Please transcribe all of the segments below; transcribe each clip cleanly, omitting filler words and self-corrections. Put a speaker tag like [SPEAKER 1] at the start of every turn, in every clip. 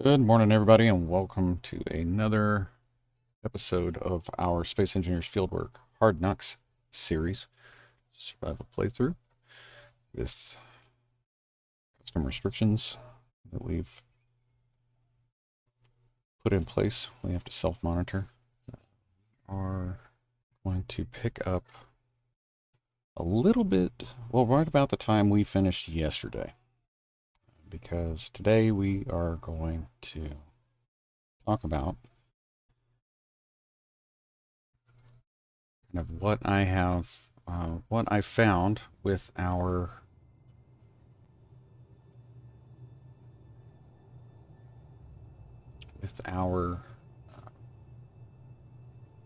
[SPEAKER 1] Good morning, everybody, and welcome to another episode of our Space Engineers Fieldwork Hard Knocks series survival playthrough with custom restrictions that we've put in place. We have to self-monitor. Are going to pick up a little bit, well, right about the time we finished yesterday, because today we are going to talk about kind of what I have, what I found with our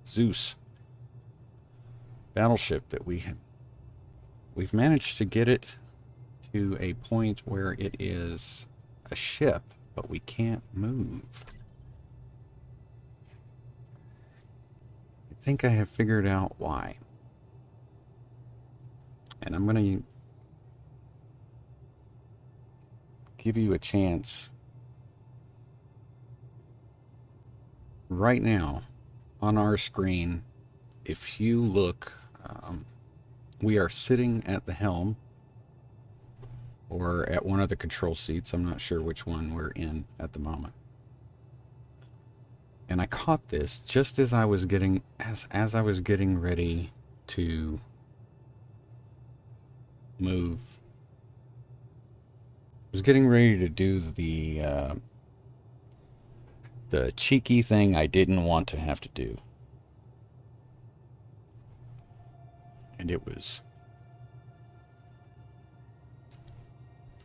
[SPEAKER 1] Zeus battleship that we've managed to get it to a point where it is a ship, but we can't move. I think I have figured out why. And I'm going to give you a chance right now on our screen. If you look, we are sitting at the helm or at one of the control seats. I'm not sure which one we're in at the moment. And I caught this just as I was getting as I was getting ready to move. I was getting ready to do the cheeky thing I didn't want to have to do. And it was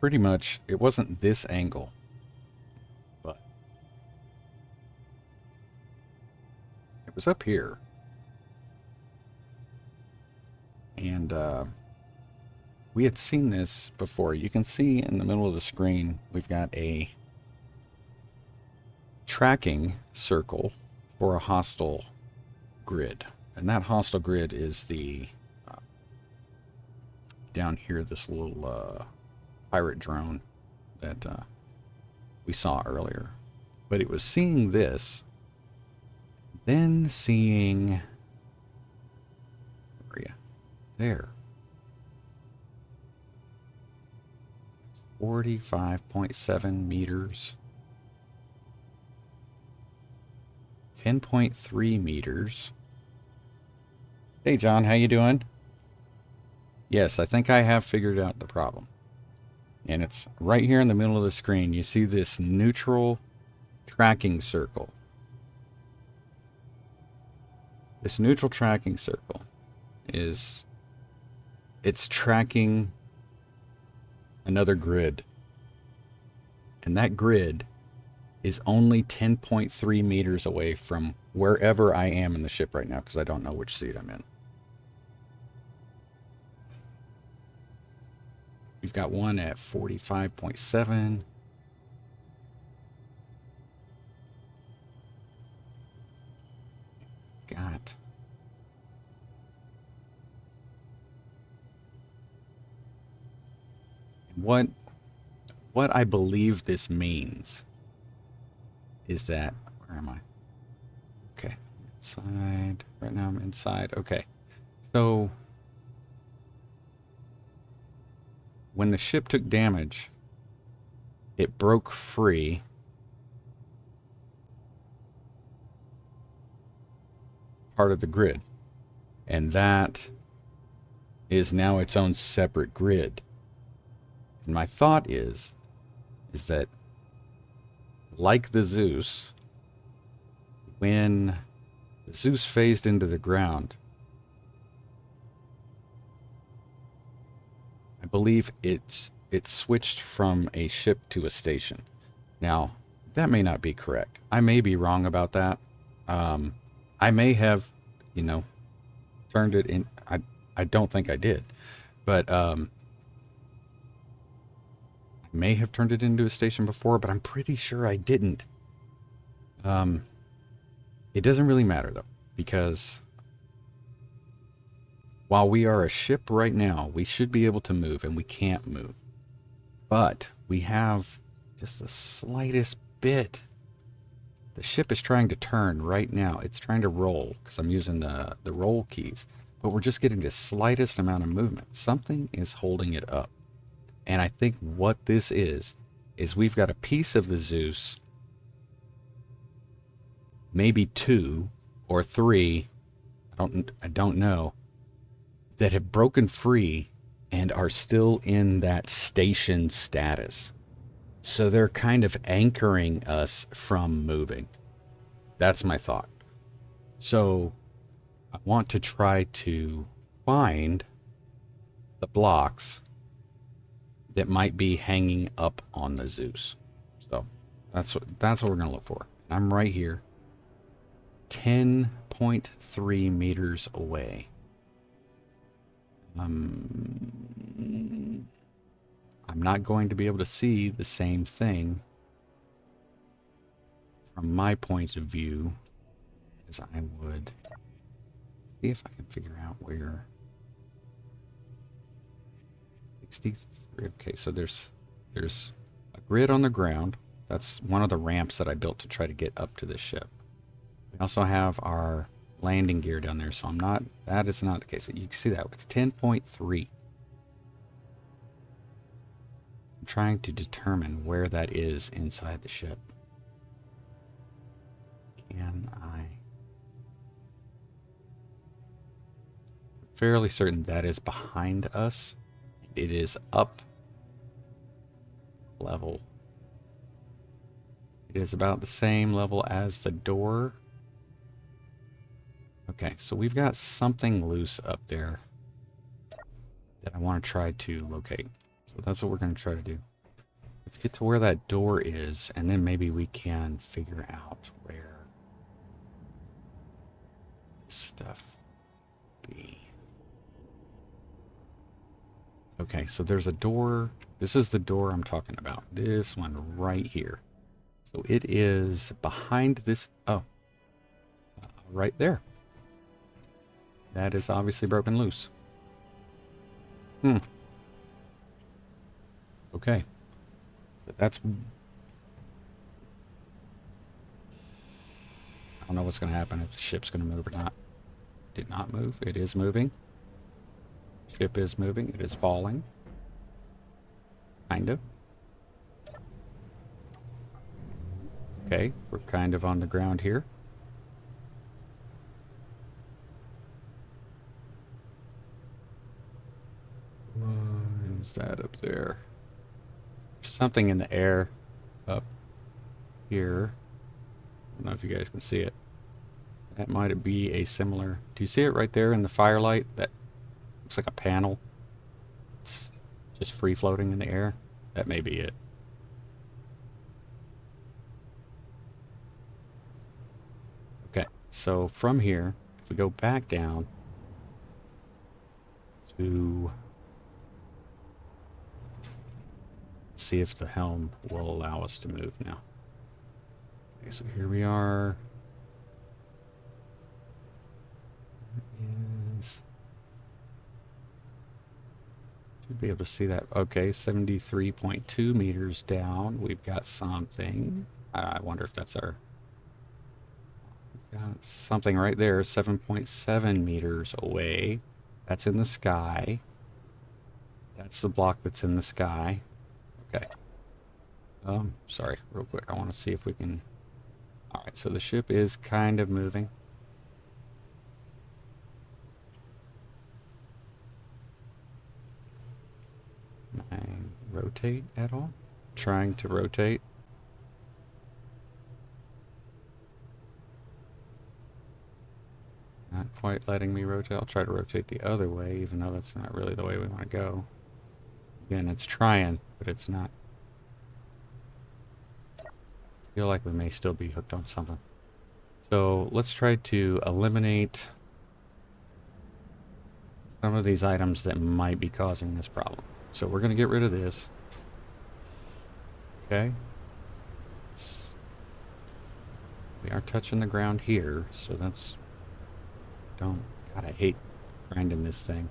[SPEAKER 1] pretty much, it wasn't this angle, but it was up here. And we had seen this before. You can see in the middle of the screen, we've got a tracking circle for a hostile grid. And that hostile grid is the, down here, this little pirate drone that we saw earlier. But it was seeing this, then seeing, where are you? There. 45.7 meters. 10.3 meters. Hey John, how you doing? Yes, I think I have figured out the problem. And it's right here in the middle of the screen. You see this neutral tracking circle. This neutral tracking circle is, it's tracking another grid. And that grid is only 10.3 meters away from wherever I am in the ship right now, because I don't know which seat I'm in. We've got one at 45.7. Got what I believe this means is that, where am I? Okay, inside. Right now I'm inside. Okay, so when the ship took damage, it broke free. Part of the grid. And that is now its own separate grid. And my thought is that, like the Zeus, when the Zeus phased into the ground, I believe it switched from a ship to a station. Now, that may not be correct. I may be wrong about that. I may have, turned it in. I don't think I did. But I may have turned it into a station before, but I'm pretty sure I didn't. It doesn't really matter, though, because while we are a ship right now, we should be able to move, and we can't move. But we have just the slightest bit. The ship is trying to turn right now. It's trying to roll because I'm using the roll keys. But we're just getting the slightest amount of movement. Something is holding it up. And I think what this is we've got a piece of the Zeus, maybe 2 or 3, I don't know, that have broken free and are still in that station status. So they're kind of anchoring us from moving. That's my thought. So I want to try to find the blocks that might be hanging up on the Zeus. So that's what we're going to look for. I'm right here, 10.3 meters away. I'm not going to be able to see the same thing from my point of view as I would. See if I can figure out where. 63. Okay, so there's a grid on the ground. That's one of the ramps that I built to try to get up to this ship. We also have our landing gear down there, so that is not the case. You can see that it's 10.3. I'm trying to determine where that is inside the ship. Can I? I'm fairly certain that is behind us. It is up level. It is about the same level as the door. Okay, so we've got something loose up there that I want to try to locate. So that's what we're going to try to do. Let's get to where that door is, and then maybe we can figure out where this stuff be. Okay, so there's a door. This is the door I'm talking about. This one right here. So it is behind this. Oh, right there. That is obviously broken loose. Okay. So that's... I don't know what's going to happen if the ship's going to move or not. Did not move. It is moving. Ship is moving. It is falling. Kind of. Okay, we're kind of on the ground here. What is that up there? There's something in the air up here. I don't know if you guys can see it. That might be a similar... Do you see it right there in the firelight? That looks like a panel. It's just free floating in the air. That may be it. Okay, so from here, if we go back down to... Let's see if the helm will allow us to move now. Okay, so here we are. Should be able to see that. Okay, 73.2 meters down. We've got something. I wonder if that's our... We've got something right there, 7.7 meters away. That's in the sky. That's the block that's in the sky. Okay. Sorry, real quick. I want to see if we can... Alright, so the ship is kind of moving. Can I rotate at all? Trying to rotate. Not quite letting me rotate. I'll try to rotate the other way, even though that's not really the way we want to go. Again, it's trying, but it's not. I feel like we may still be hooked on something. So let's try to eliminate some of these items that might be causing this problem. So we're going to get rid of this. Okay. We are touching the ground here, so that's... God, I hate grinding this thing.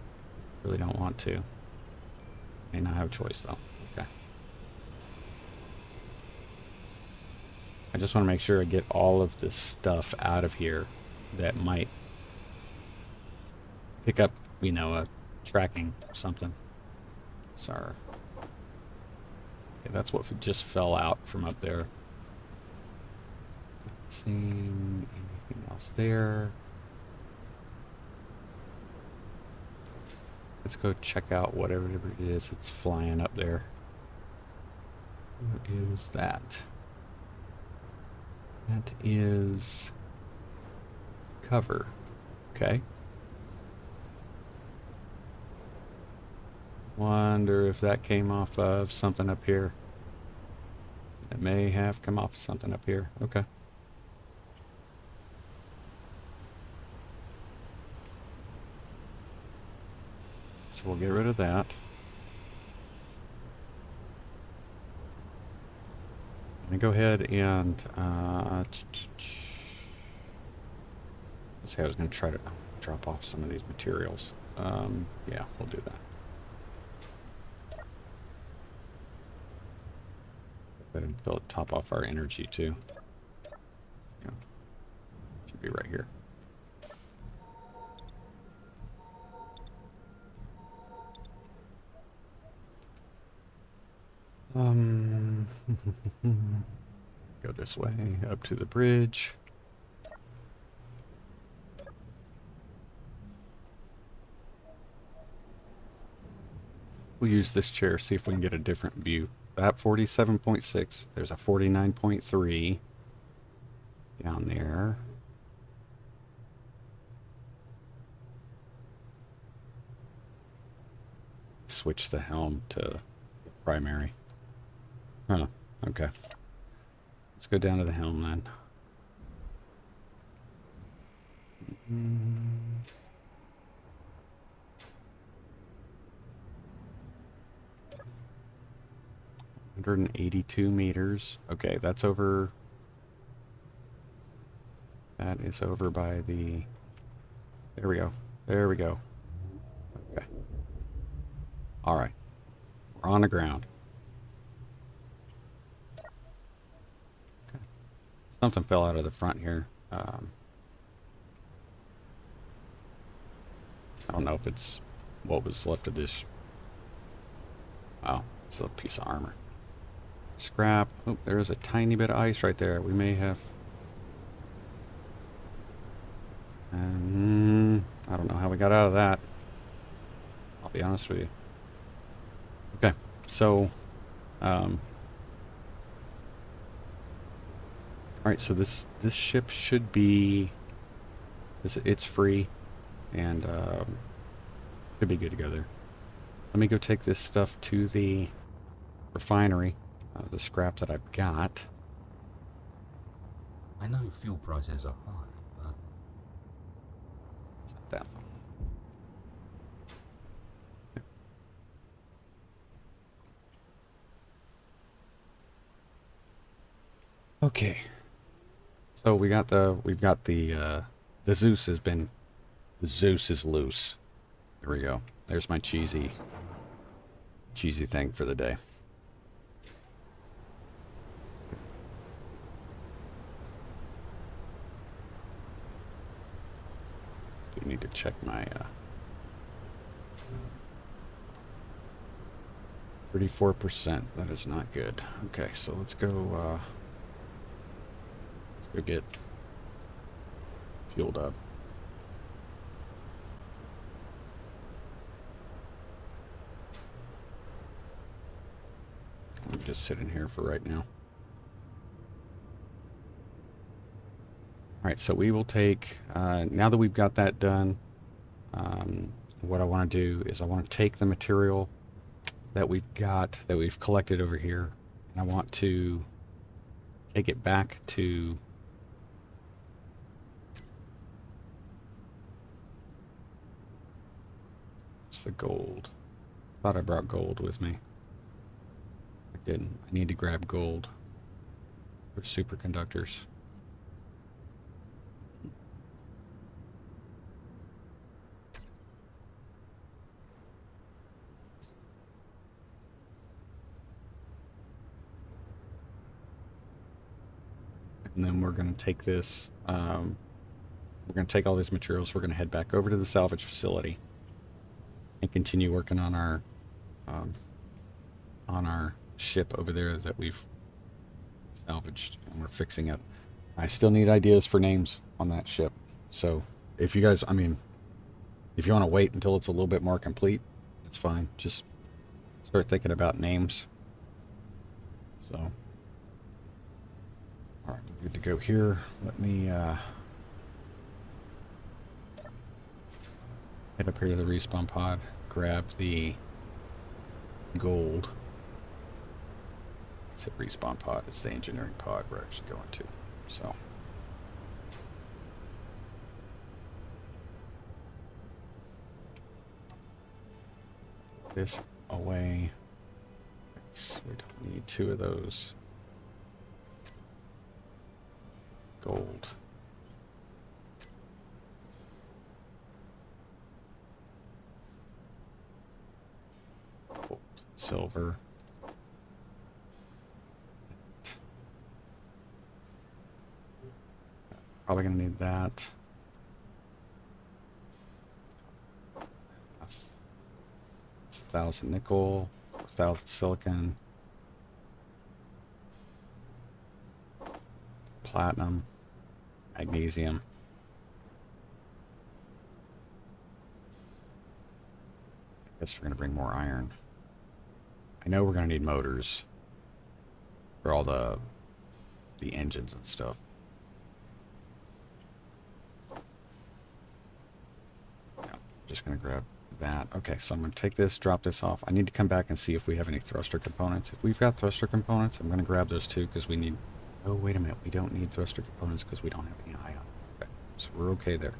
[SPEAKER 1] Really don't want to. May not have a choice, though. Okay. I just want to make sure I get all of this stuff out of here that might pick up, you know, a tracking or something. Sorry. Okay, that's what just fell out from up there. Not seeing anything else there. Let's go check out whatever it is that's flying up there. What is that? That is cover. Okay. Wonder if that came off of something up here. It may have come off of something up here. Okay. So we'll get rid of that. I'm gonna go ahead and let's see, I was gonna try to drop off some of these materials. Yeah, we'll do that. Go ahead and fill it, top off our energy too. Yeah. Should be right here. Go this way up to the bridge. We'll use this chair, see if we can get a different view. That 47.6. There's a 49.3 down there. Switch the helm to primary. Huh, okay. Let's go down to the helm then. Mm-hmm. 182 meters. Okay, that's over. That is over by the. There we go. There we go. Okay. All right. We're on the ground. Okay. Something fell out of the front here. I don't know if it's what was left of this. Wow, it's a piece of armor. Scrap. Oh, there's a tiny bit of ice right there. We may have. I don't know how we got out of that. I'll be honest with you. Okay, so, all right. So this ship should be. It's free, and should be good to go there. Let me go take this stuff to the refinery. The scrap that I've got.
[SPEAKER 2] I know fuel prices are high, but
[SPEAKER 1] It's not that long. Okay. So we've got the Zeus has been, the Zeus is loose. There we go. There's my cheesy thing for the day. Do need to check my 34%. That is not good. Okay, so let's go get fueled up. I'm just sitting here for right now. All right, so we will take, now that we've got that done, what I want to do is I want to take the material that we've got, that we've collected over here, and I want to take it back to it's the gold. Thought I brought gold with me. I didn't. I need to grab gold for superconductors. And then we're going to take this, we're going to take all these materials, we're going to head back over to the salvage facility and continue working on our ship over there that we've salvaged and we're fixing up. I still need ideas for names on that ship. So if you guys, I mean, if you want to wait until it's a little bit more complete, it's fine. Just start thinking about names. So, all right, we're good to go here. Let me head up here to the respawn pod, grab the gold. It's a respawn pod. It's the engineering pod we're actually going to. So. This away. We don't need 2 of those. Gold. Gold. Silver. Probably gonna need that. It's 1,000 nickel, 1,000 silicon, platinum, magnesium. I guess we're gonna bring more iron. I know we're gonna need motors for all the engines and stuff. Just gonna grab that. Okay, so I'm gonna take this, drop this off. I need to come back and see if we have any thruster components. If we've got thruster components, I'm gonna grab those too because we need. Oh, wait a minute, we don't need thruster components because we don't have any ion. Okay, so we're okay there.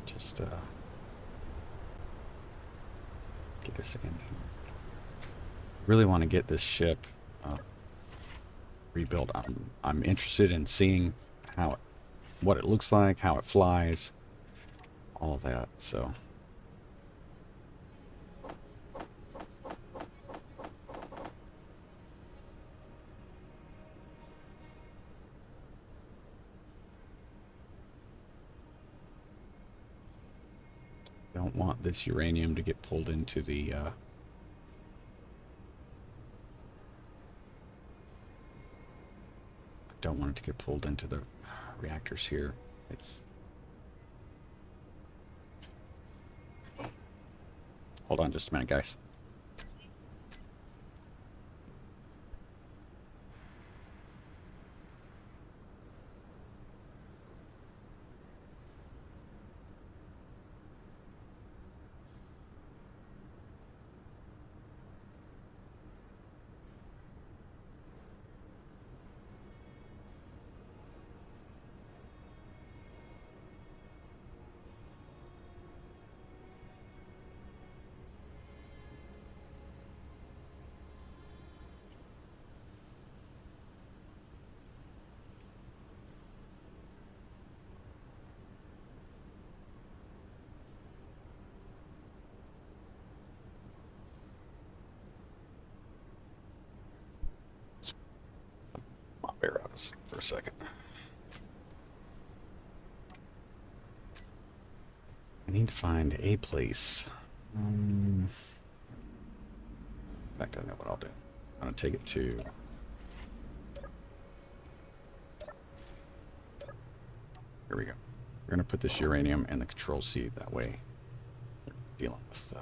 [SPEAKER 1] Just get us in here. Really want to get this ship rebuilt. I'm interested in seeing what it looks like, how it flies. All that, so don't want this uranium to get pulled into the don't want it to get pulled into the reactors here. Hold on just a minute, guys. Bear out us for a second. I need to find a place. In fact, I know what I'll do. I'm going to take it to... Here we go. We're going to put this uranium in the control C. That way, we're dealing with...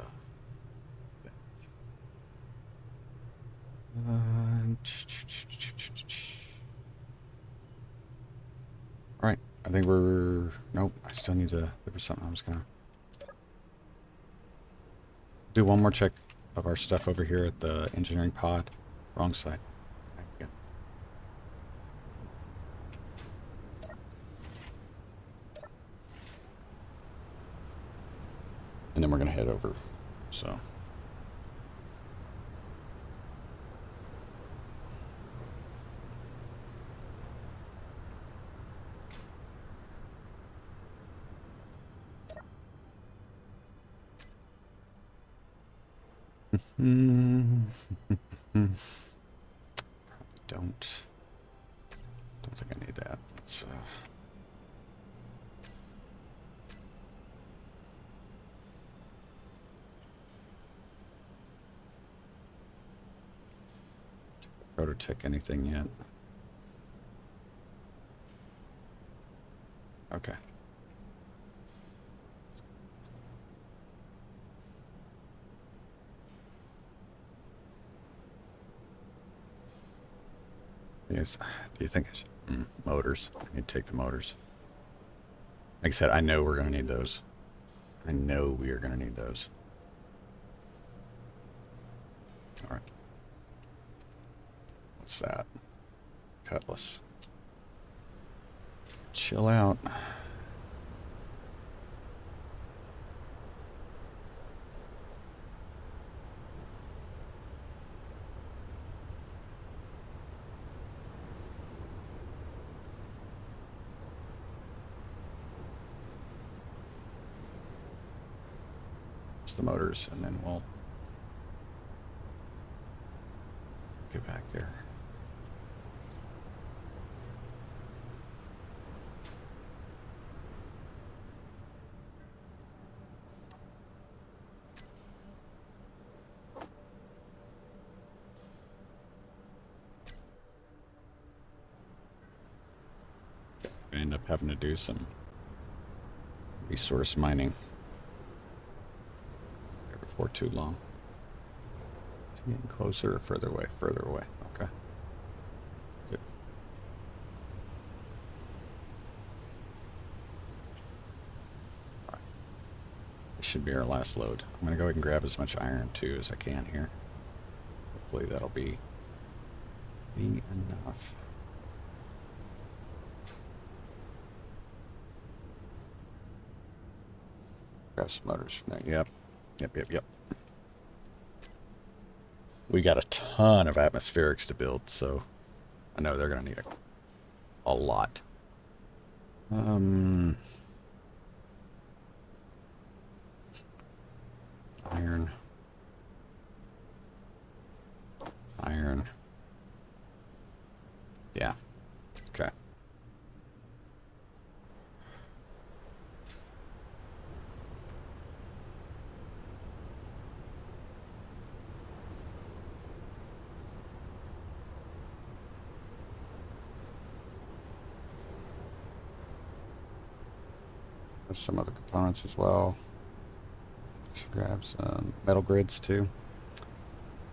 [SPEAKER 1] Alright, I think we're... Nope, I still need to... There was something I was gonna... do one more check of our stuff over here at the engineering pod. Wrong side. Okay. And then we're gonna head over, so... Probably don't. don't think I need that. Let's Prototech anything yet? Okay. Yes. Do you think I should, motors? I need to take the motors. Like I said, I know we're going to need those. I know we are going to need those. All right. What's that? Cutlass. Chill out. The motors, and then we'll get back there. We end up having to do some resource mining before too long. Is it getting closer or further away? Further away. Okay. Good. All right. This should be our last load. I'm going to go ahead and grab as much iron too as I can here. Hopefully that'll be enough. Grab some motors from there. Yep. Yep. We got a ton of atmospherics to build, so I know they're going to need a lot. Iron. Yeah. Okay. Some other components as well. Should grab some metal grids too.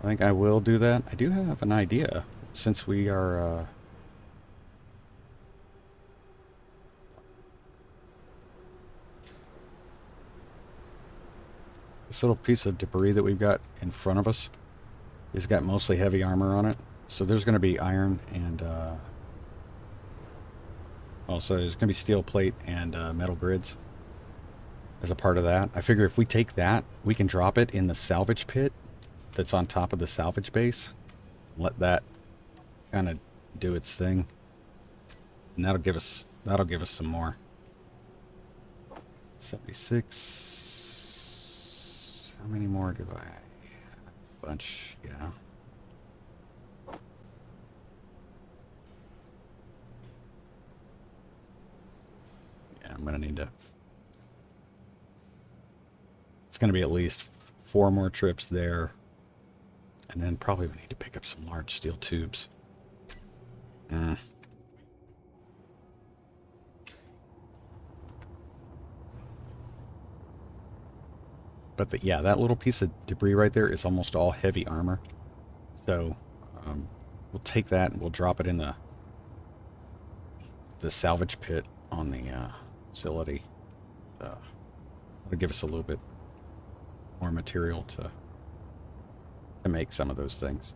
[SPEAKER 1] I think I will do that. I do have an idea, since we are this little piece of debris that we've got in front of us has got mostly heavy armor on it, so there's going to be iron and also there's going to be steel plate and metal grids as a part of that. I figure if we take that, we can drop it in the salvage pit that's on top of the salvage base. Let that kind of do its thing. And that'll give us some more. 76. How many more do I have? A bunch, yeah. Yeah, I'm gonna need to. It's going to be at least 4 more trips there. And then probably we need to pick up some large steel tubes. But yeah, that little piece of debris right there is almost all heavy armor. So we'll take that and we'll drop it in the salvage pit on the facility. It'll give us a little bit more material to make some of those things.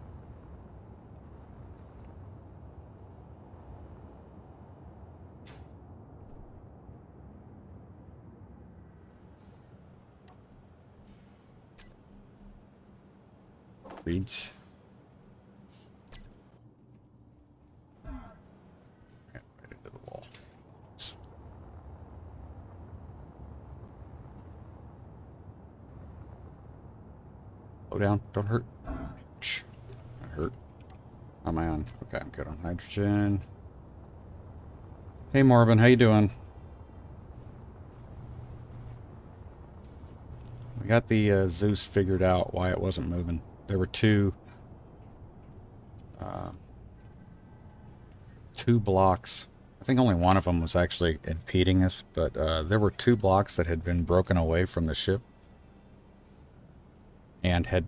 [SPEAKER 1] Reeds. Yeah, right into the wall. Slow down. Don't hurt. Shh. I hurt. How am I on? Okay, I'm good on hydrogen. Hey Marvin, how you doing? We got the Zeus figured out why it wasn't moving. There were two blocks. I think only one of them was actually impeding us, but there were two blocks that had been broken away from the ship and had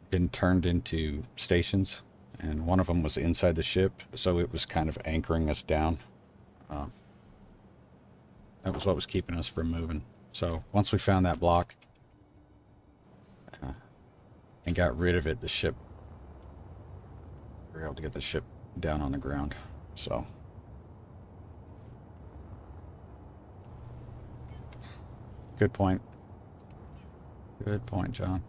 [SPEAKER 1] been turned into stations, and one of them was inside the ship, so it was kind of anchoring us down. That was what was keeping us from moving. So once we found that block and got rid of it, the ship, we were able to get the ship down on the ground. So good point. Good point, John.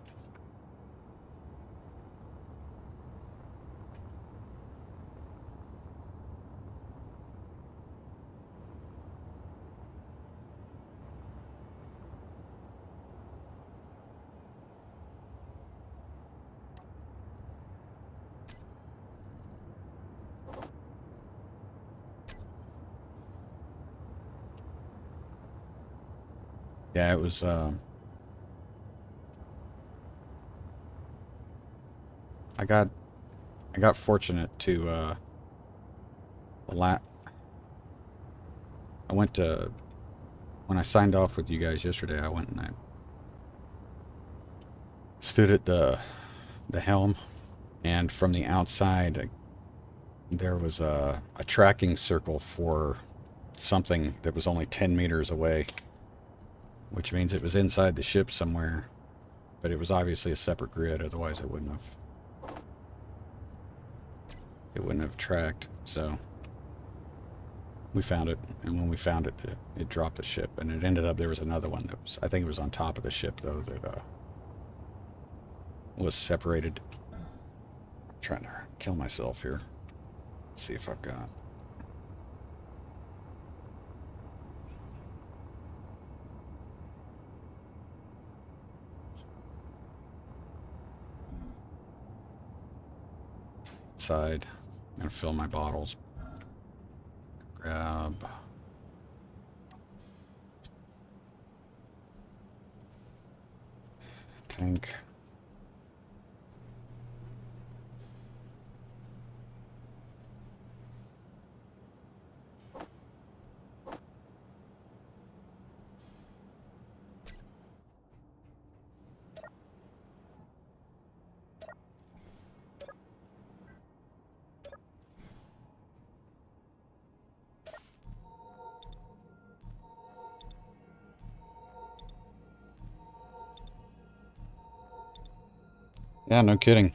[SPEAKER 1] Yeah, it was I got fortunate to I went to, when I signed off with you guys yesterday, I went and I stood at the helm, and from the outside there was a tracking circle for something that was only 10 meters away, which means it was inside the ship somewhere, but it was obviously a separate grid, otherwise it wouldn't have tracked. So we found it, and when we found it, it dropped the ship, and it ended up there was another one that was, I think it was on top of the ship though, that was separated. I'm trying to kill myself here. Let's see if I've got. Side. I'm gonna fill my bottles. Grab. Tank. Yeah, no kidding.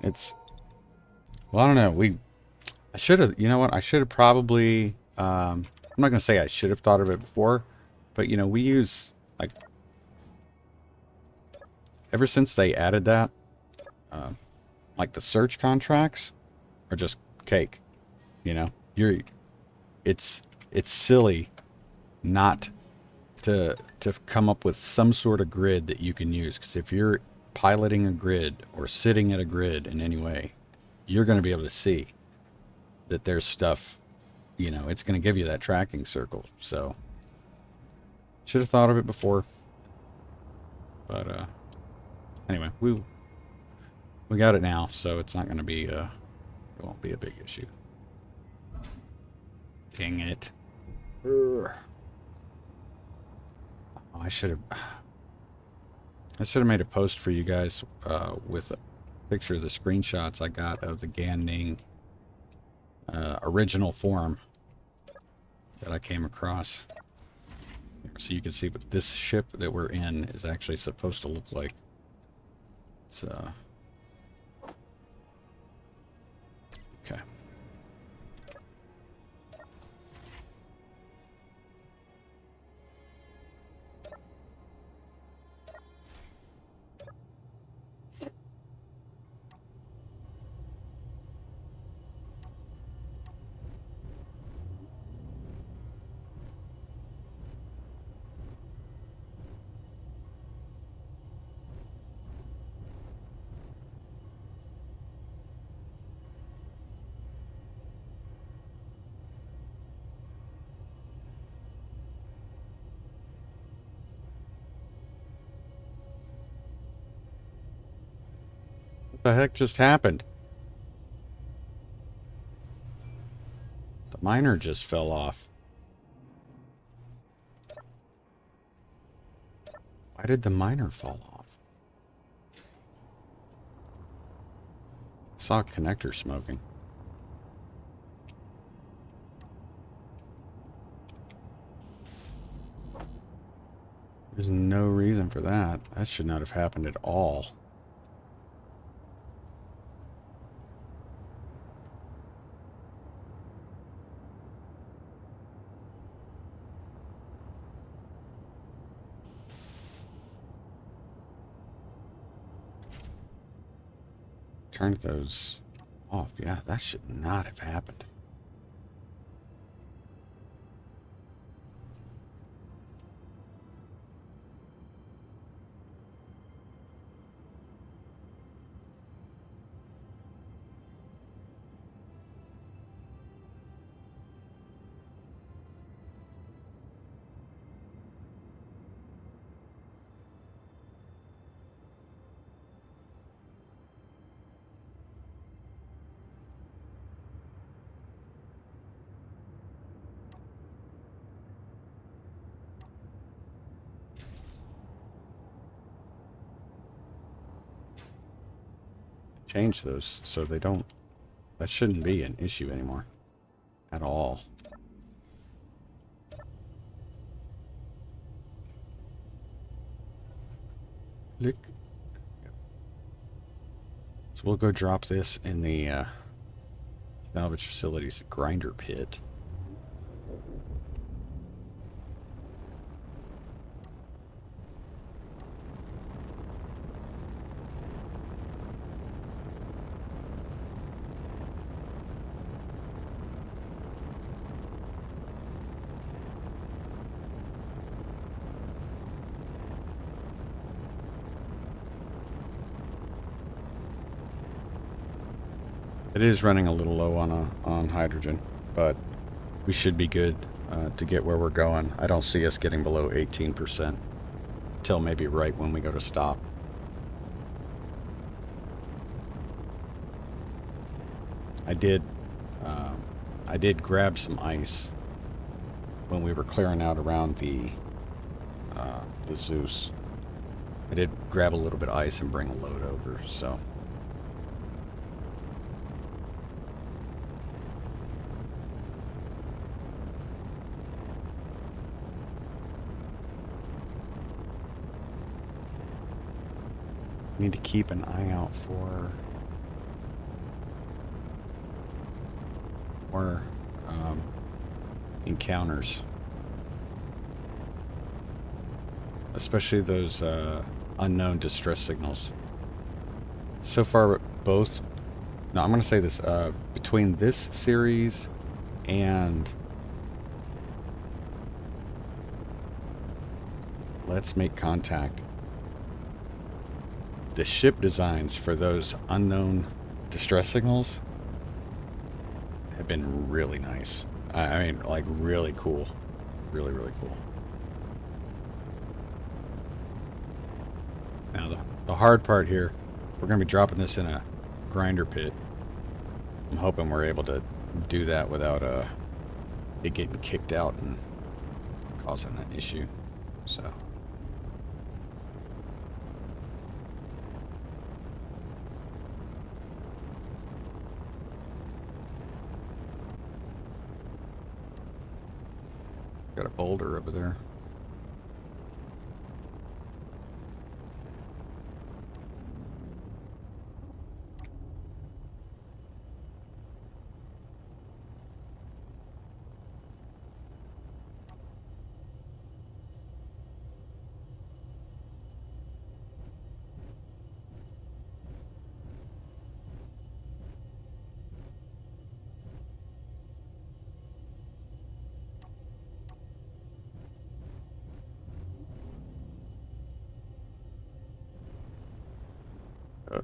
[SPEAKER 1] It's, well, I don't know. I should have, you know what? I should have probably, I'm not going to say I should have thought of it before, but you know, we use, like, ever since they added that, like the search contracts are just cake, you know? It's silly not to come up with some sort of grid that you can use, because if you're piloting a grid or sitting at a grid in any way, you're going to be able to see that there's stuff, you know, it's going to give you that tracking circle. So should have thought of it before, but anyway, we got it now, so it's not going to be it won't be a big issue. Dang it. Urgh. I should have made a post for you guys with a picture of the screenshots I got of the Gan original form that I came across, so you can see what this ship that we're in is actually supposed to look like. It's okay. What the heck just happened? The miner just fell off. Why did the miner fall off? I saw a connector smoking. There's no reason for that. That should not have happened at all. Turn those off. Yeah, that should not have happened. Change those so they don't... That shouldn't be an issue anymore. At all. Lick. So we'll go drop this in the salvage facility's grinder pit. It is running a little low on hydrogen, but we should be good to get where we're going. I don't see us getting below 18% until maybe right when we go to stop. I did grab some ice when we were clearing out around the Zeus. I did grab a little bit of ice and bring a load over, so... Need to keep an eye out for more encounters, especially those unknown distress signals. So far, both. No, I'm going to say this: between this series and Let's Make Contact, the ship designs for those unknown distress signals have been really nice. I mean, like, really cool. Really, really cool. Now, the hard part here, we're going to be dropping this in a grinder pit. I'm hoping we're able to do that without it getting kicked out and causing an issue. So... Got a boulder over there.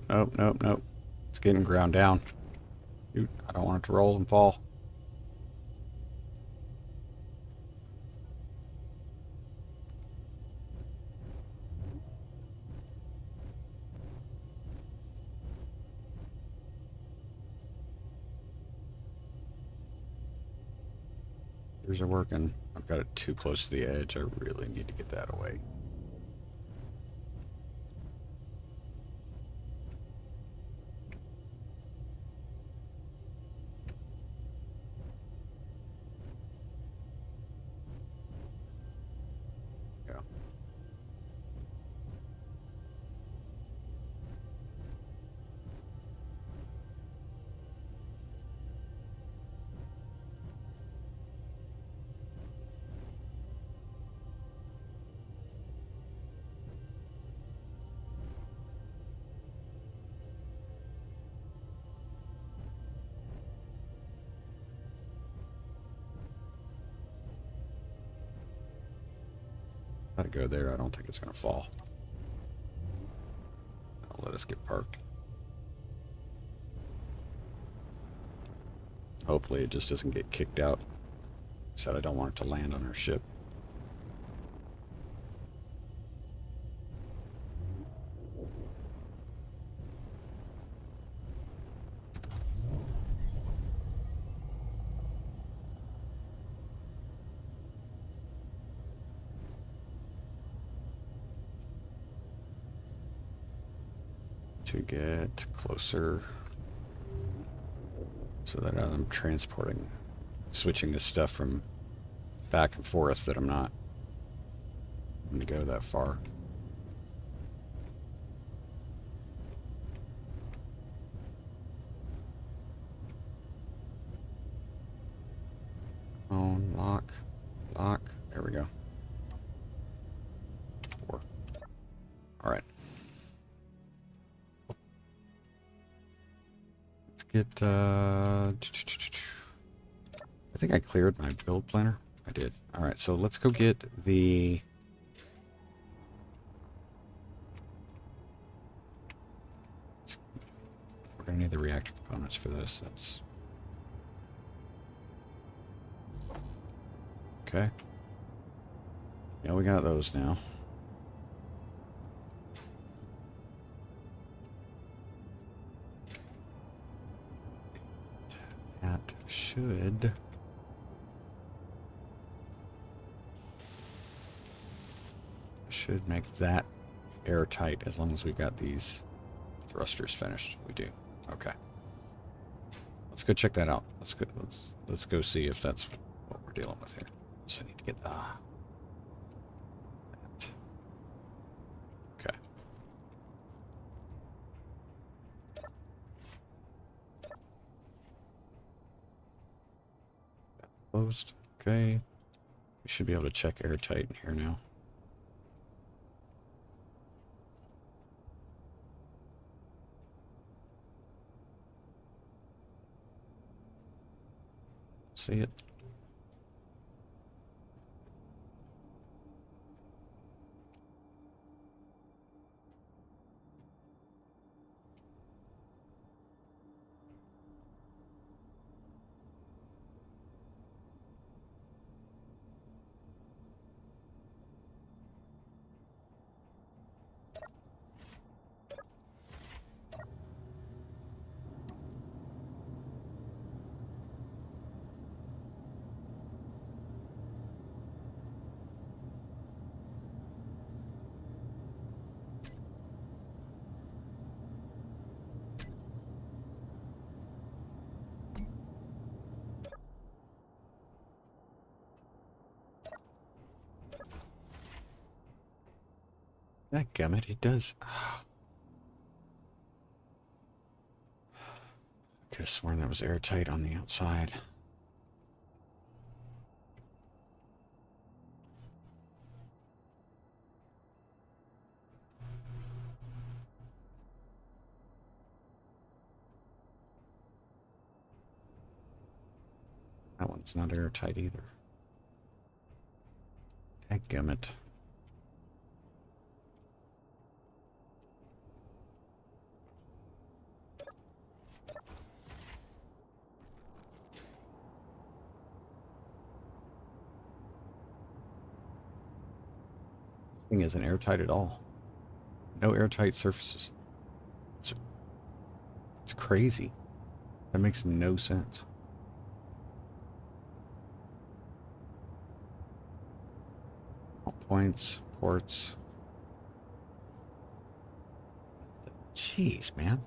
[SPEAKER 1] Nope, nope, nope. It's getting ground down. Shoot, I don't want it to roll and fall. Gears are working. I've got it too close to the edge. I really need to get that away. Yeah. Gotta go there. I don't think it's gonna fall. I'll let us get parked. Hopefully it just doesn't get kicked out. Said I don't want it to land on our ship. To get closer so that I'm transporting, switching this stuff from back and forth, that I'm not going to go that far. Oh, lock, lock. There we go. 4. All right. Get, I think I cleared my build planner. I did. All right, so let's go get the... We're going to need the reactor components for this. That's... Okay. Yeah, we got those now. That should make that airtight as long as we've got these thrusters finished. We do. Okay. Let's go check that out. Let's go see if that's what we're dealing with here. So I need to get that. Okay. Closed. Okay. We should be able to check airtight in here now. See it? Dadgummit, it does. Could have sworn that was airtight on the outside. That one's not airtight either. Dadgummit. Thing isn't airtight at all. No airtight surfaces. It's crazy. That makes no sense. Points, ports. Jeez, man.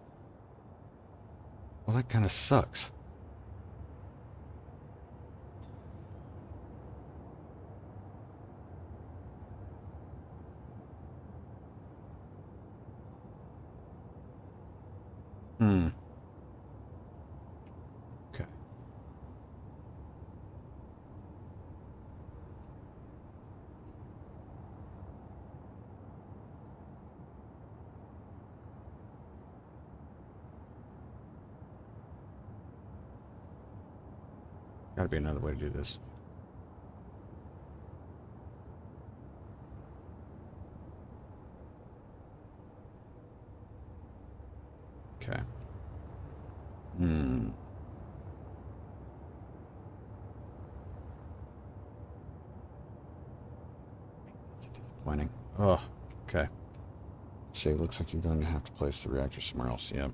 [SPEAKER 1] Well, that kind of sucks. Okay. Gotta be another way to do this. Okay. Disappointing. Oh, okay. See, it looks like you're going to have to place the reactor somewhere else. Yep.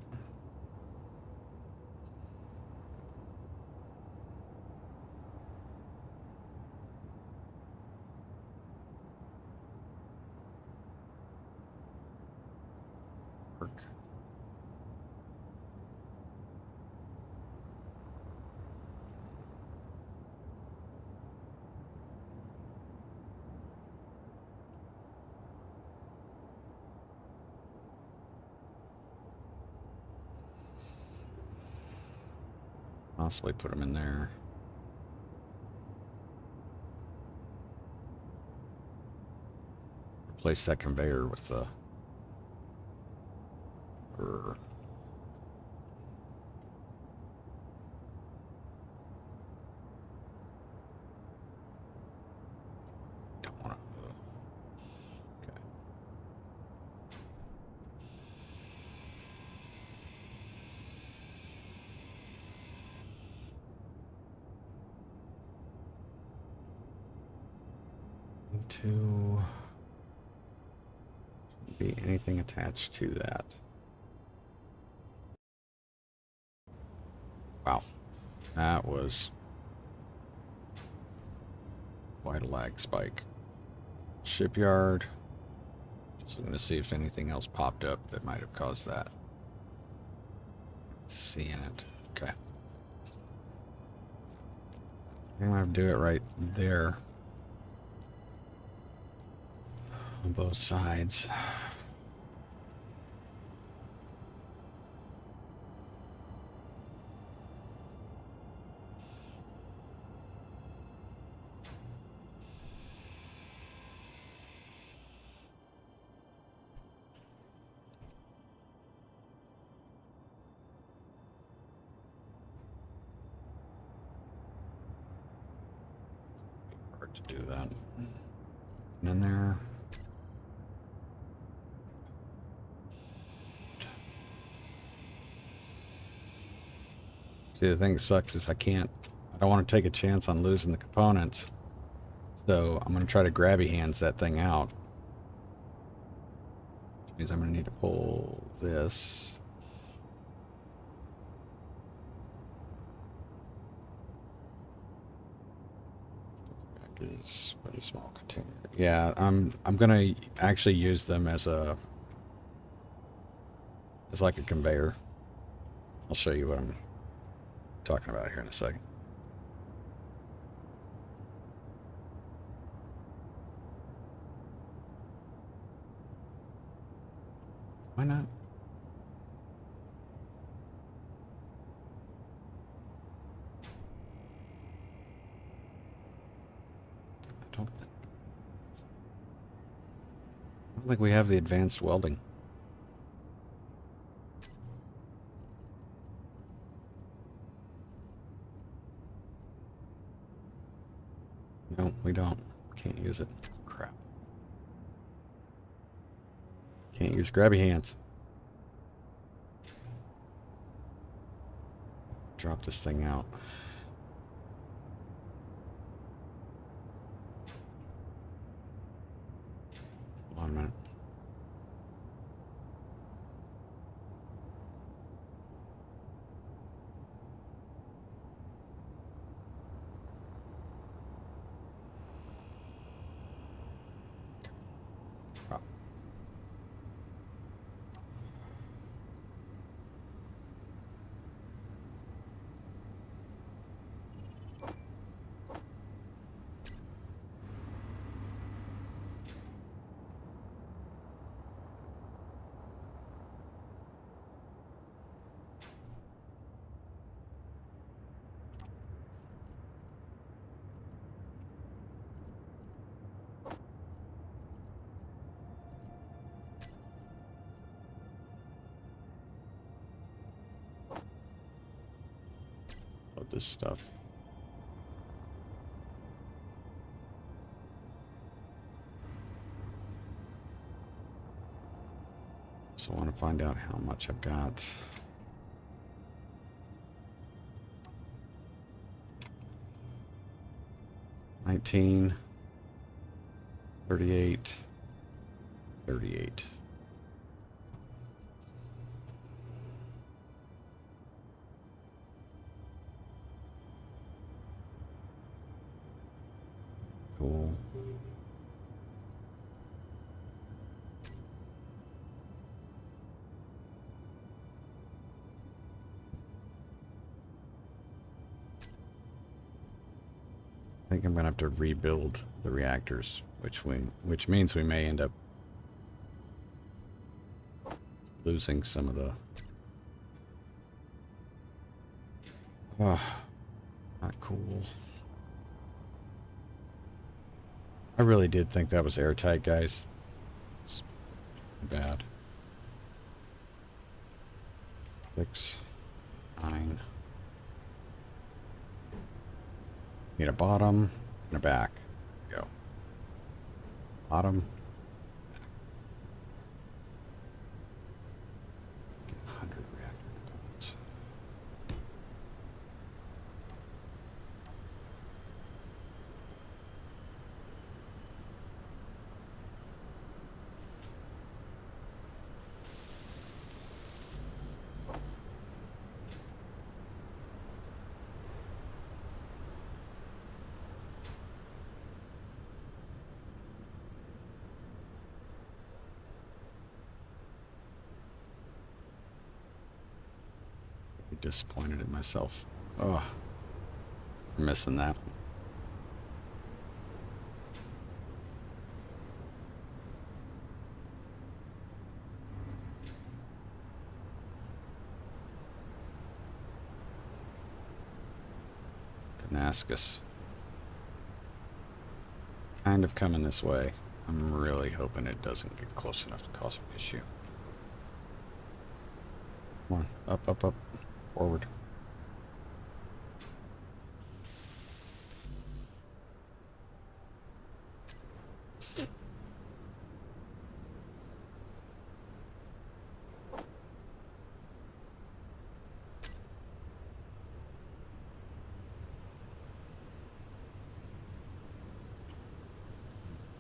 [SPEAKER 1] Work. Possibly put them in there. Replace that conveyor with the... Don't want to... Okay. To be anything attached to that. Wow, that was quite a lag spike. Shipyard. Just looking to see if anything else popped up that might have caused that. Seeing it. Okay. I'm gonna have to do it right there. On both sides. Hard to do that. And in there. See, the thing that sucks is I don't want to take a chance on losing the components. So I'm going to try to grabby hands that thing out. Which means I'm going to need to pull this. Is pretty small container. Yeah, I'm going to actually use them as like a conveyor. I'll show you what I'm talking about here in a second. Why not? I don't think we have the advanced welding. No, we don't. Can't use it. Crap. Can't use grabby hands. Drop this thing out. Hold on a minute. Love this stuff. So I want to find out how much I've got. $19, $38, $38. Cool. I think I'm gonna have to rebuild the reactors, which means we may end up losing some of the. Oh, not cool. I really did think that was airtight, guys. It's bad. 6, 9. Need a bottom and a back. There we go. Bottom. 100 reactor components. Disappointed in myself. Oh, missing that. Damascus. Kind of coming this way. I'm really hoping it doesn't get close enough to cause an issue. Come on, up, up, up. Forward.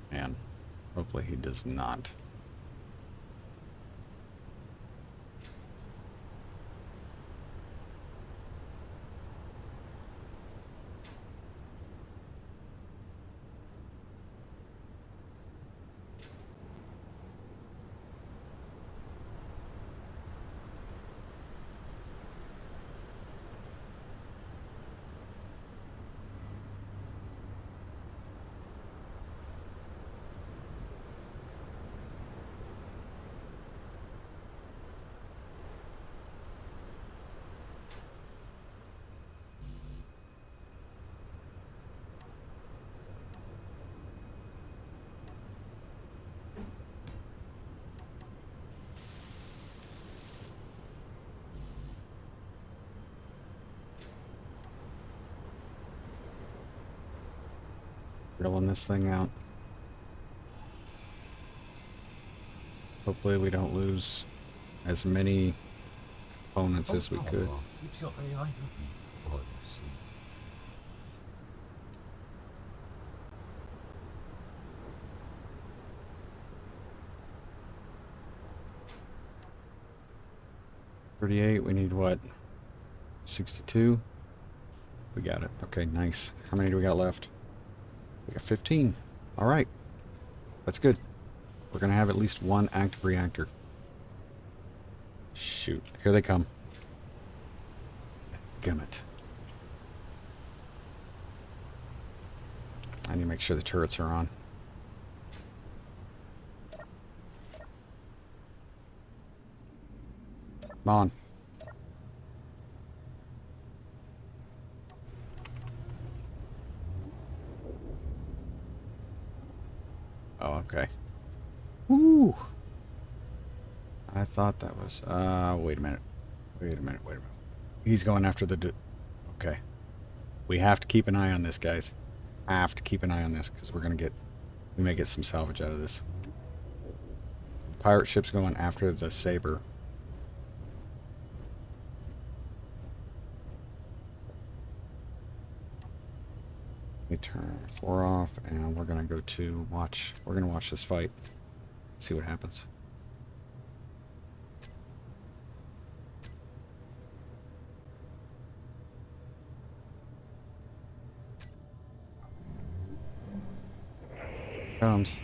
[SPEAKER 1] Man, hopefully he does not. Drilling this thing out. Hopefully we don't lose as many components as we could.
[SPEAKER 2] Keeps your AI happy while you sleep.
[SPEAKER 1] $38, we need what? 62? We got it. Okay, nice. How many do we got left? We got 15. All right. That's good. We're going to have at least one active reactor. Shoot. Here they come. Gummit. I need to make sure the turrets are on. Come on. Oh, okay. Woo! I thought that was... wait a minute. Wait a minute. Wait a minute. He's going after the... Okay. We have to keep an eye on this, guys. Have to keep an eye on this because we may get some salvage out of this. Pirate ship's going after the Saber. Let me turn 4 off, and we're gonna go to watch. We're gonna watch this fight. See what happens. Comes.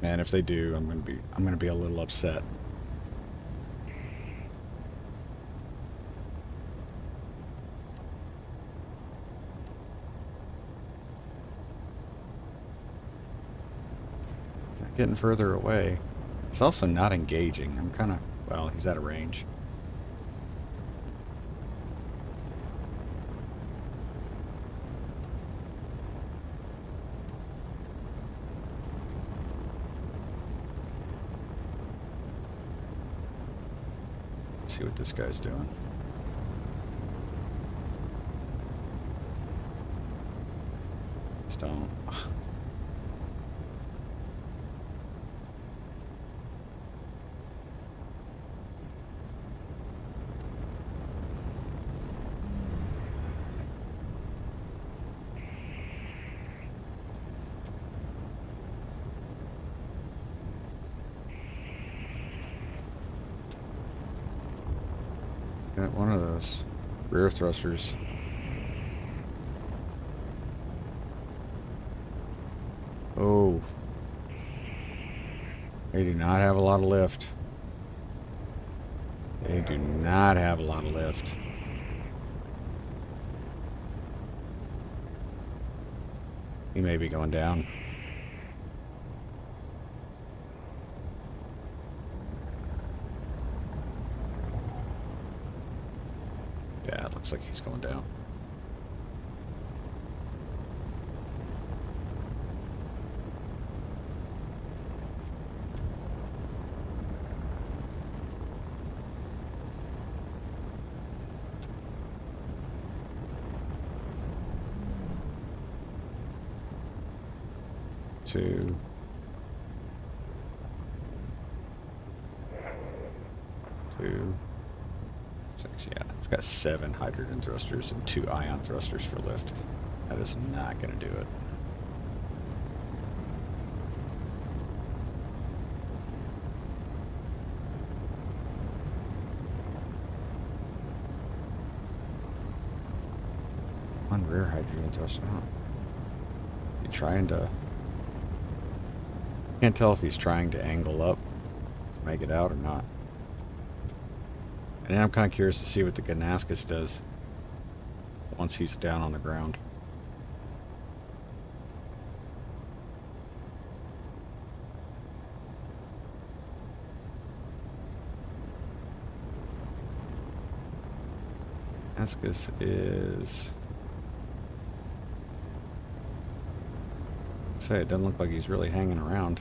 [SPEAKER 1] Man, if they do, I'm gonna be a little upset. It's not getting further away. It's also not engaging. I'm kind of, well, he's out of range. See what this guy's doing. Stone. Got one of those rear thrusters. Oh. They do not have a lot of lift. They do not have a lot of lift. He may be going down. Yeah, it looks like he's going down. Two. Six, yeah. It's got 7 hydrogen thrusters and 2 ion thrusters for lift. That is not going to do it. One rear hydrogen thruster. Huh? You trying to... Can't tell if he's trying to angle up to make it out or not. And I'm kind of curious to see what the Ganascus does once he's down on the ground. Ganascus is... Say, it doesn't look like he's really hanging around.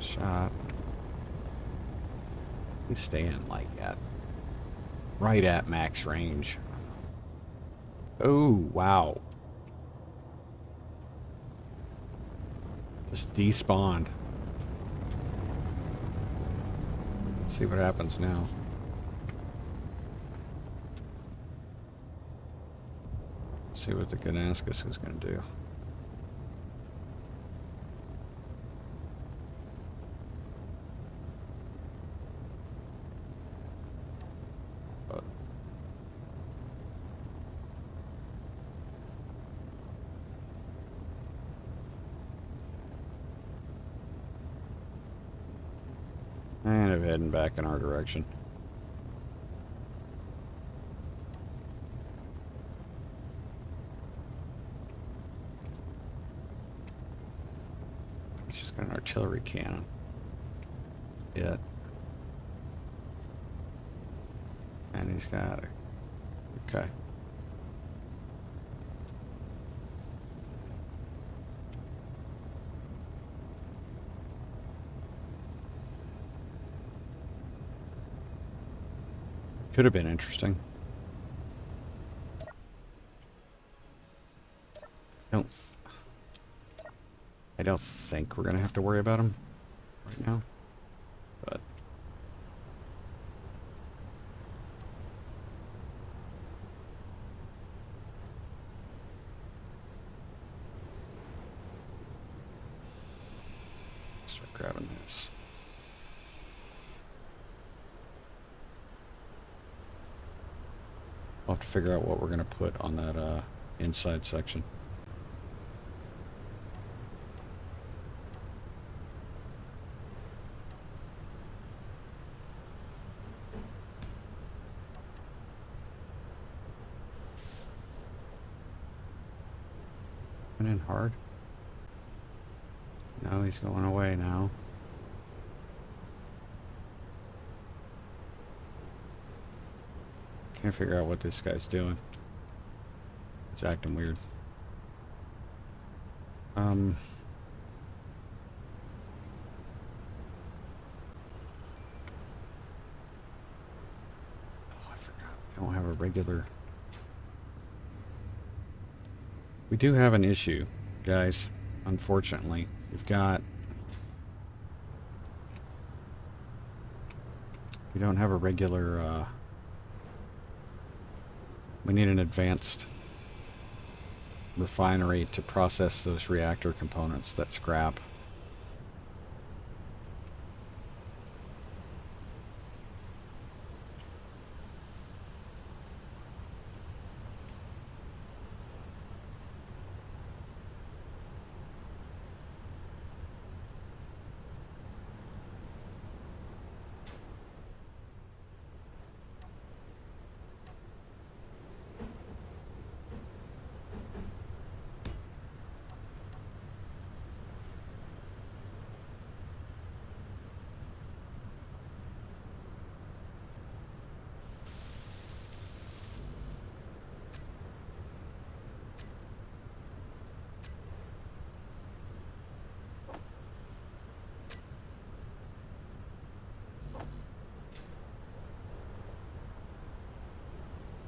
[SPEAKER 1] Shot. He's staying like right at max range. Oh, wow. Just despawned. Let's see what happens now. See what the Ganascus is going to do. But and I'm heading back in our direction. He's just got an artillery cannon. That's it. And he's got it. Okay. Could have been interesting. I don't think we're gonna have to worry about him right now, but start grabbing this. We'll have to figure out what we're gonna put on that inside section. In hard. No, he's going away now. Can't figure out what this guy's doing. He's acting weird. Oh, I forgot. We don't have a regular. We do have an issue, guys, unfortunately. We've got... We don't have a regular, we need an advanced refinery to process those reactor components that scrap.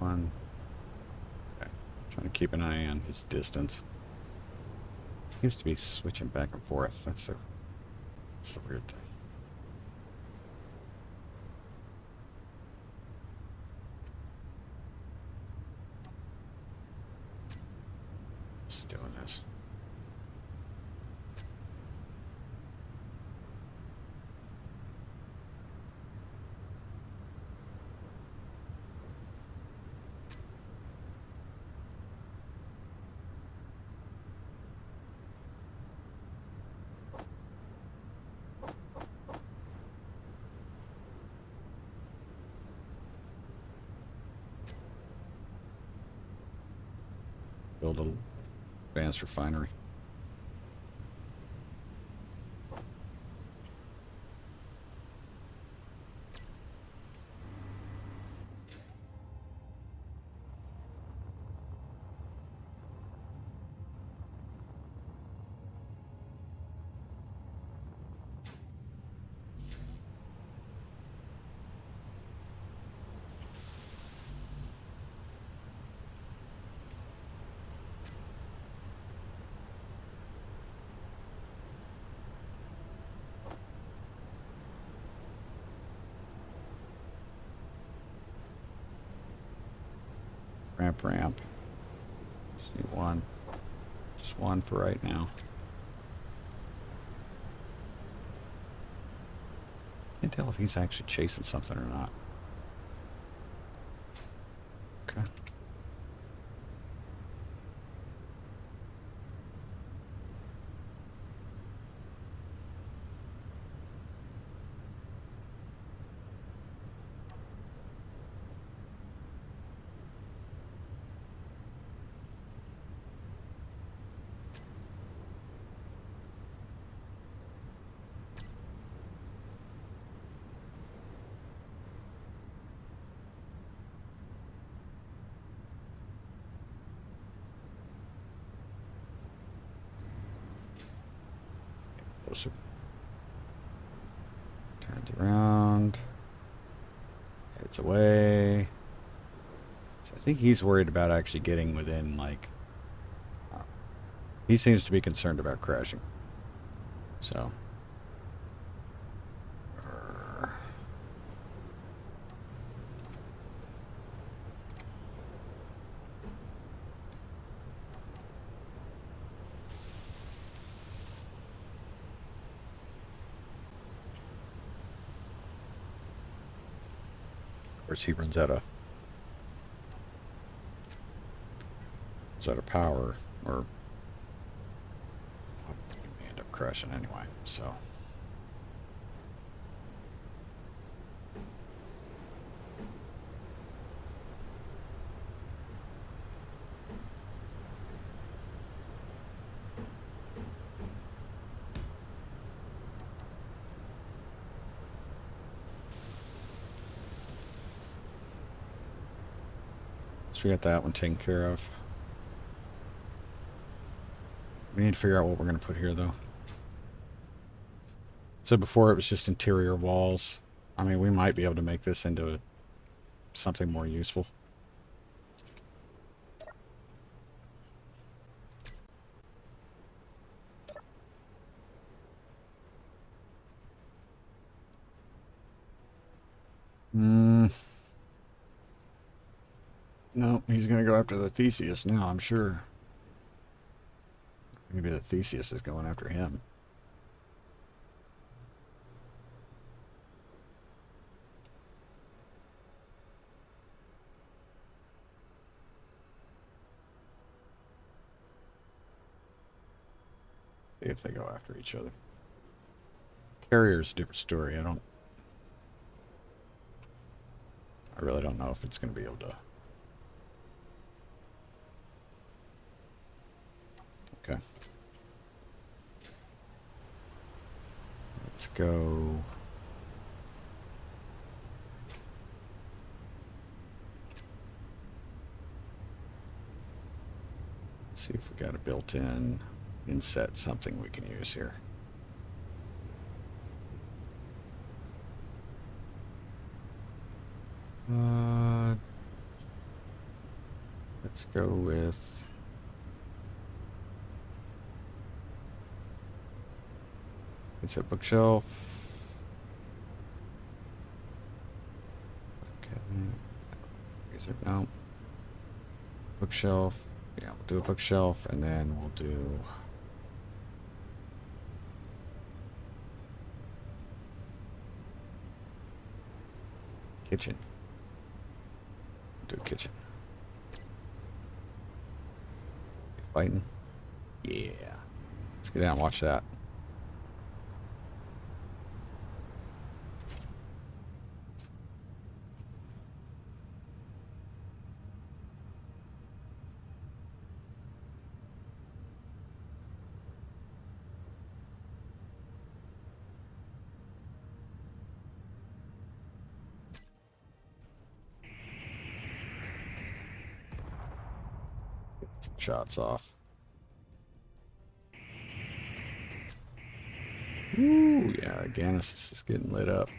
[SPEAKER 1] One. Okay. Trying to keep an eye on his distance. Seems to be switching back and forth. That's the weird thing. It's doing this. Build an advanced refinery. Ramp. Just need one. Just one for right now. Can't tell if he's actually chasing something or not. Okay. closer. Turns around. Heads away. So I think he's worried about actually getting within, like... he seems to be concerned about crashing. So... of course, he runs out of power, or he may end up crashing anyway. So we got that one taken care of. We need to figure out what we're going to put here, though. So before it was just interior walls. I mean, we might be able to make this into something more useful. No, he's going to go after the Theseus now, I'm sure. Maybe the Theseus is going after him. See if they go after each other. Carrier's a different story. I really don't know if it's going to be able to. Okay. Let's go. Let's see if we got a built-in inset something we can use here. Let's go with. It's a bookshelf. Okay. Is it no? Bookshelf. Yeah, we'll do a bookshelf, and then we'll do. Kitchen. We'll do a kitchen. You fighting? Yeah. Let's get down and watch that. Some shots off. Ooh, yeah, Genesis is getting lit up.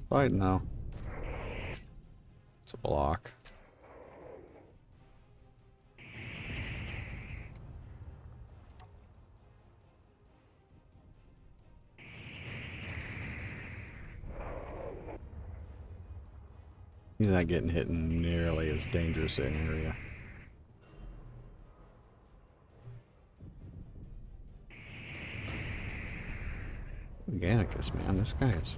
[SPEAKER 1] Fighting though. It's a block. He's not getting hit in nearly as dangerous an area. Organicus, man, this guy is.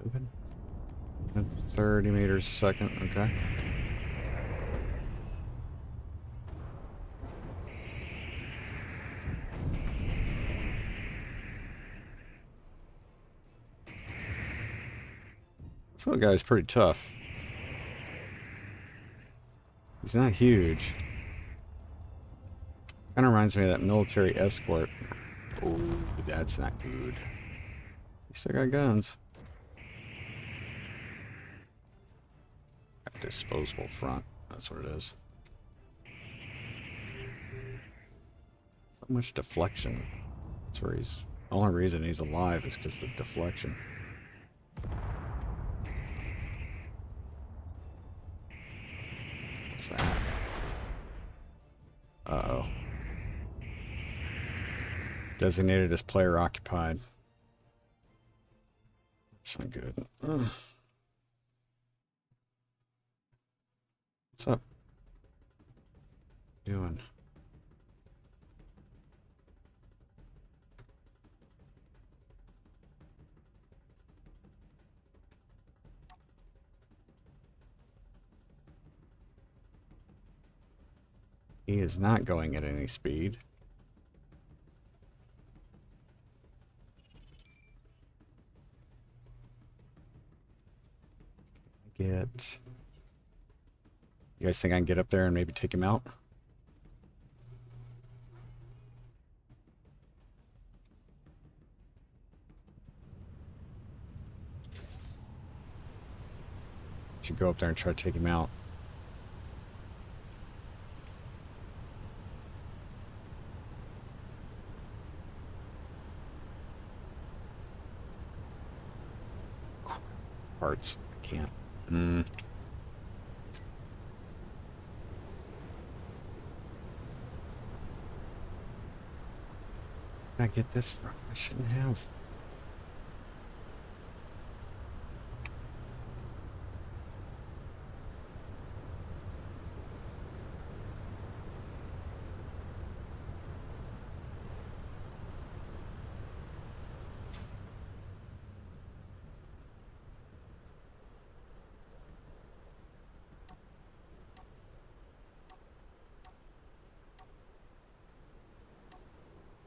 [SPEAKER 1] Moving. 30 meters a second, okay. This little guy's pretty tough. He's not huge. Kind of reminds me of that military escort. Oh, that's not good. He still got guns. Got disposable front. That's what it is. So much deflection. That's where he's... The only reason he's alive is because of the deflection. What's that? Uh-oh. Designated as player occupied. That's not good. Ugh. What's up? What are you doing? He is not going at any speed. Get... You guys think I can get up there and maybe take him out? Should go up there and try to take him out. Parts. I can't. Where did I get this from? I shouldn't have.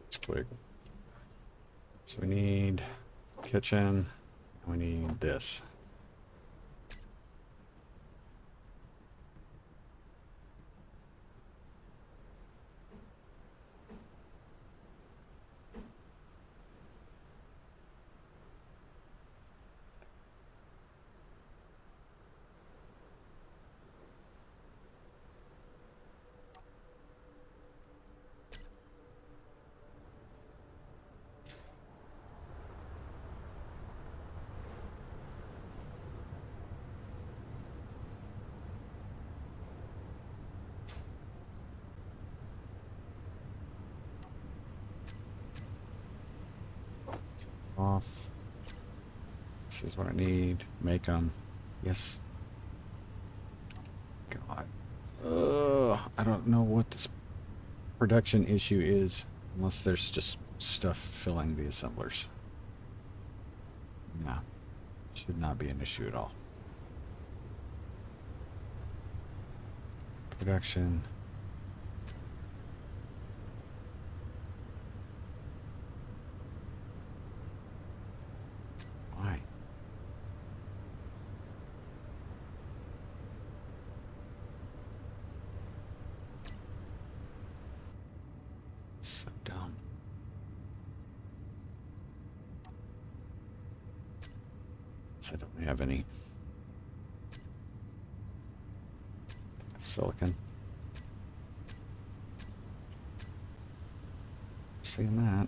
[SPEAKER 1] It's quick. So we need kitchen. We need this. Off. This is what I need. Make them. Yes. God. I don't know what this production issue is, unless there's just stuff filling the assemblers. No. Should not be an issue at all. Production. Why? So dumb. I don't have any silicon. Seeing that.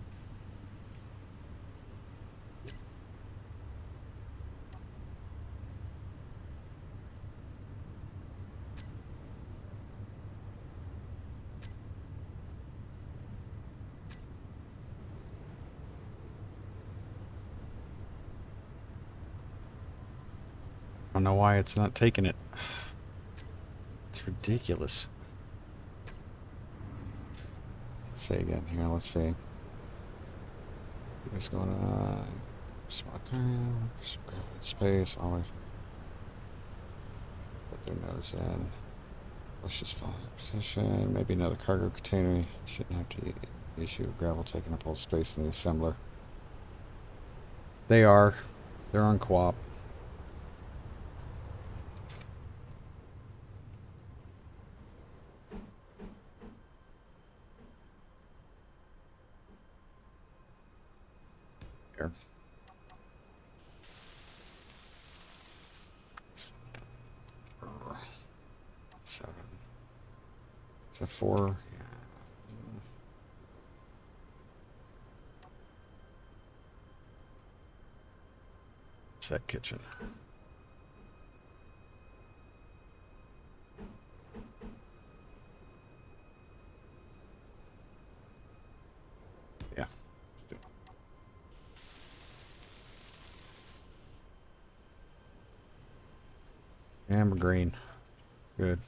[SPEAKER 1] I don't know why it's not taking it. It's ridiculous. Say again here, let's see. What's going on? Smart space, always put their nose in. Let's just follow position. Maybe another cargo container. Shouldn't have to issue gravel taking up all space in the assembler. They are. They're on co-op. Here. Seven. Is that 4? Yeah. that kitchen. Yeah. Let's do it. Amber green. Good.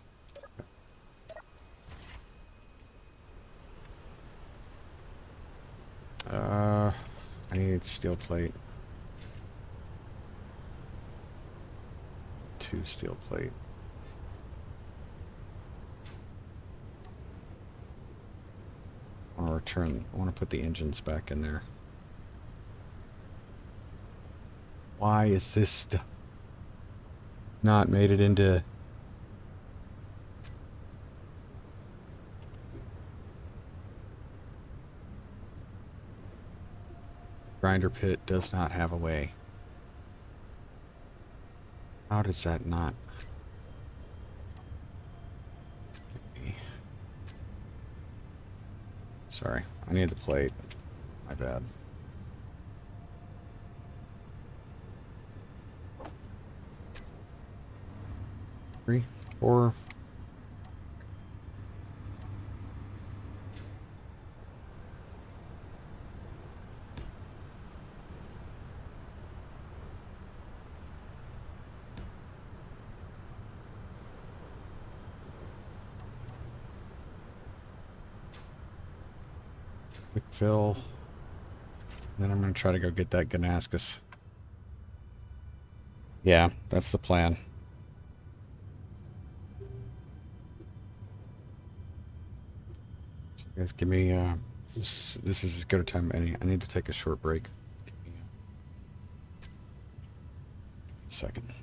[SPEAKER 1] I need steel plate. 2 steel plate. I want to put the engines back in there. Why is this not made it into... Grinder pit does not have a way. How does that not? Sorry, I need the plate. My bad. Three, 4. Quick fill. Then I'm going to try to go get that Ganascus. Yeah, that's the plan. So you guys give me, this is as good a time as any. I need to take a short break. Give me a second.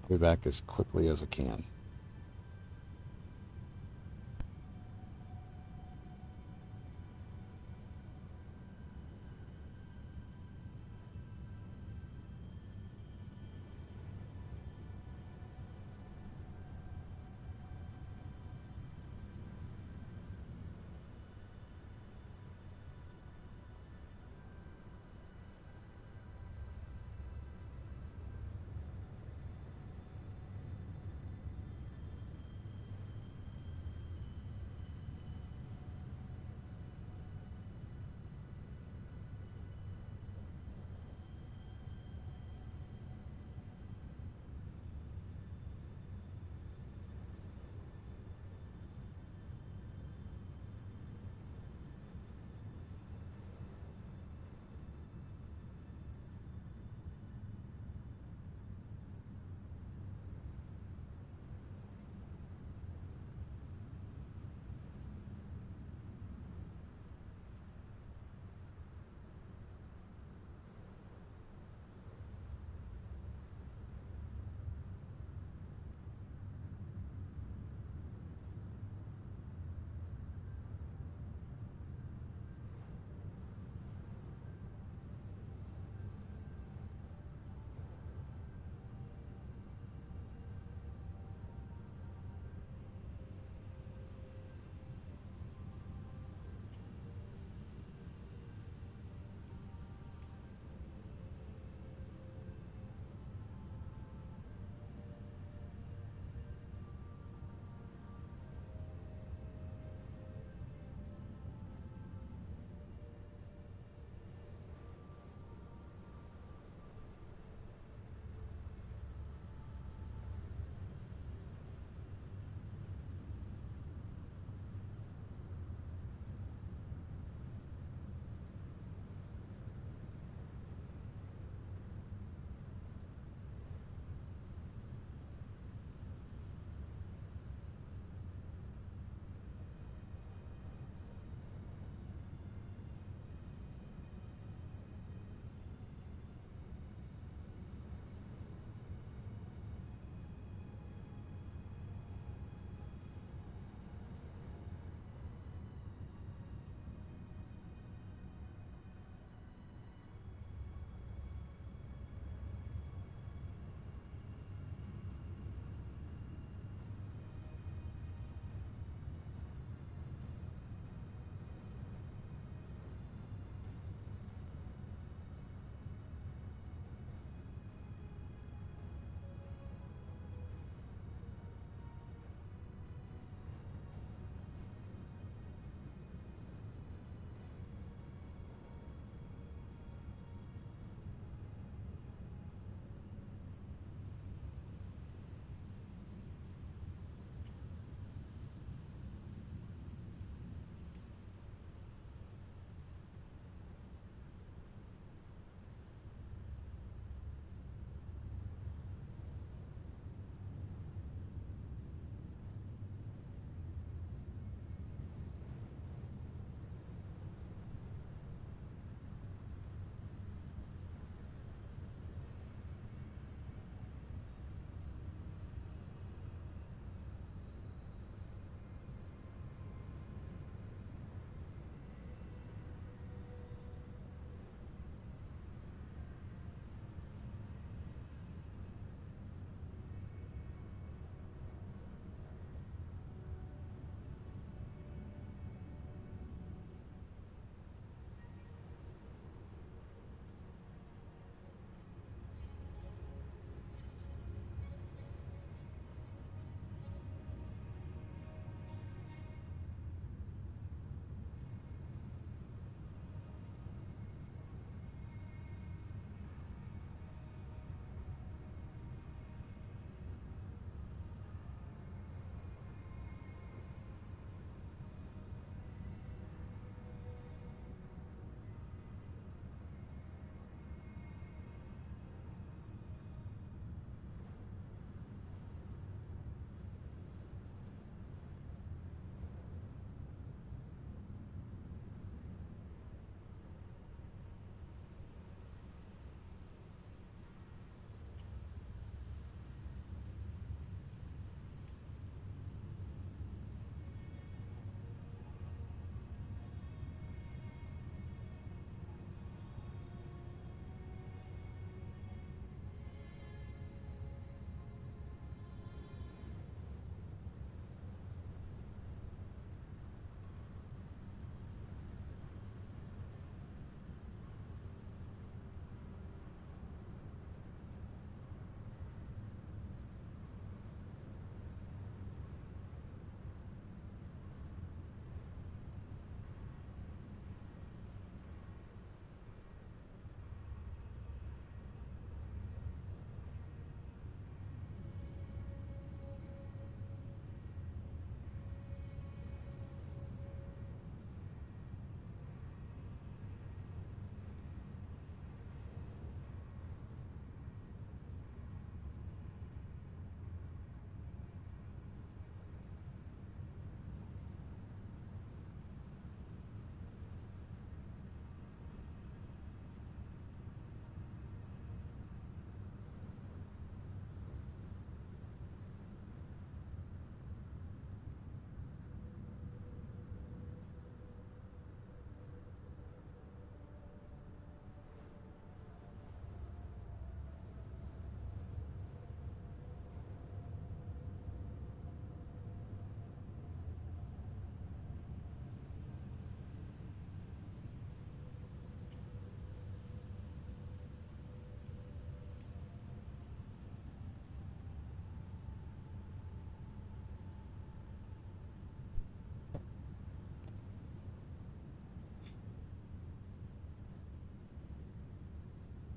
[SPEAKER 1] I'll be back as quickly as I can.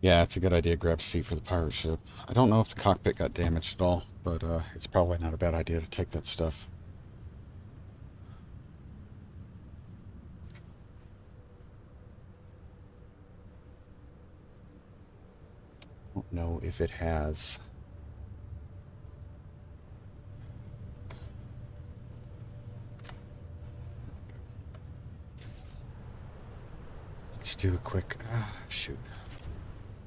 [SPEAKER 1] Yeah, it's a good idea to grab a seat for the pirate ship. I don't know if the cockpit got damaged at all, but it's probably not a bad idea to take that stuff. I don't know if it has. Let's do a quick... shoot.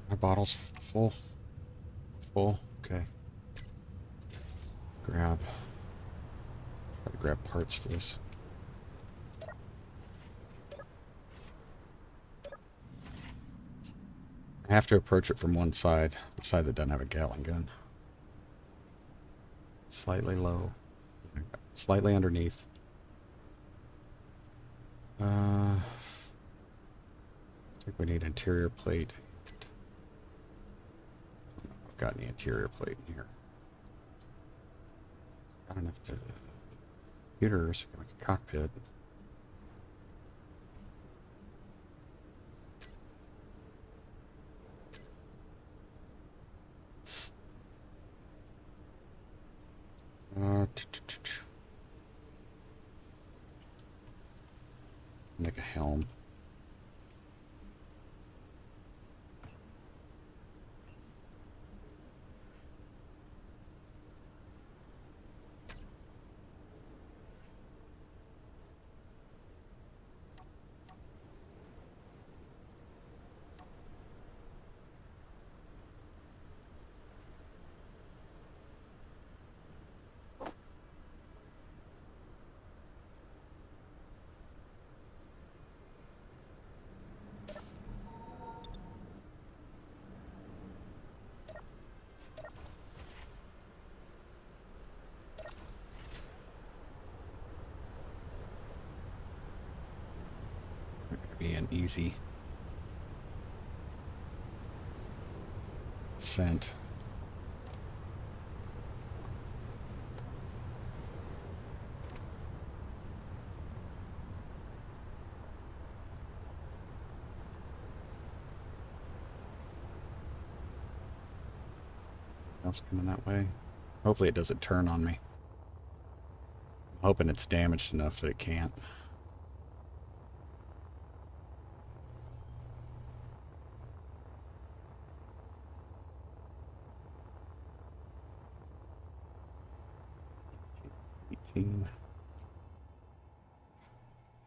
[SPEAKER 1] My bottle's full. Full? Okay. Grab... Try to grab parts for this. I have to approach it from one side. The side that doesn't have a Gatling gun. Slightly low. Slightly underneath. I think we need interior plate. I don't know if I've got any interior plate in here. Got enough to computers, like a cockpit. Make a helm. Be an easy scent. Else coming that way. Hopefully it doesn't turn on me. I'm hoping it's damaged enough that it can't.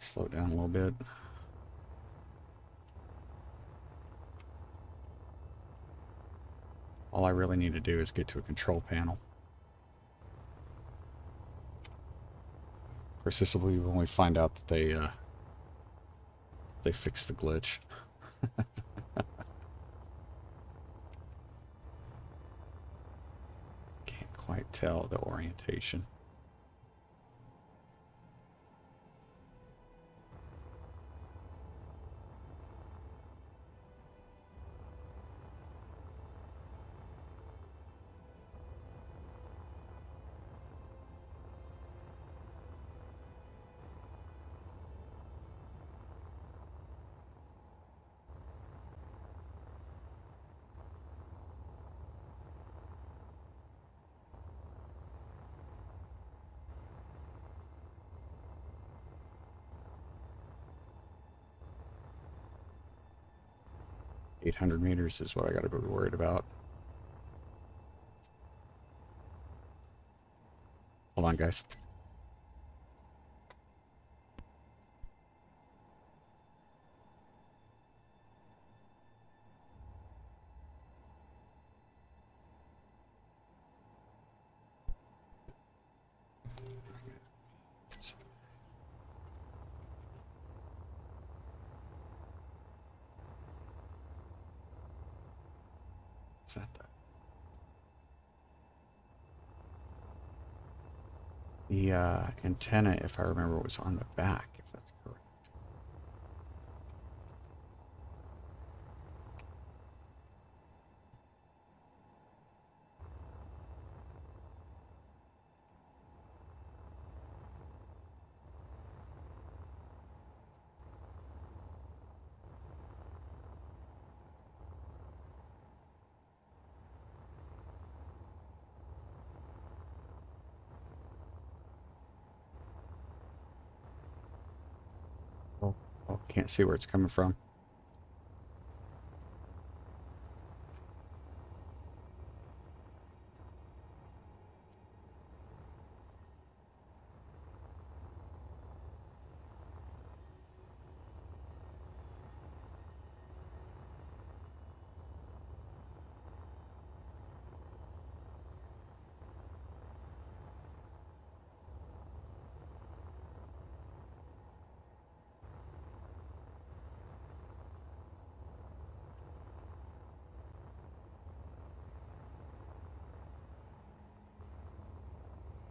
[SPEAKER 1] Slow down a little bit. All I really need to do is get to a control panel. Of course, this will be when we find out that they fixed the glitch. Can't quite tell the orientation. $800 meters is what I got to be worried about. Hold on, guys. What's that? The antenna, if I remember, was on the back, if that's correct. Can't see where it's coming from.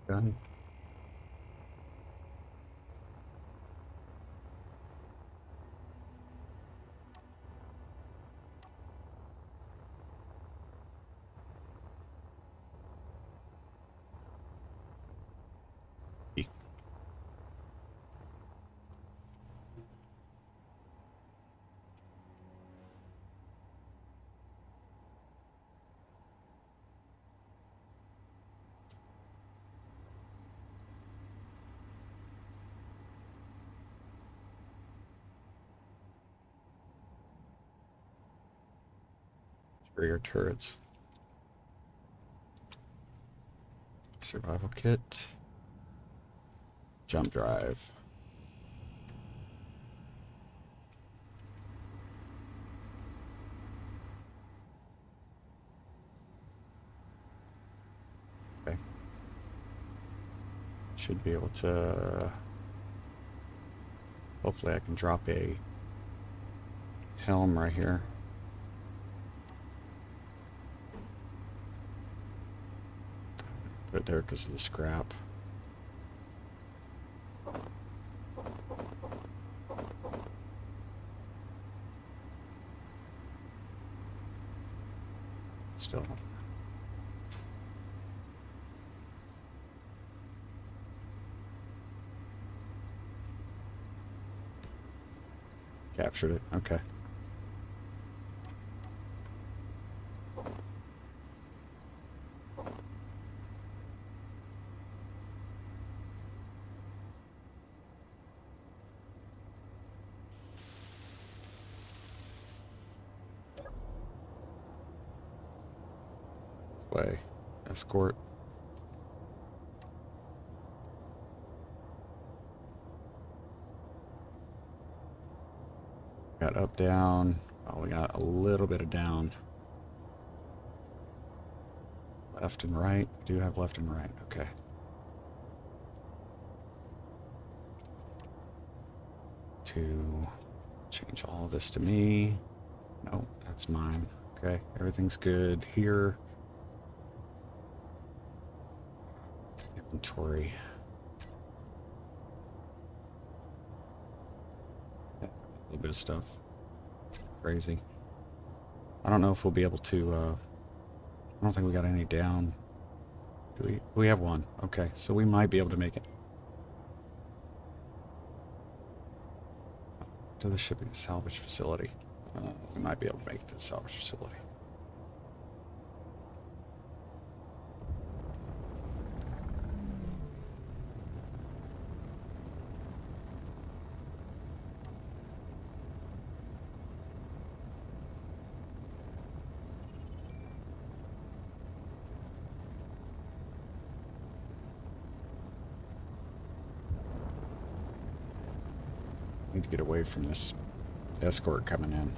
[SPEAKER 1] Done. Rear turrets. Survival kit. Jump drive. Okay. Should be able to... Hopefully I can drop a helm right here. Put it there because of the scrap. Still. Captured it. Okay. Way. Escort. Got up, down. Oh, we got a little bit of down. Left and right. We do have left and right. Okay. To change all this to me. No, that's mine. Okay. Everything's good here. Inventory. A little bit of stuff. Crazy. I don't know if we'll be able to, I don't think we got any down. Do we? We have one. Okay, so we might be able to make it. To the shipping salvage facility. We might be able to make it to the salvage facility. Need to get away from this escort coming in.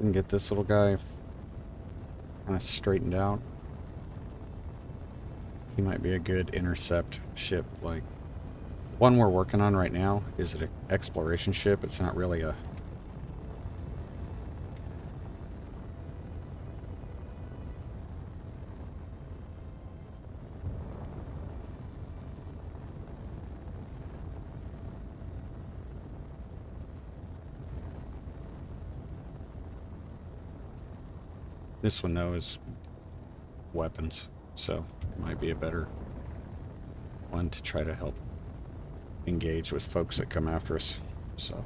[SPEAKER 1] can get this little guy kind of straightened out, he might be a good intercept ship. Like, one we're working on right now is an exploration ship. It's not really a... This one, though, is weapons, so it might be a better one to try to help engage with folks that come after us. So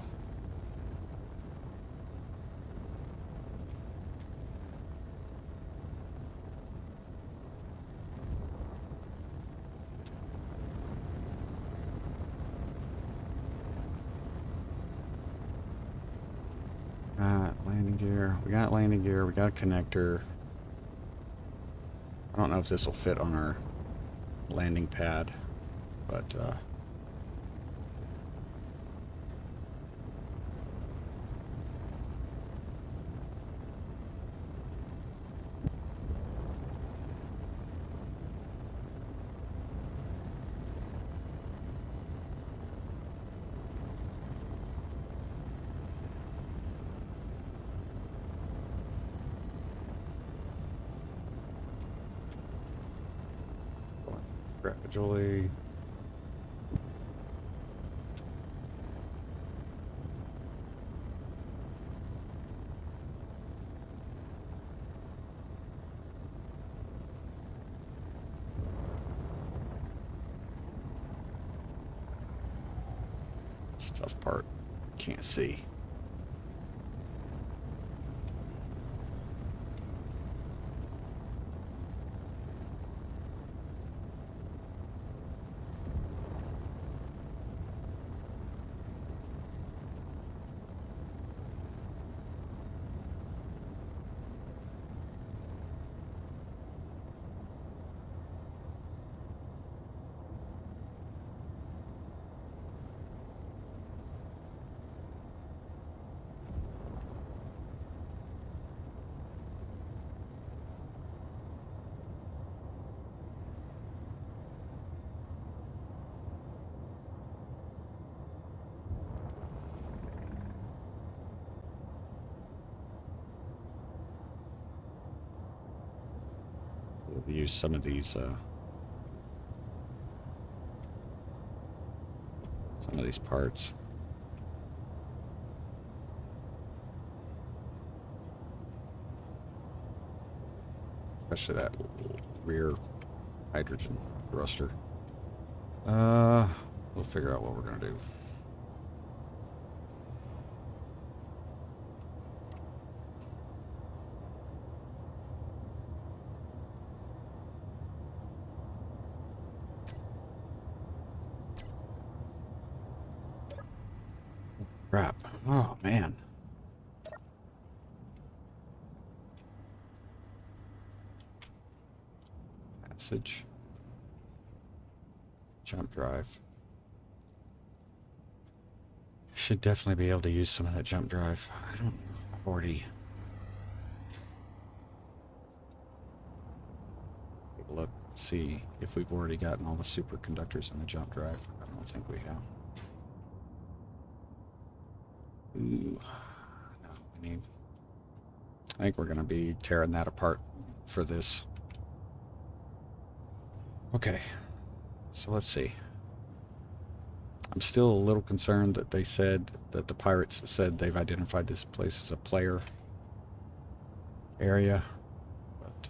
[SPEAKER 1] landing gear. We got landing gear. We got a connector. I don't know if this will fit on our landing pad, but gradually. It's a tough part. Can't see. We'll use some of these parts. Especially that rear hydrogen thruster. We'll figure out what we're gonna do. Crap. Oh, man. Passage. Jump drive. Should definitely be able to use some of that jump drive. I don't know if I've already... Take a look, see if we've already gotten all the superconductors in the jump drive. I don't think we have. Ooh, no, we need... I think we're going to be tearing that apart for this. Okay, so let's see. I'm still a little concerned that they said that the pirates said they've identified this place as a player area, but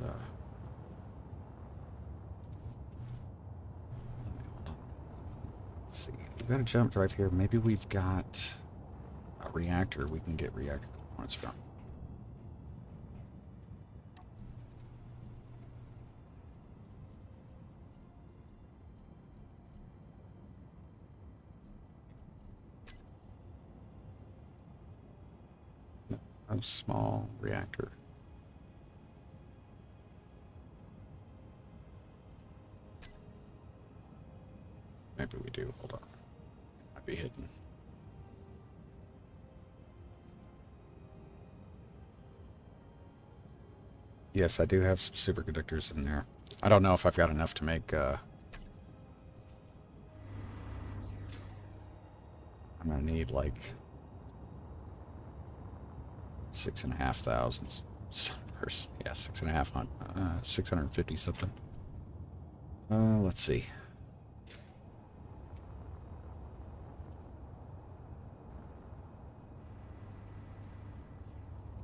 [SPEAKER 1] let's see. We've got a jump drive here. Maybe we've got a reactor we can get reactor components from. A small reactor. Maybe we do. Hold on. It might be hidden. Yes, I do have some superconductors in there. I don't know if I've got enough to make, I'm gonna need like 6,500. Yeah, 6,500, 650 something. Let's see.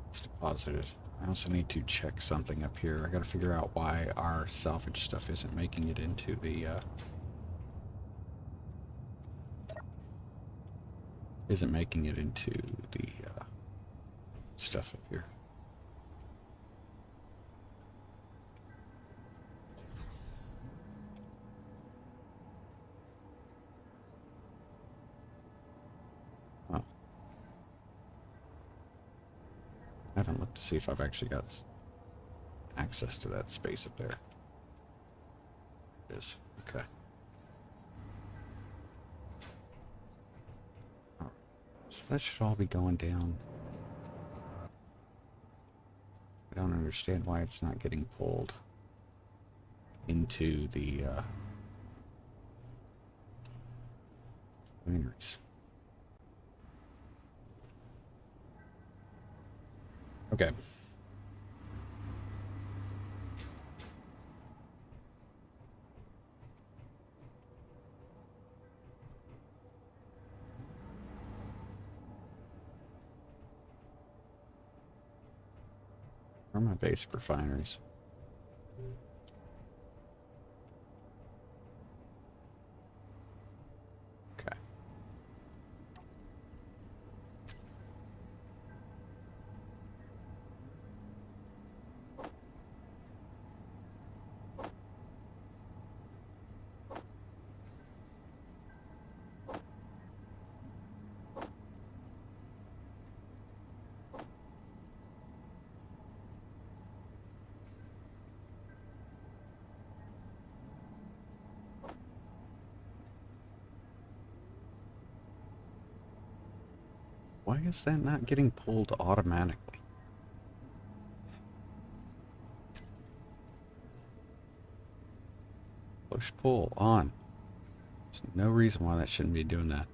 [SPEAKER 1] It's deposited. I also need to check something up here. I gotta figure out why our salvage stuff isn't making it into the, stuff up here. Oh. I haven't looked to see if I've actually got access to that space up there. It is. Okay. All right. So that should all be going down. I don't understand why it's not getting pulled into the wineries. Okay. Where are my basic refineries? Okay. Why is that not getting pulled automatically? Push pull on. There's no reason why that shouldn't be doing that.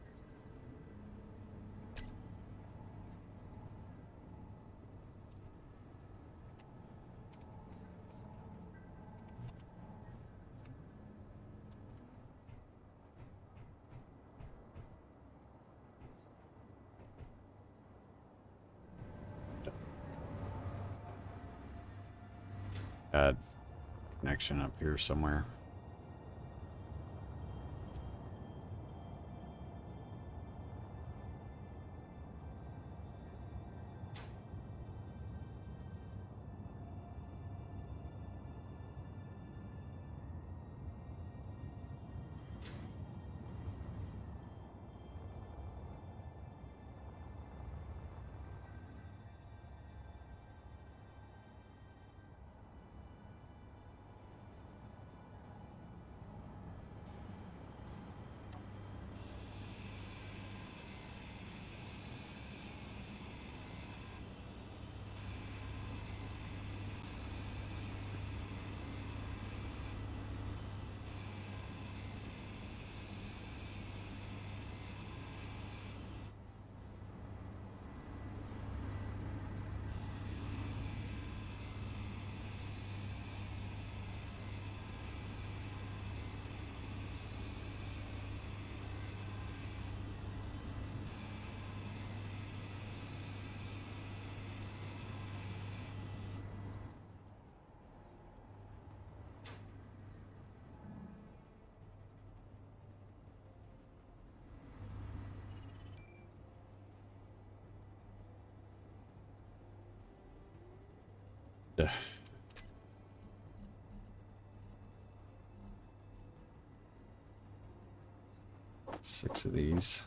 [SPEAKER 1] Add connection up here somewhere. Ugh. 6 of these.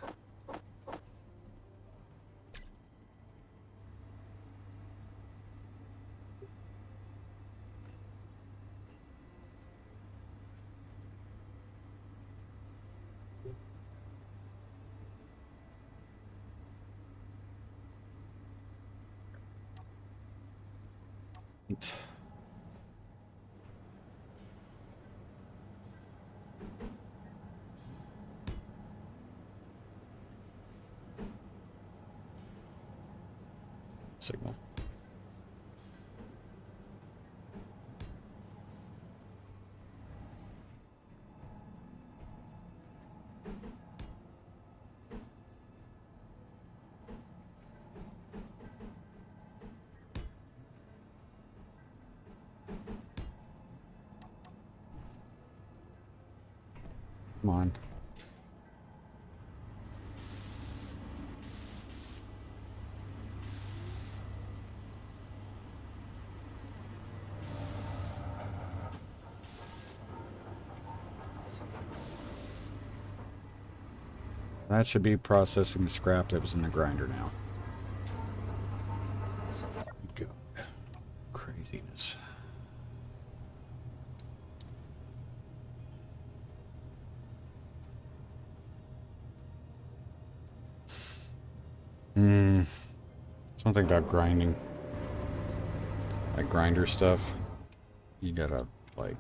[SPEAKER 1] Eight. signal. Come on. That should be processing the scrap that was in the grinder now. Good. Craziness. Something about grinding. That grinder stuff. You gotta, like,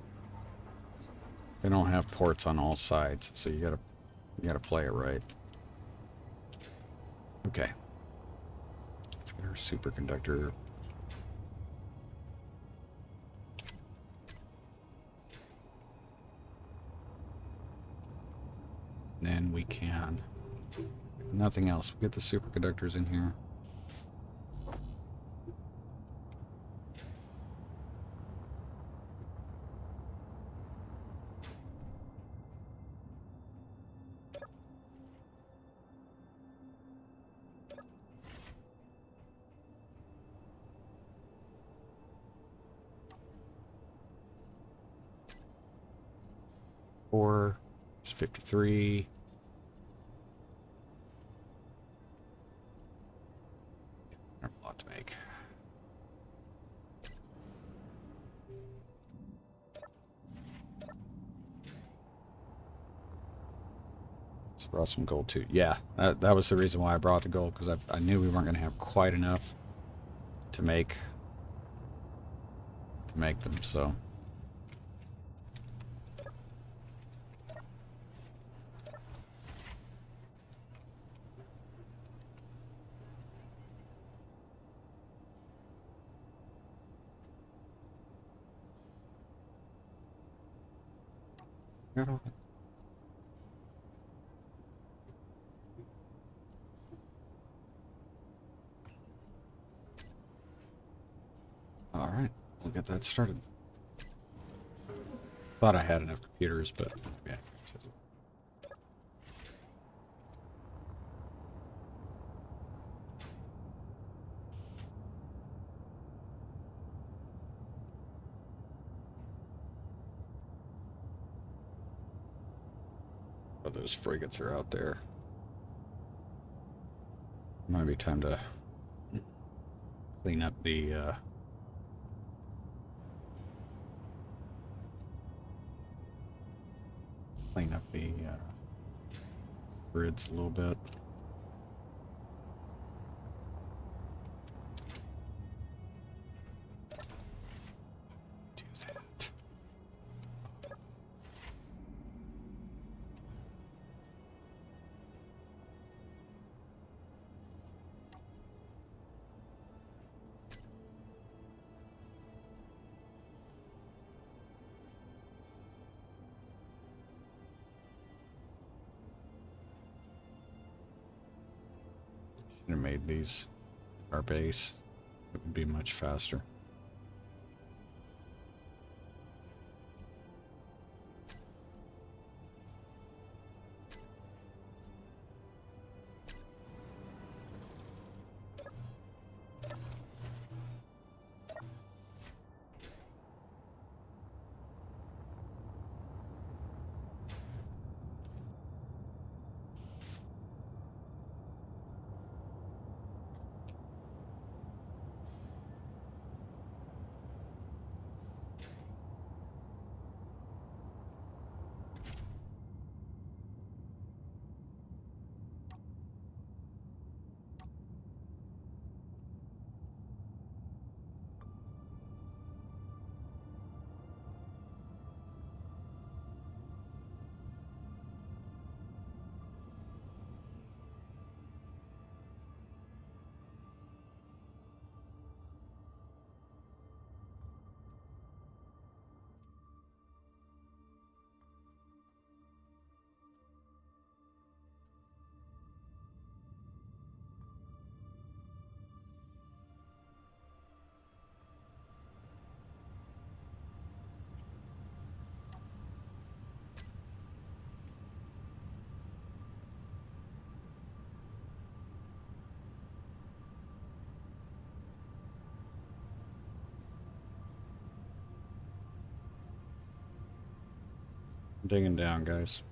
[SPEAKER 1] they don't have ports on all sides, so you gotta play it right. Okay. Let's get our superconductor. Then we can. Nothing else. We'll get the superconductors in here. Four. There's 53. A lot to make. Let's brought some gold too. Yeah, that was the reason why I brought the gold, because I knew we weren't going to have quite enough to make them. So. Got all that. All right, we'll get that started. Thought I had enough computers, but yeah. Oh, those frigates are out there. Might be time to clean up the grids a little bit. Do that. Should have made these our base. It would be much faster. I'm digging down, guys.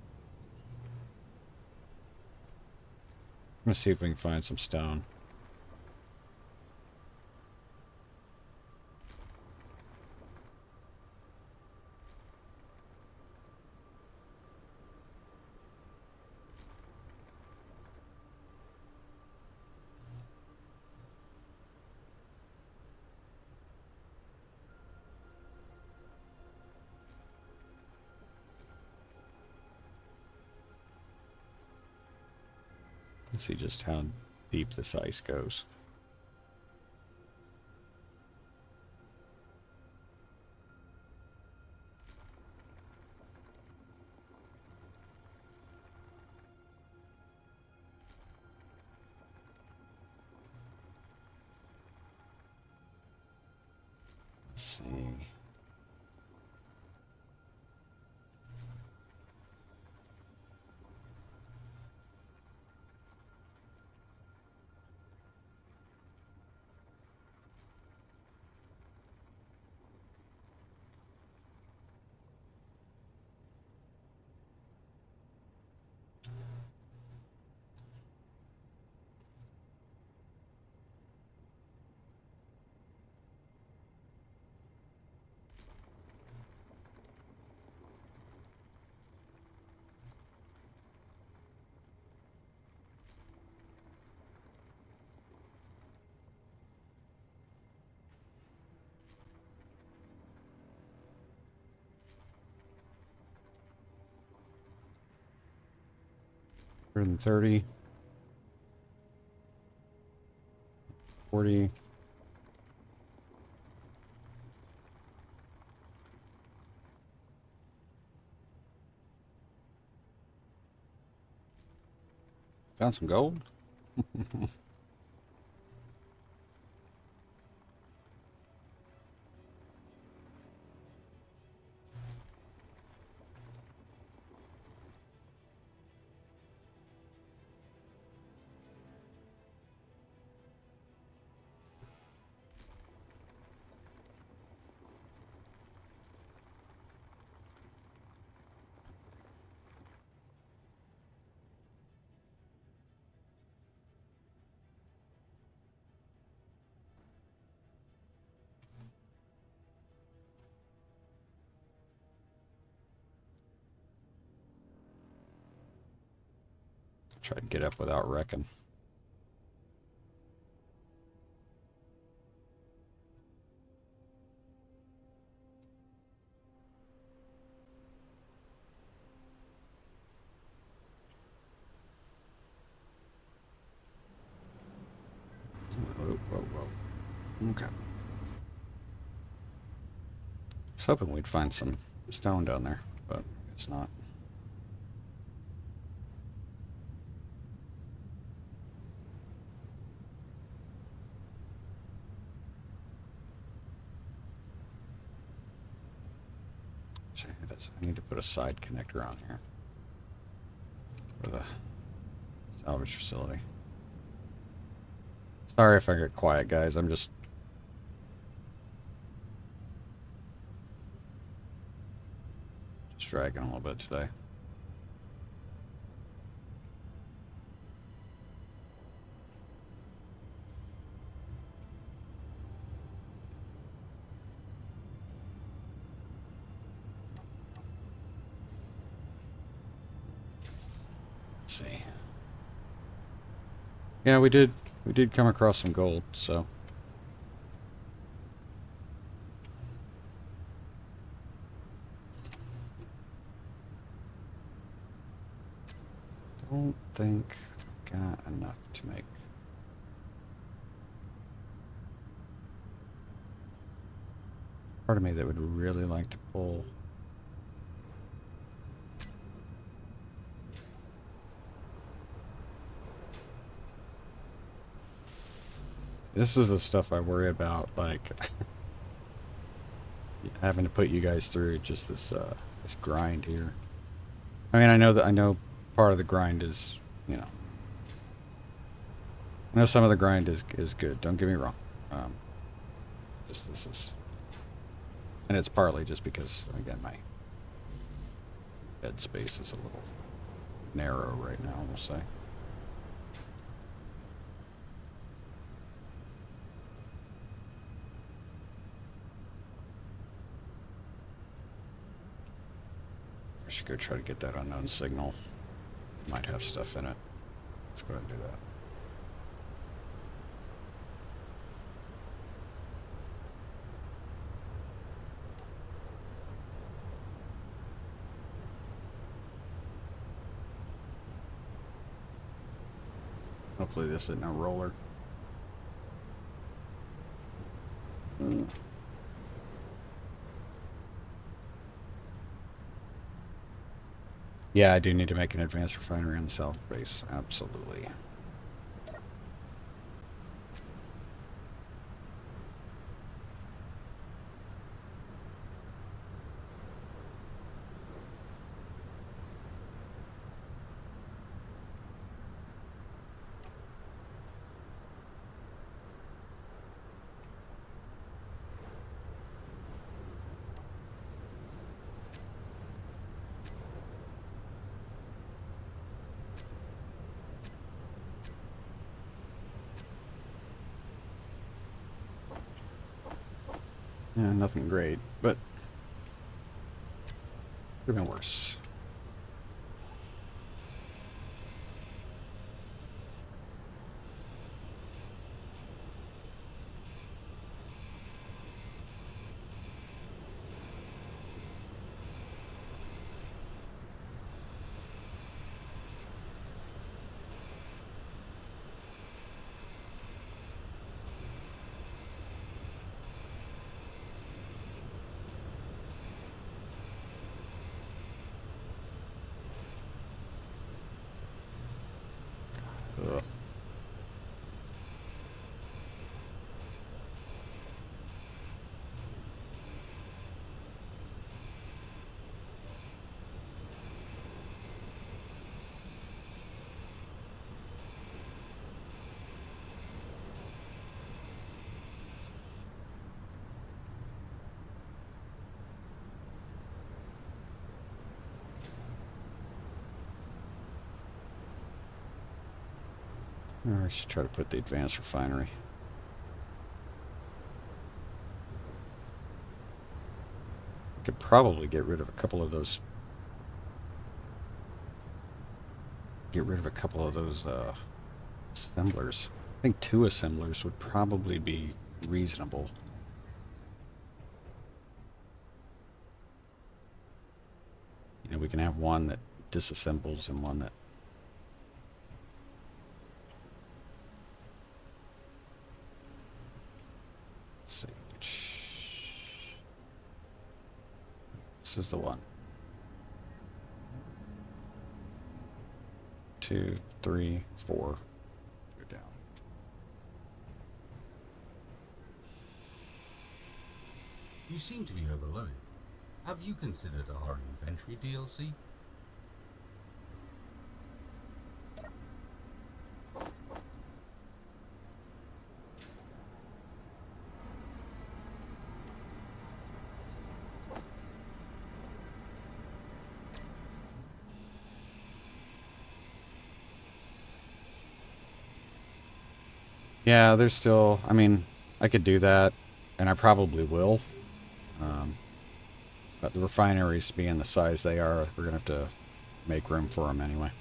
[SPEAKER 1] I'm gonna see if we can find some stone. Let's see just how deep this ice goes. Let's see. Hundred and 30. 40. Found some gold. Try to get up without wrecking. Whoa, whoa, whoa. Okay. I was hoping we'd find some stone down there, but it's not. I need to put a side connector on here for the salvage facility. Sorry if I get quiet, guys. I'm just dragging a little bit today. See. Yeah, we did come across some gold, so don't think I've got enough to make. Part of me that would really like to pull. This is the stuff I worry about, like having to put you guys through just this grind here. I mean, I know part of the grind is, you know, I know some of the grind is good. Don't get me wrong. Just this is, and it's partly just because again my Bed space is a little narrow right now, we'll say. I should go try to get that unknown signal. Might have stuff in it. Let's go ahead and do that. Hopefully this isn't a roller. Yeah, I do need to make an advanced refinery on the salvage base. Absolutely. Yeah, nothing great, but could have been worse. Ugh. I should try to put the advanced refinery. Could probably get rid of a couple of those. Assemblers. I think 2 assemblers would probably be reasonable. You know, we can have one that disassembles and one that. Let's see which. This is the one. 2, 3, 4. Go down.
[SPEAKER 2] You seem to be overloaded. Have you considered our inventory DLC?
[SPEAKER 1] Yeah, there's still, I mean, I could do that, and I probably will. But the refineries being the size they are, we're going to have to make room for them anyway.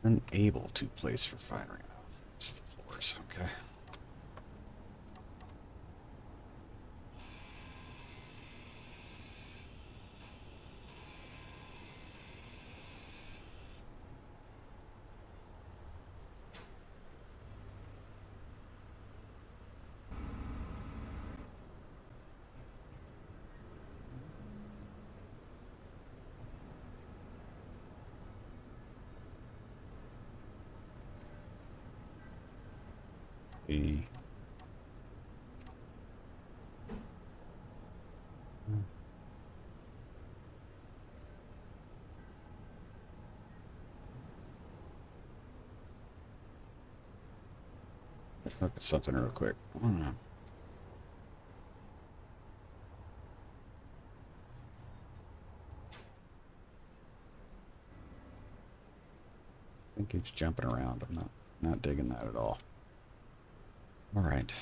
[SPEAKER 1] Unable to place refinery. It's the floors, okay. B. Look at something real quick. I think he's jumping around. I'm not digging that at all. All right.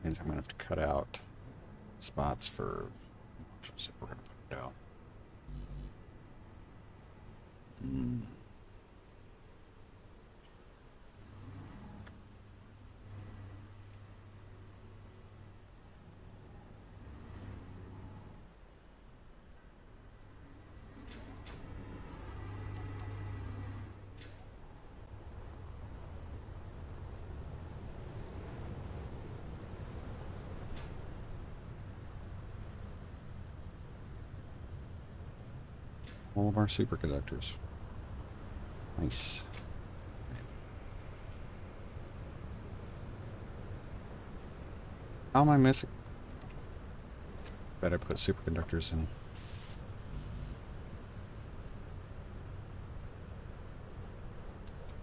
[SPEAKER 1] Means I'm gonna have to cut out spots for. Let's see if we're gonna put it out. All of our superconductors. Nice. How am I missing? Better put superconductors in.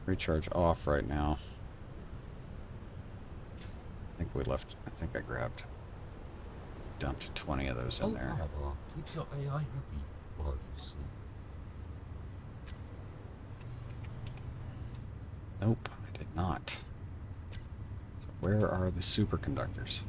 [SPEAKER 1] Recharge off right now. I think I dumped 20 of those in there.
[SPEAKER 2] Keeps your AI happy while you sleep.
[SPEAKER 1] Nope, I did not. So where are the superconductors?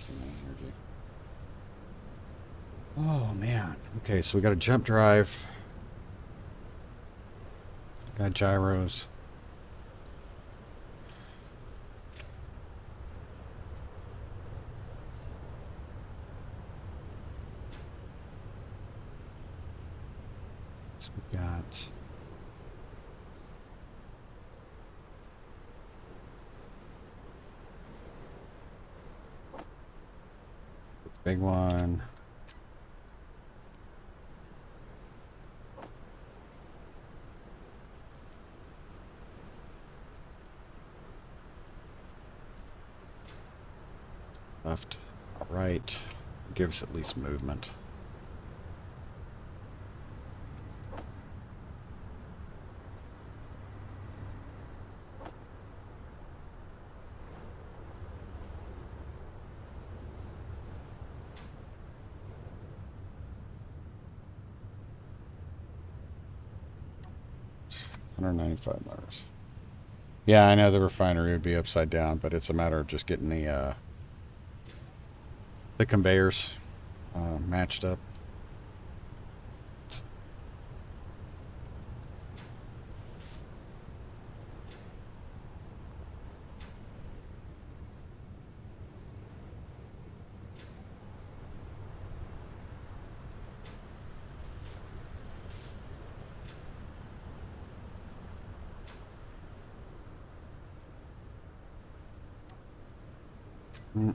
[SPEAKER 1] Energy. Oh man. Okay, so we got a jump drive. Got gyros. So we got big one. Left, right. Gives at least movement. $195. Yeah, I know the refinery would be upside down, but it's a matter of just getting the conveyors matched up. Mm.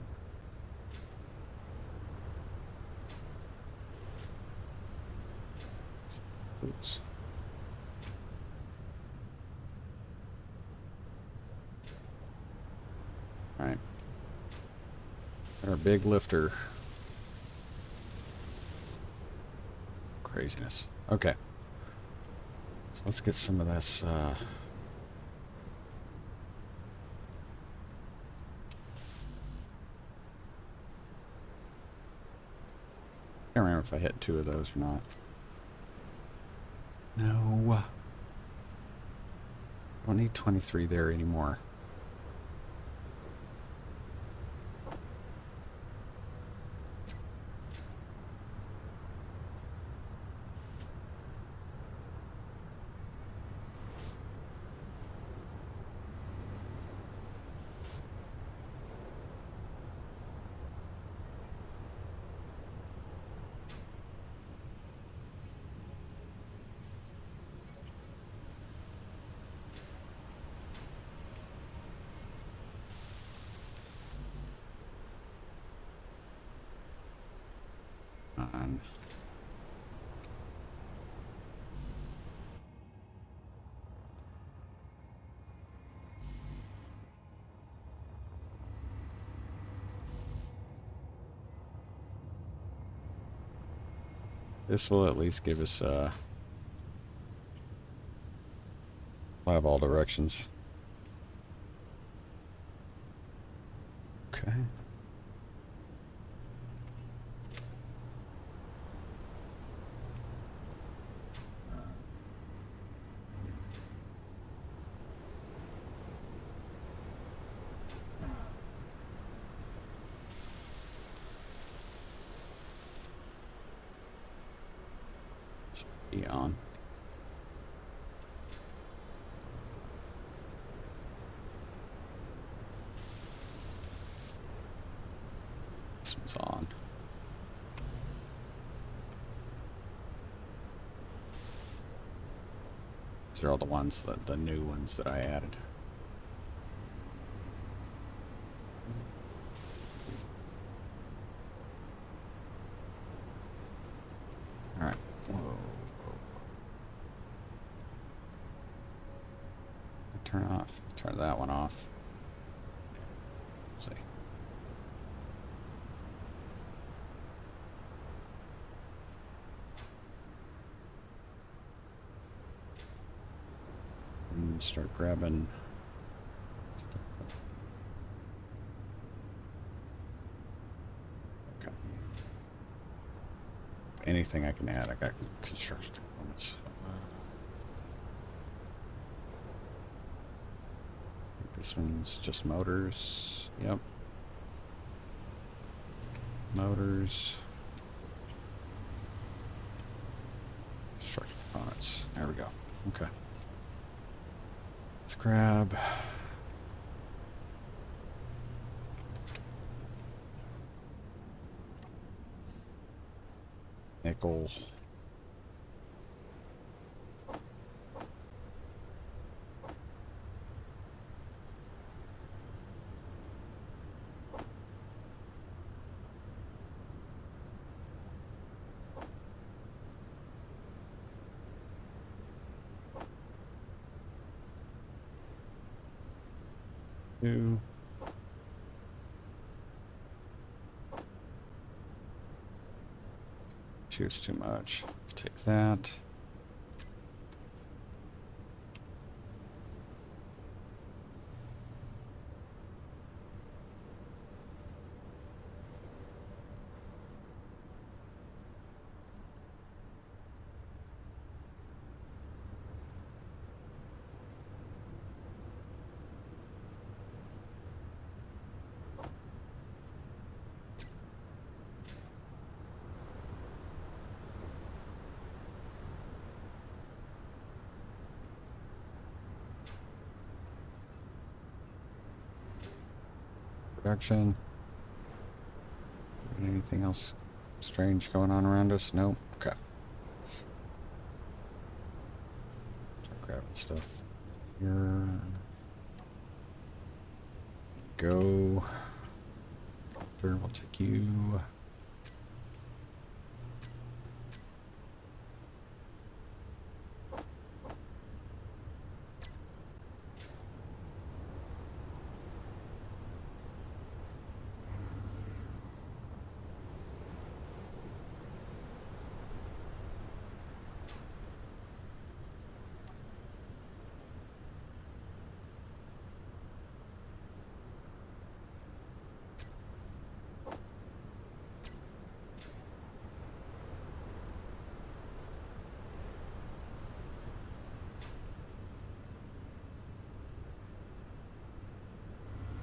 [SPEAKER 1] Oops. All right. Our big lifter. Craziness. Okay. So let's get some of this. I can't remember if I hit 2 of those or not. No. Don't need 23 there anymore. On. This will at least give us light of all directions. Okay. Be on. This one's on. These are all the ones that the new ones that I added. All right. Whoa. Turn off. Turn that one off. Let's see. And start grabbing. Okay. Anything I can add, I got construction components. This one's just motors. Yep. Motors. Construction components. There we go. Okay. Let's grab. Nickel. Two. Two's too much. Take that. Production. Anything else strange going on around us? Nope. Okay. Start grabbing stuff here. Go. We'll take you.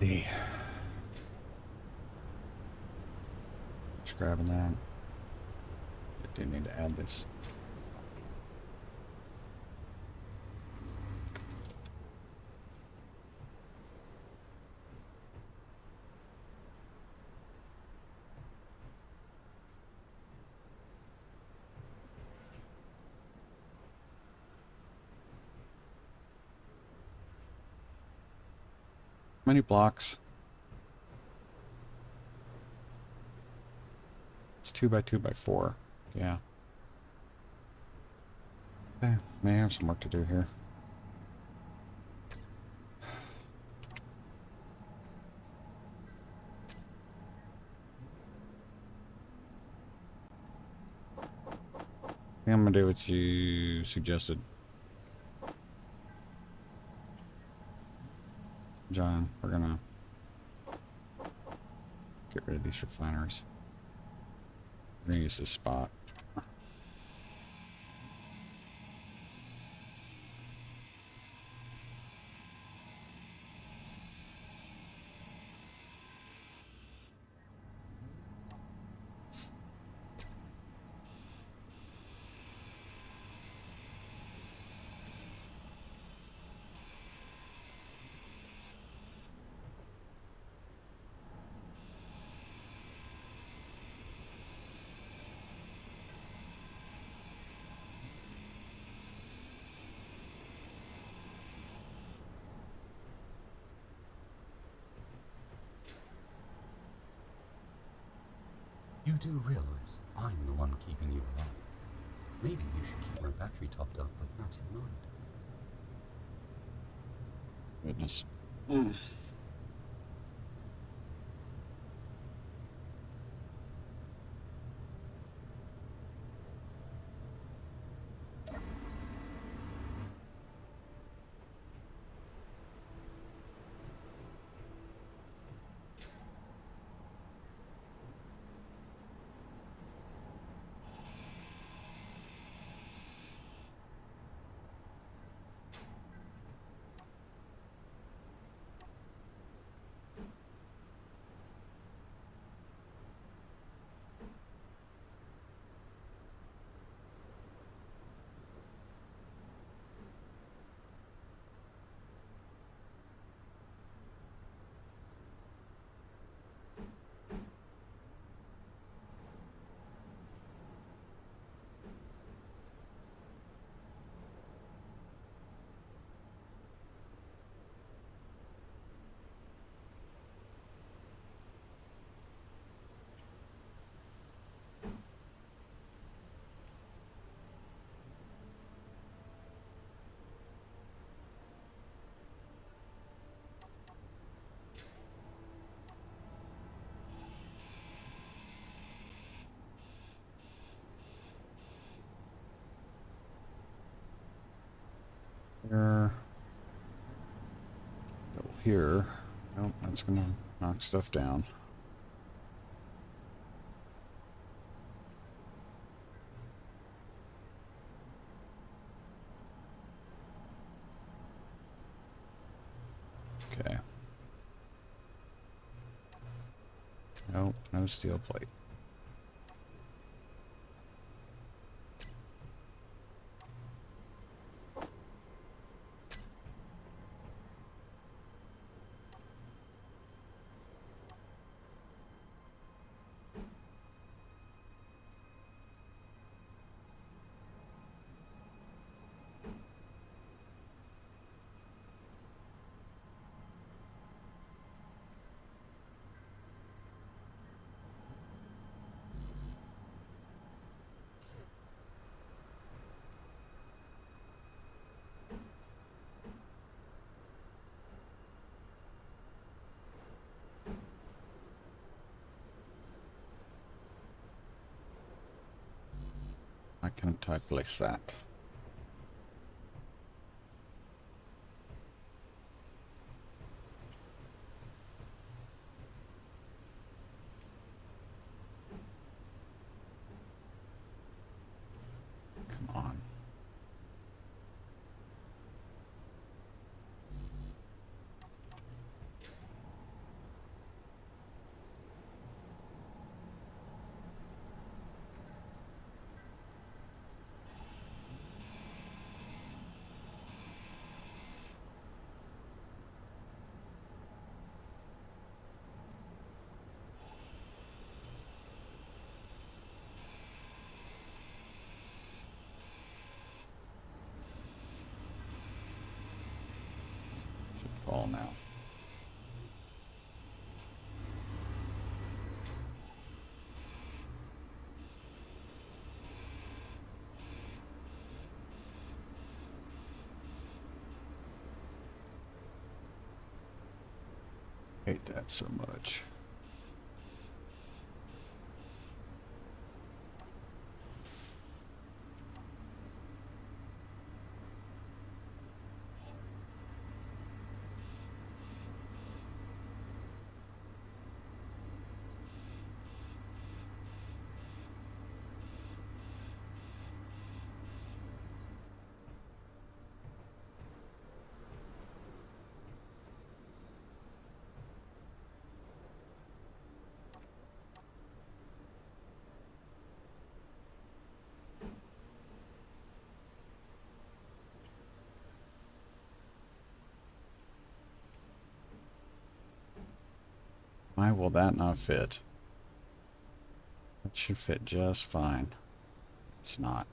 [SPEAKER 1] See. Just grabbing that. I do need to add this. How many blocks? It's 2 by 2 by 4. Yeah. Okay, may have some work to do here. I'm gonna do what you suggested, John. We're gonna get rid of these refineries. We're gonna use this spot.
[SPEAKER 2] You do realize I'm the one keeping you alive. Maybe you should keep my battery topped up with that in mind.
[SPEAKER 1] Goodness. Here. Go here. Nope, that's gonna knock stuff down. Okay. Nope, no steel plate. I can type place that. Come on. fall now. Hate that so much. Why will that not fit? It should fit just fine. It's not.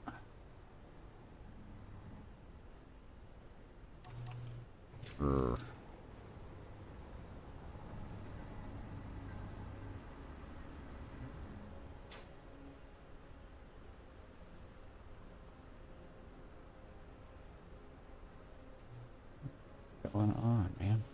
[SPEAKER 1] Grr. What's going on, man?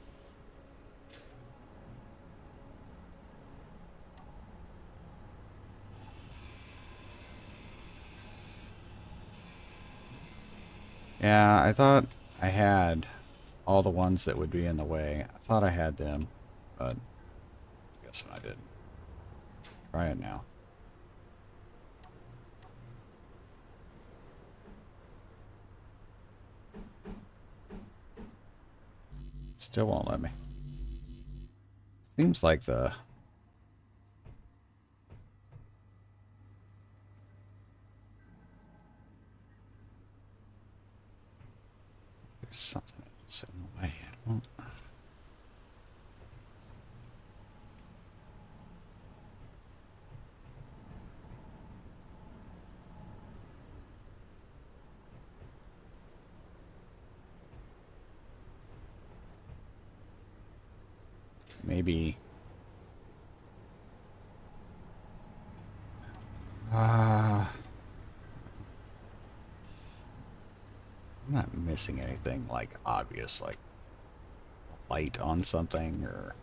[SPEAKER 1] Yeah, I thought I had all the ones that would be in the way. I thought I had them, but I guess I didn't. Try it now. Still won't let me. Seems like there's something that's in the way. I don't. Maybe. I'm not missing anything like obvious, like light on something or.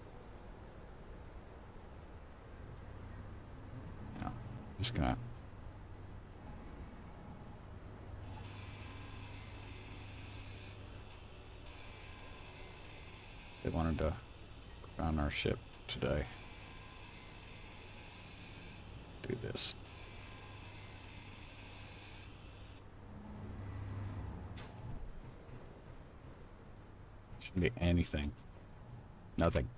[SPEAKER 1] No, just gonna. They wanted to work on our ship today. Do this. Shouldn't be anything. Nothing.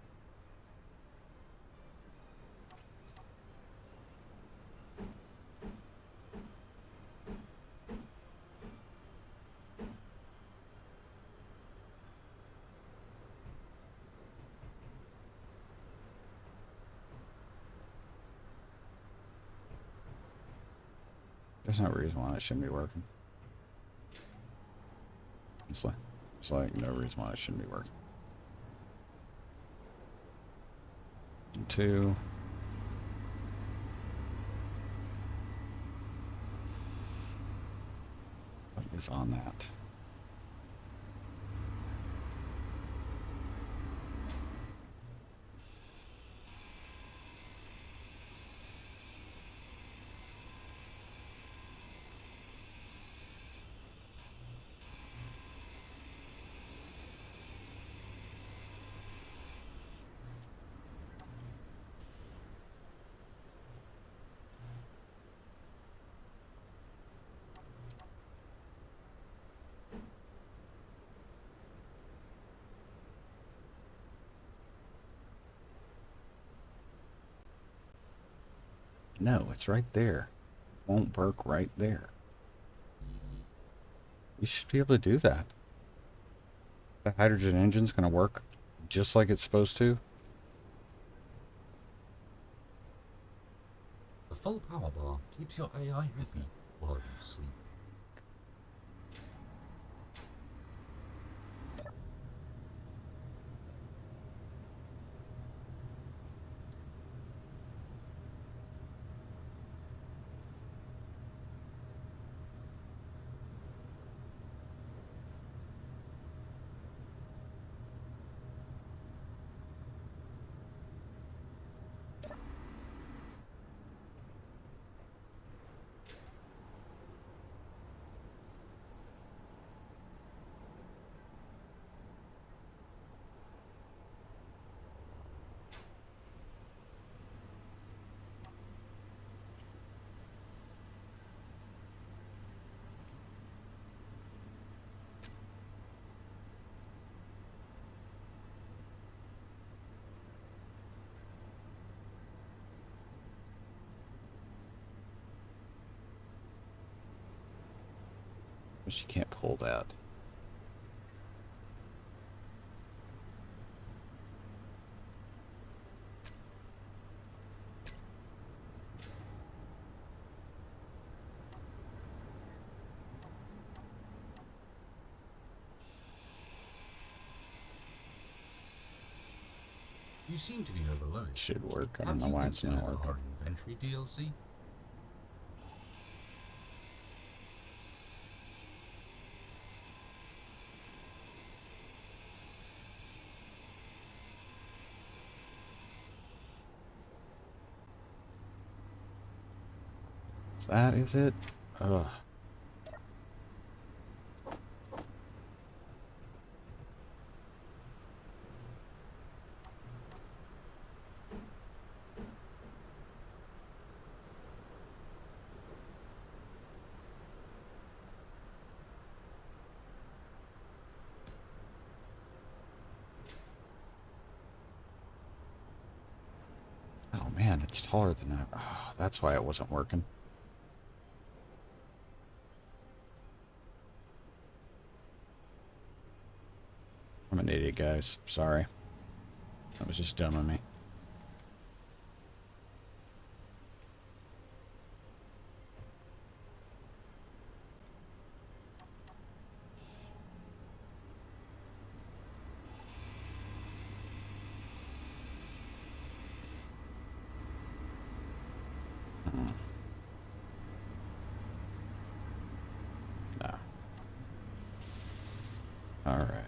[SPEAKER 1] There's no reason why that shouldn't be working. It's like no reason why it shouldn't be working. And 2. What is on that? No, it's right there. It won't work right there. You should be able to do that. The hydrogen engine's going to work just like it's supposed to.
[SPEAKER 2] The full power bar keeps your AI happy while you sleep.
[SPEAKER 1] But you can't pull that.
[SPEAKER 2] You seem to be overloaded.
[SPEAKER 1] Should work. I
[SPEAKER 2] Have
[SPEAKER 1] don't know
[SPEAKER 2] you
[SPEAKER 1] why it's not
[SPEAKER 2] considered
[SPEAKER 1] working.
[SPEAKER 2] our inventory DLC?
[SPEAKER 1] That is it? Ugh. Oh man, it's taller than that. Oh, that's why it wasn't working. I'm an idiot, guys. Sorry. That was just dumb of me. No. All right.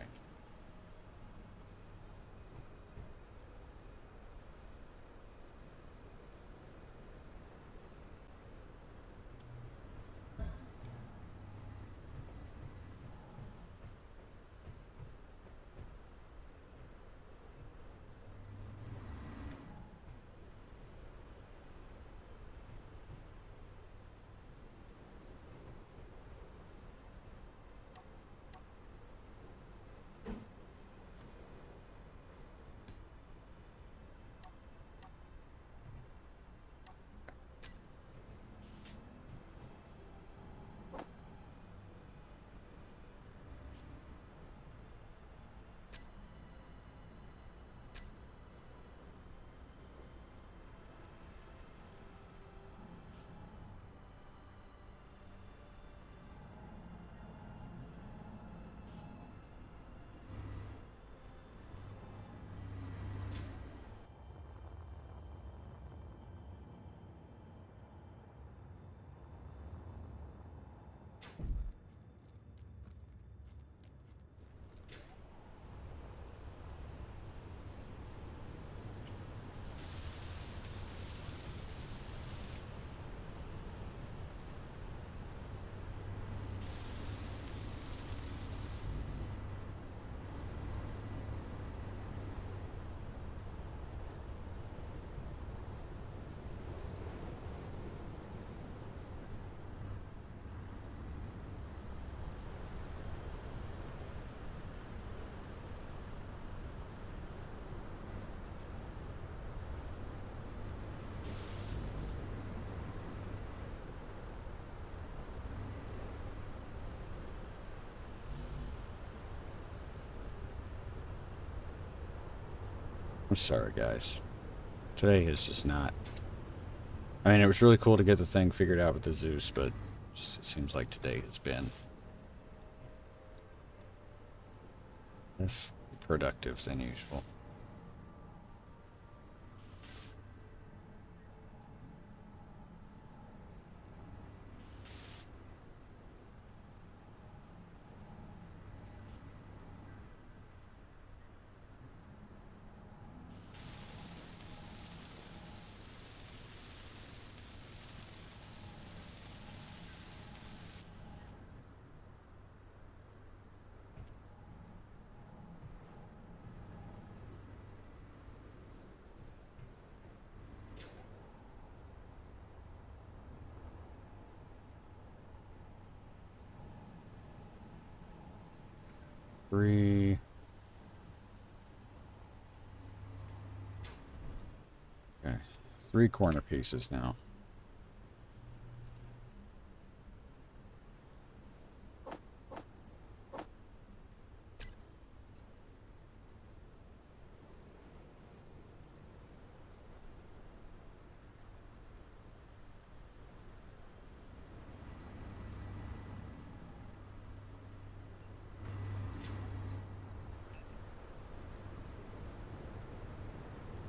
[SPEAKER 1] I'm sorry, guys. Today is just not. I mean, it was really cool to get the thing figured out with the Zeus, but just, it seems like today has been less productive than usual. Three. Okay. 3 corner pieces now.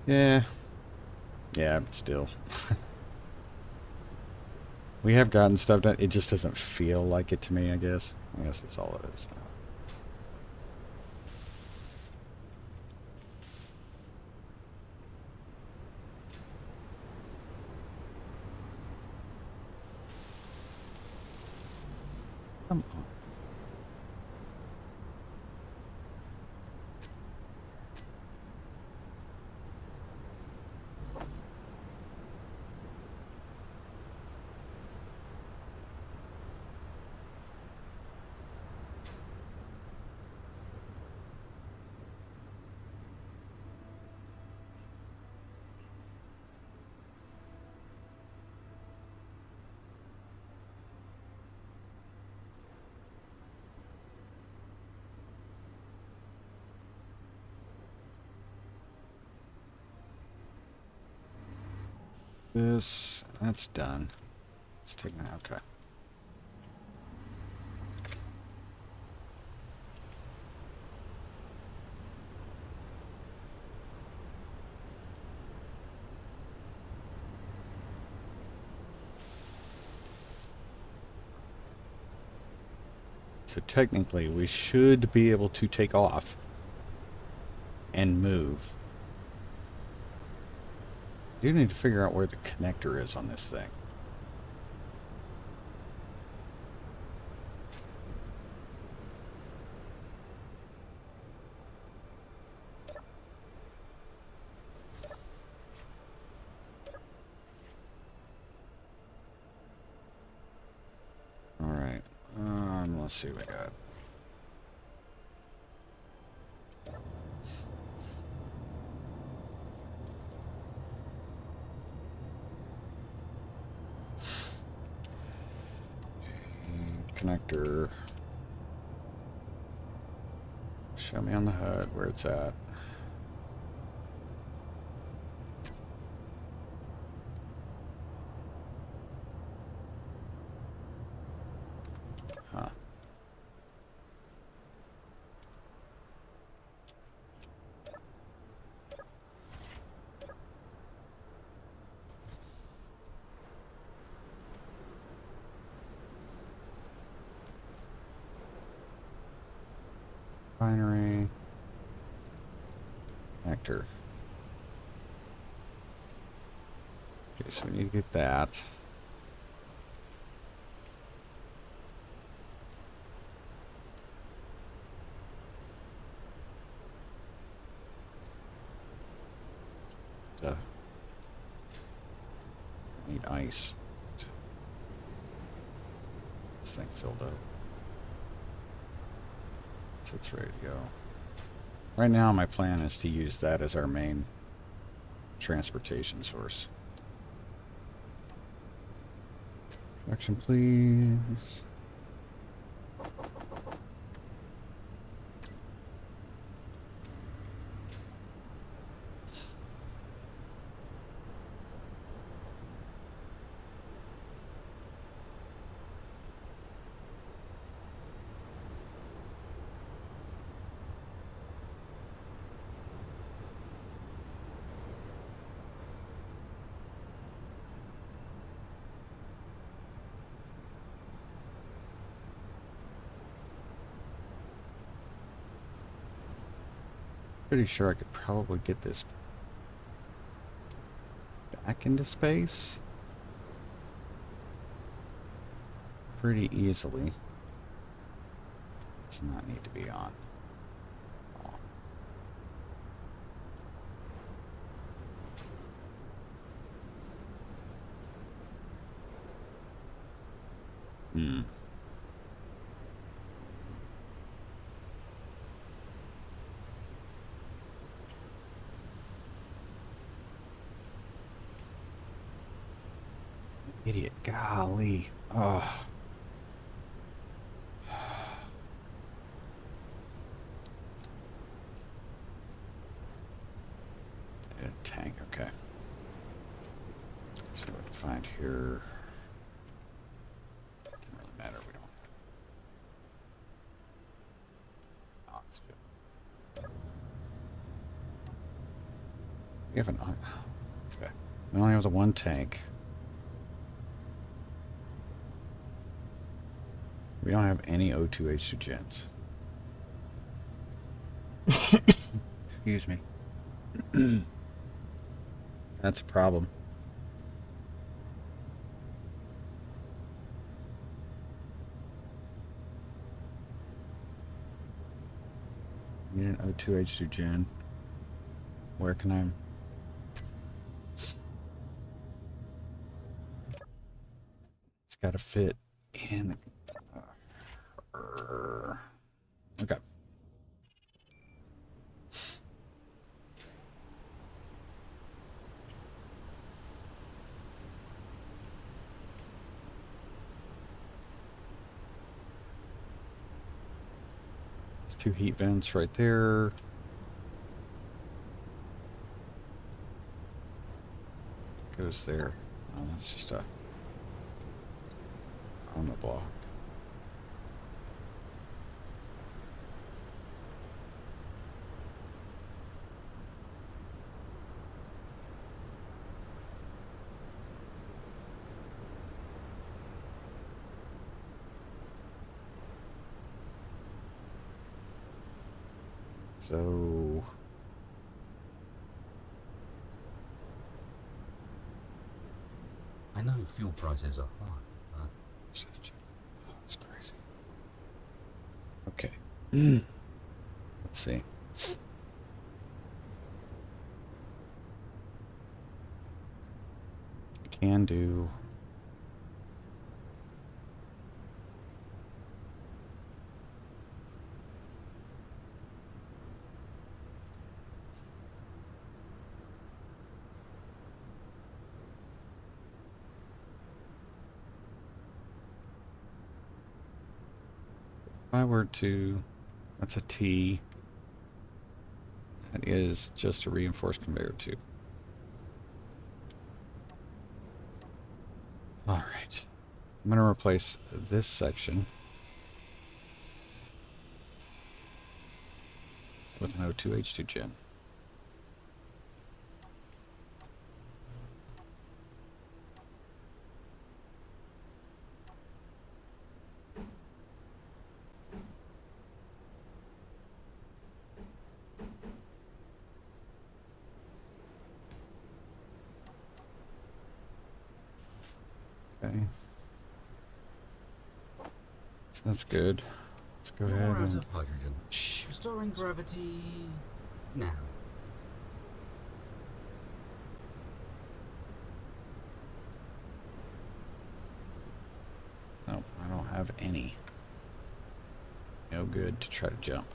[SPEAKER 1] Yeah. Yeah, but still. We have gotten stuff done. It just doesn't feel like it to me, I guess. I guess that's all it is. Come on. That's done. Let's take that. Okay. So technically, we should be able to take off and move. I do need to figure out where the connector is on this thing. All right. Let's see what we got. Connector. Show me on the HUD where it's at. Huh. Binary. Connector. Okay, so we need to get that. Need ice. This thing filled up. So it's ready to go. Right now, my plan is to use that as our main transportation source. Action, please. Pretty sure I could probably get this back into space pretty easily. Does not need to be on. Hmm. Idiot. Golly. Oh. Tank, okay. So what to find here. Doesn't really matter, we don't. Oh, it's good. We have an... Okay. We only have the one tank. We don't have any O2H2 gens. Excuse me. That's a problem. Need an O2H2 gen. Where can I... It's got to fit in... Okay. It's 2 heat vents right there. Goes there. Oh, that's just a armor block. So
[SPEAKER 2] I know fuel prices are high, but
[SPEAKER 1] that's crazy. Okay. Let's see. Can do. If I were to, that's a T. That is just a reinforced conveyor tube. All right. I'm going to replace this section with an O2H2 gen. Okay. So that's good. Let's go ahead
[SPEAKER 2] you're out
[SPEAKER 1] and...
[SPEAKER 2] of hydrogen. Restoring gravity now.
[SPEAKER 1] No, I don't have any. No good to try to jump.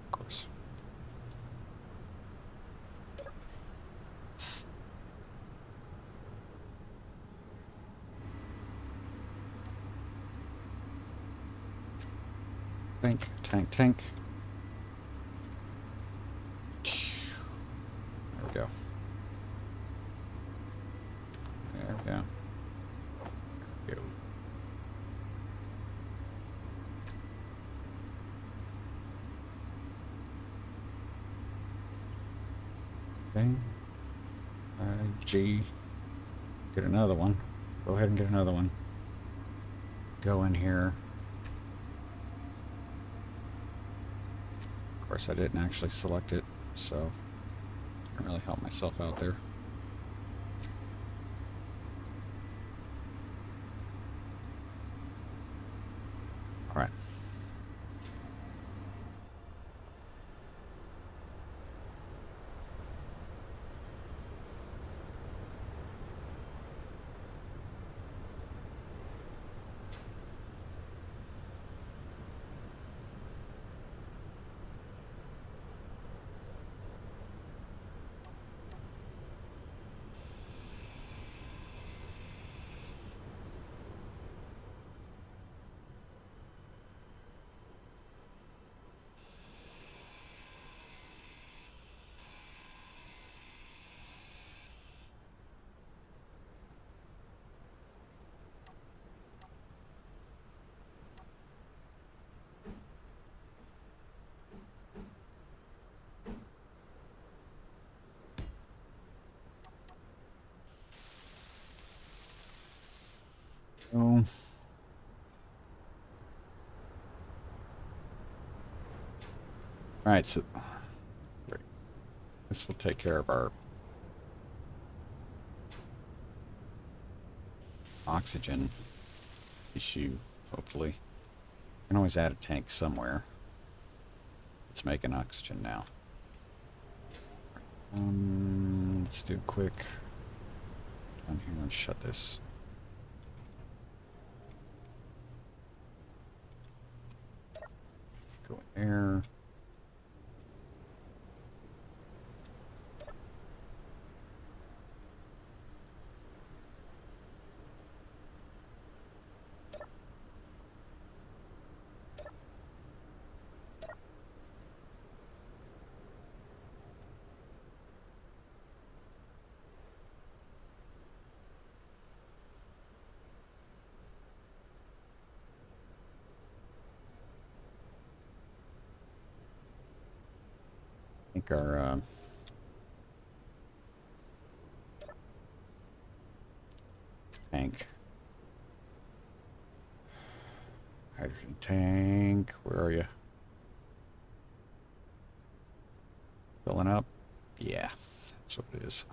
[SPEAKER 1] Of course. Tank, tank, tank. There we go. There we go. There we go. Okay. G. Get another one. Go ahead and get another one. Go in here. Of course, I didn't actually select it, so I can't really help myself out there. All right. Alright, so great. This will take care of our oxygen issue, hopefully. I can always add a tank somewhere. Let's make an oxygen now. Let's do quick down here and shut this. Go in air. I think our tank, hydrogen tank, where are you? Filling up? Yeah, that's what it is.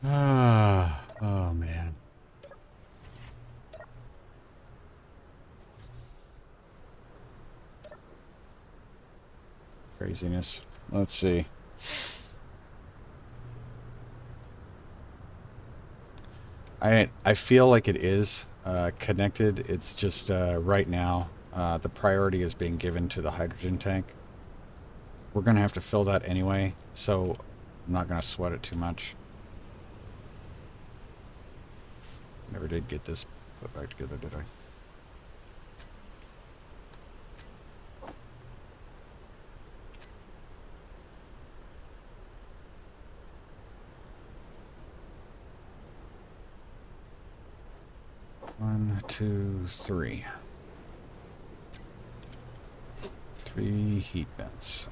[SPEAKER 1] Oh man. Craziness. Let's see. I feel like it is connected. It's just right now the priority is being given to the hydrogen tank. We're gonna have to fill that anyway, so I'm not gonna sweat it too much. Never did get this put back together, did I? One, two, three. 3 heat vents.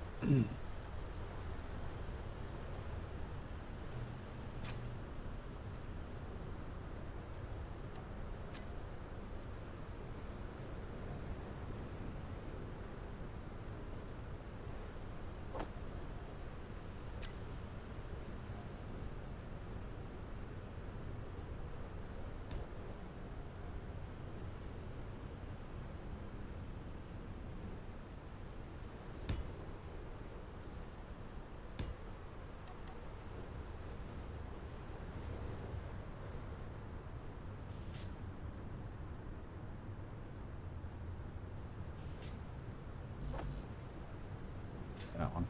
[SPEAKER 1] That one.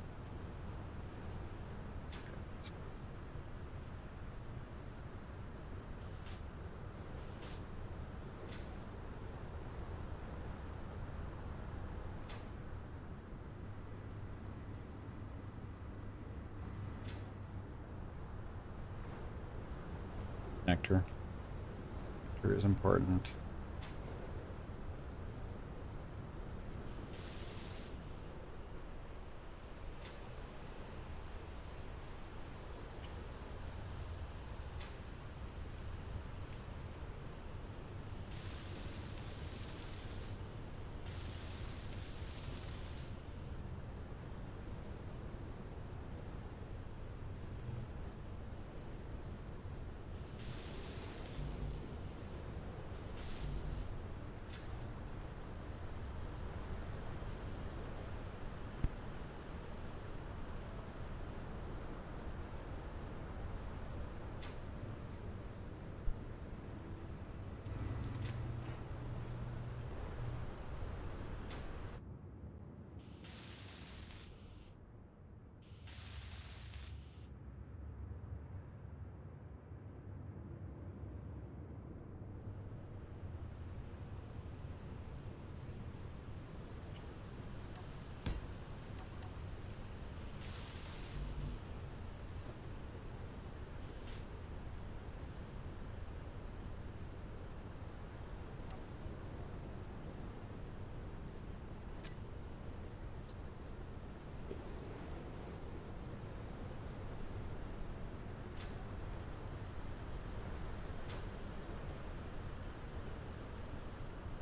[SPEAKER 1] Connector. Connector is important.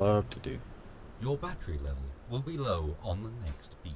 [SPEAKER 1] Love to do.
[SPEAKER 2] Your battery level will be low on the next beep.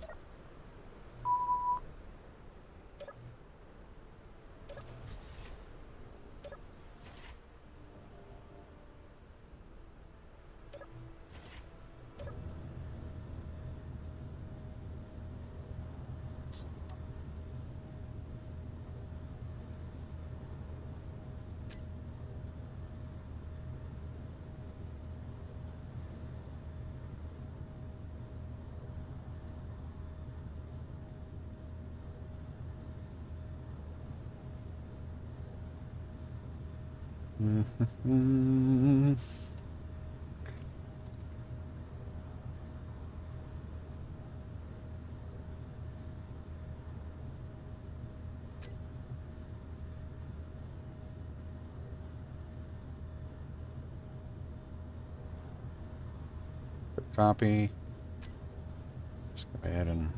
[SPEAKER 1] Copy. Let's go ahead and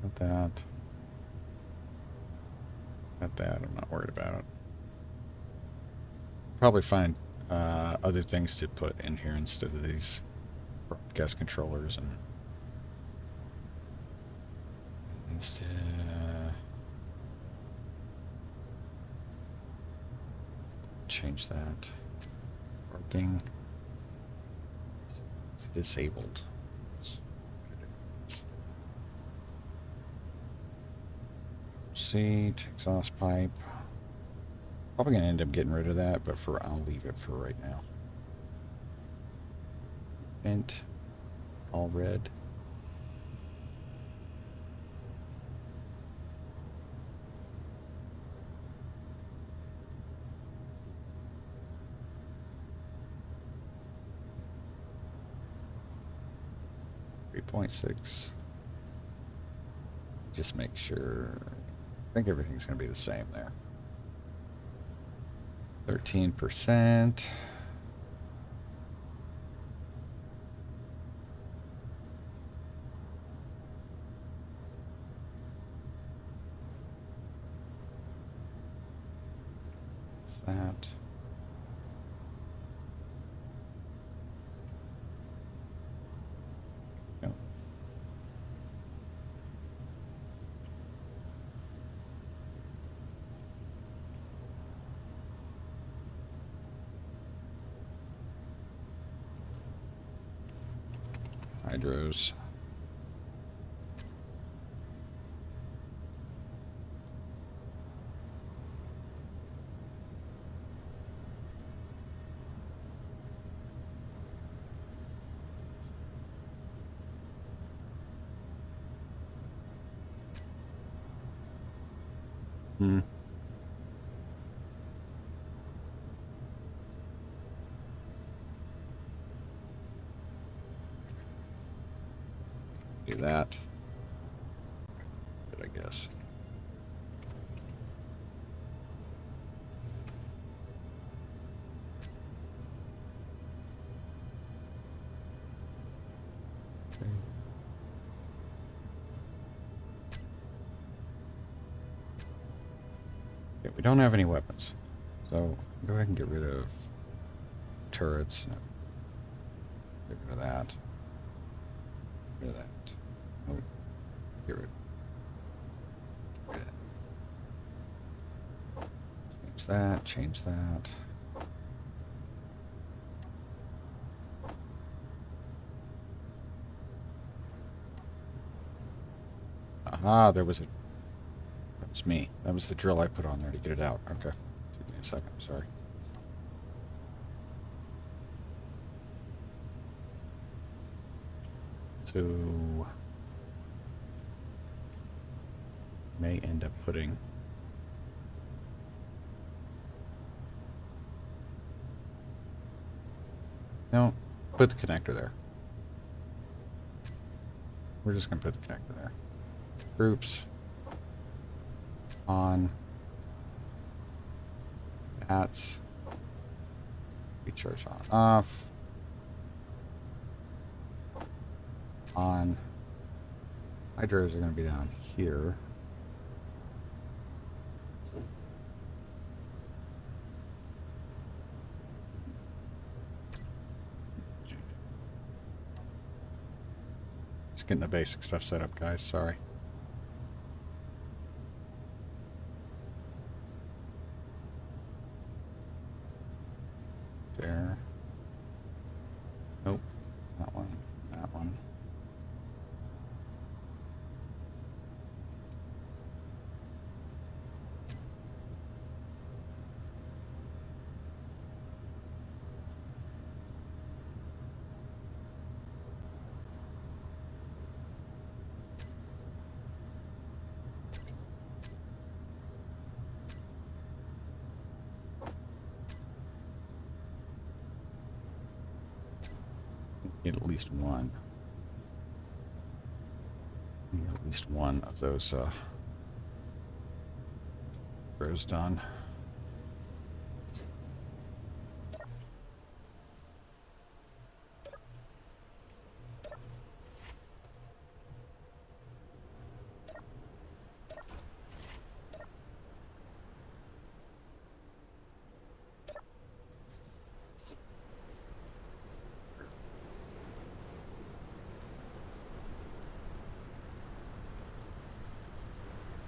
[SPEAKER 1] put that. Got that. I'm not worried about it. Probably find other things to put in here instead of these broadcast controllers and instead. Change that. Working. It's disabled. Seat, exhaust pipe. Probably gonna end up getting rid of that, but I'll leave it for right now. Vent, all red. .6. Just make sure. I think everything's going to be the same there. 13%. What's that? No. Hydros. Hmm. Do that. Good, I guess. Okay. Okay, we don't have any weapons, so go ahead and get rid of turrets. No. Get rid of that. Get rid of that. Nope. Get rid. Get rid of that. Change that. Change that. Aha, there was a... That was me. That was the drill I put on there to get it out. Okay. Give me a second. Sorry. So... may end up putting... No, put the connector there. We're just going to put the connector there. Groups. On. That's. Recharge on, off. On. Hydros are going to be down here. Just getting the basic stuff set up, guys. Sorry. There. Nope. That one. That one. Need at least one. Need at least one of those rows done.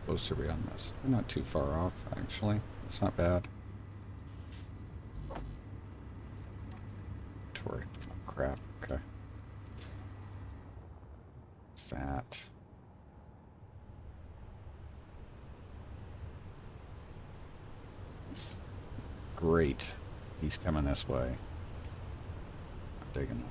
[SPEAKER 1] Close are we on this? We're not too far off, actually. It's not bad. Torque. Oh, crap. Okay. What's that? Great. He's coming this way. I'm digging that.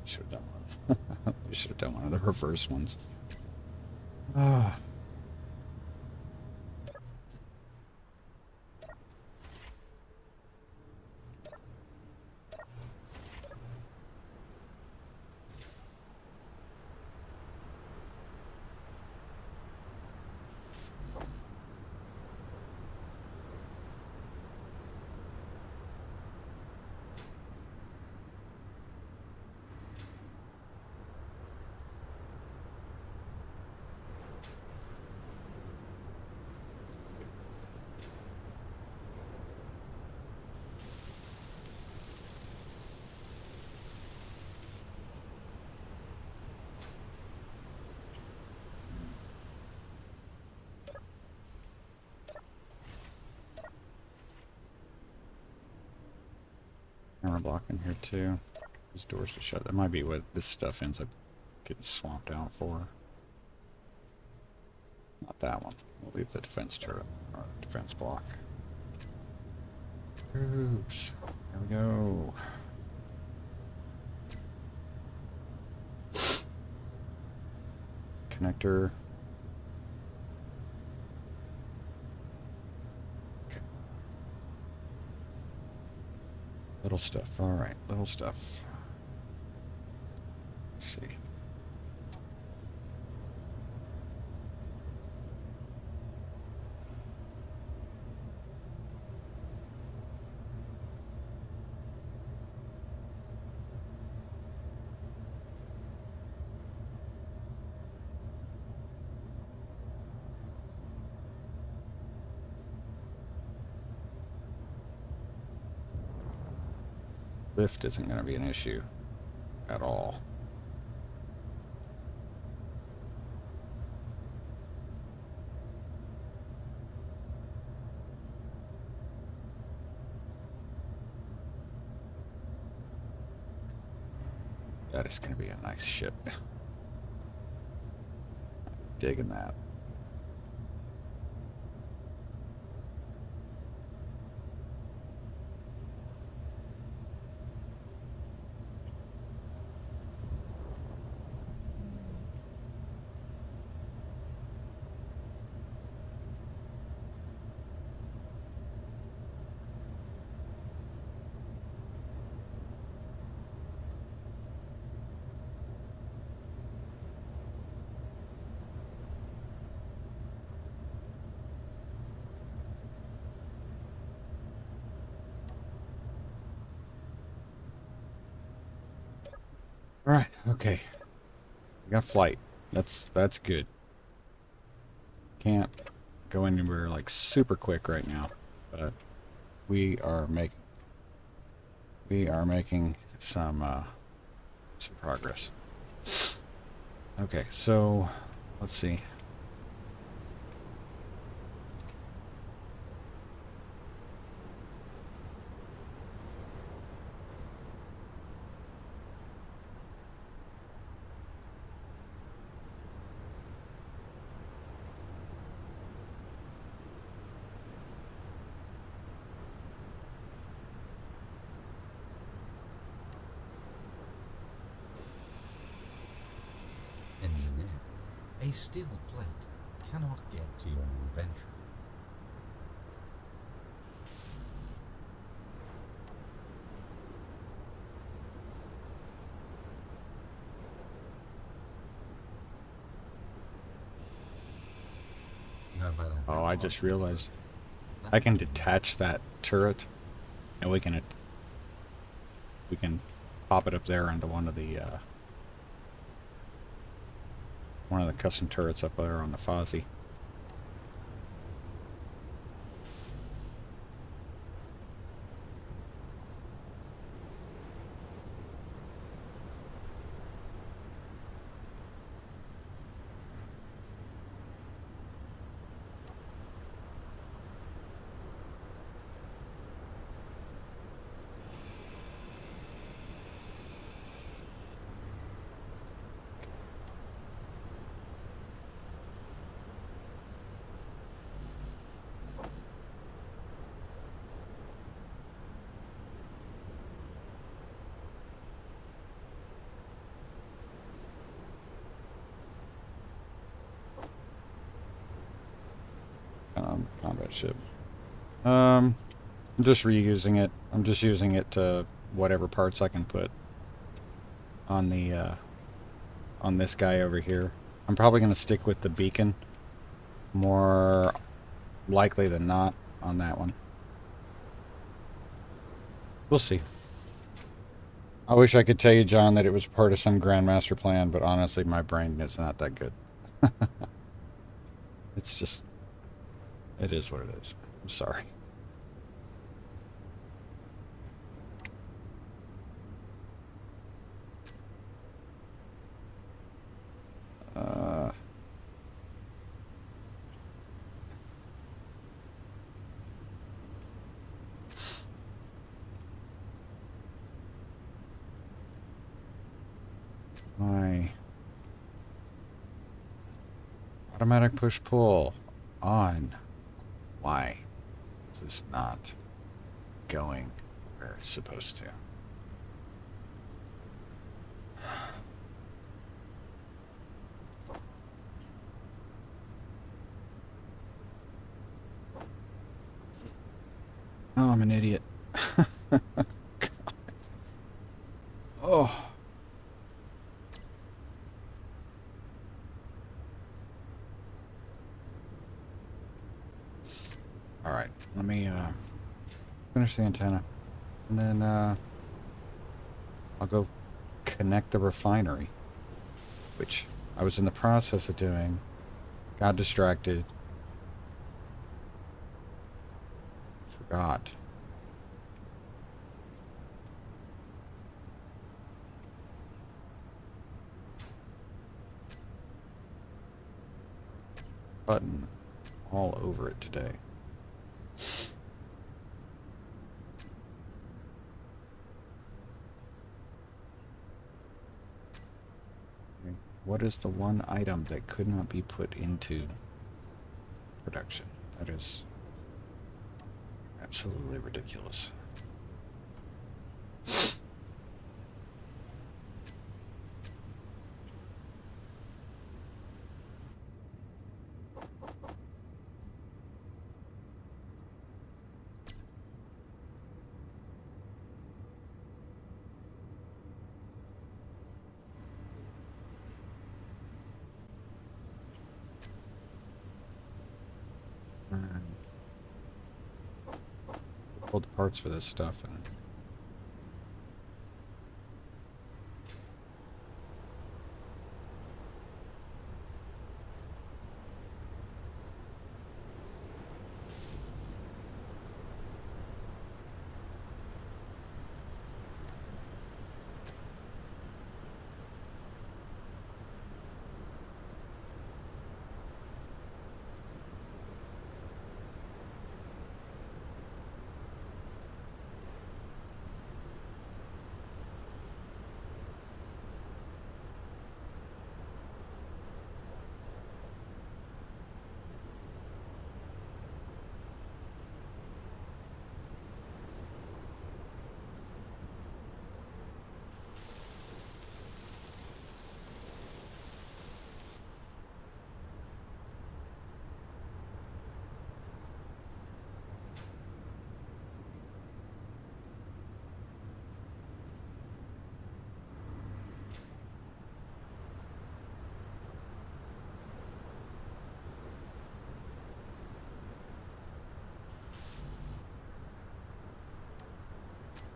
[SPEAKER 1] Should have done one. We should have done one of the reverse ones. Ah. Camera block in here too. These doors to shut. That might be what this stuff ends up getting swamped out for. Not that one. We'll leave the defense turret or defense block. Oops. There we go. Connector. Little stuff. All right, little stuff. Let's see. Lift isn't going to be an issue at all. That is going to be a nice ship. Digging that. Alright, okay. We got flight. That's good. Can't go anywhere like super quick right now, but we are making some progress. Okay, so let's see.
[SPEAKER 2] Engineer, a steel plate cannot get to your inventory. No matter how
[SPEAKER 1] Oh, I just realized I can detach that turret, and we can pop it up there into one of the custom turrets up there on the Fozzie. Combat ship. I'm just reusing it. I'm just using it to whatever parts I can put on the on this guy over here. I'm probably going to stick with the beacon more likely than not on that one. We'll see. I wish I could tell you, John, that it was part of some grandmaster plan, but honestly, my brain is not that good. It's just, it is what it is. I'm sorry. My automatic push-pull on. Why is this not going where it's supposed to? Oh, I'm an idiot. God. Oh. All right, let me finish the antenna, and then I'll go connect the refinery, which I was in the process of doing, got distracted, forgot. Button all over it today. What is the one item that could not be put into production? That is absolutely ridiculous. Pull the parts for this stuff and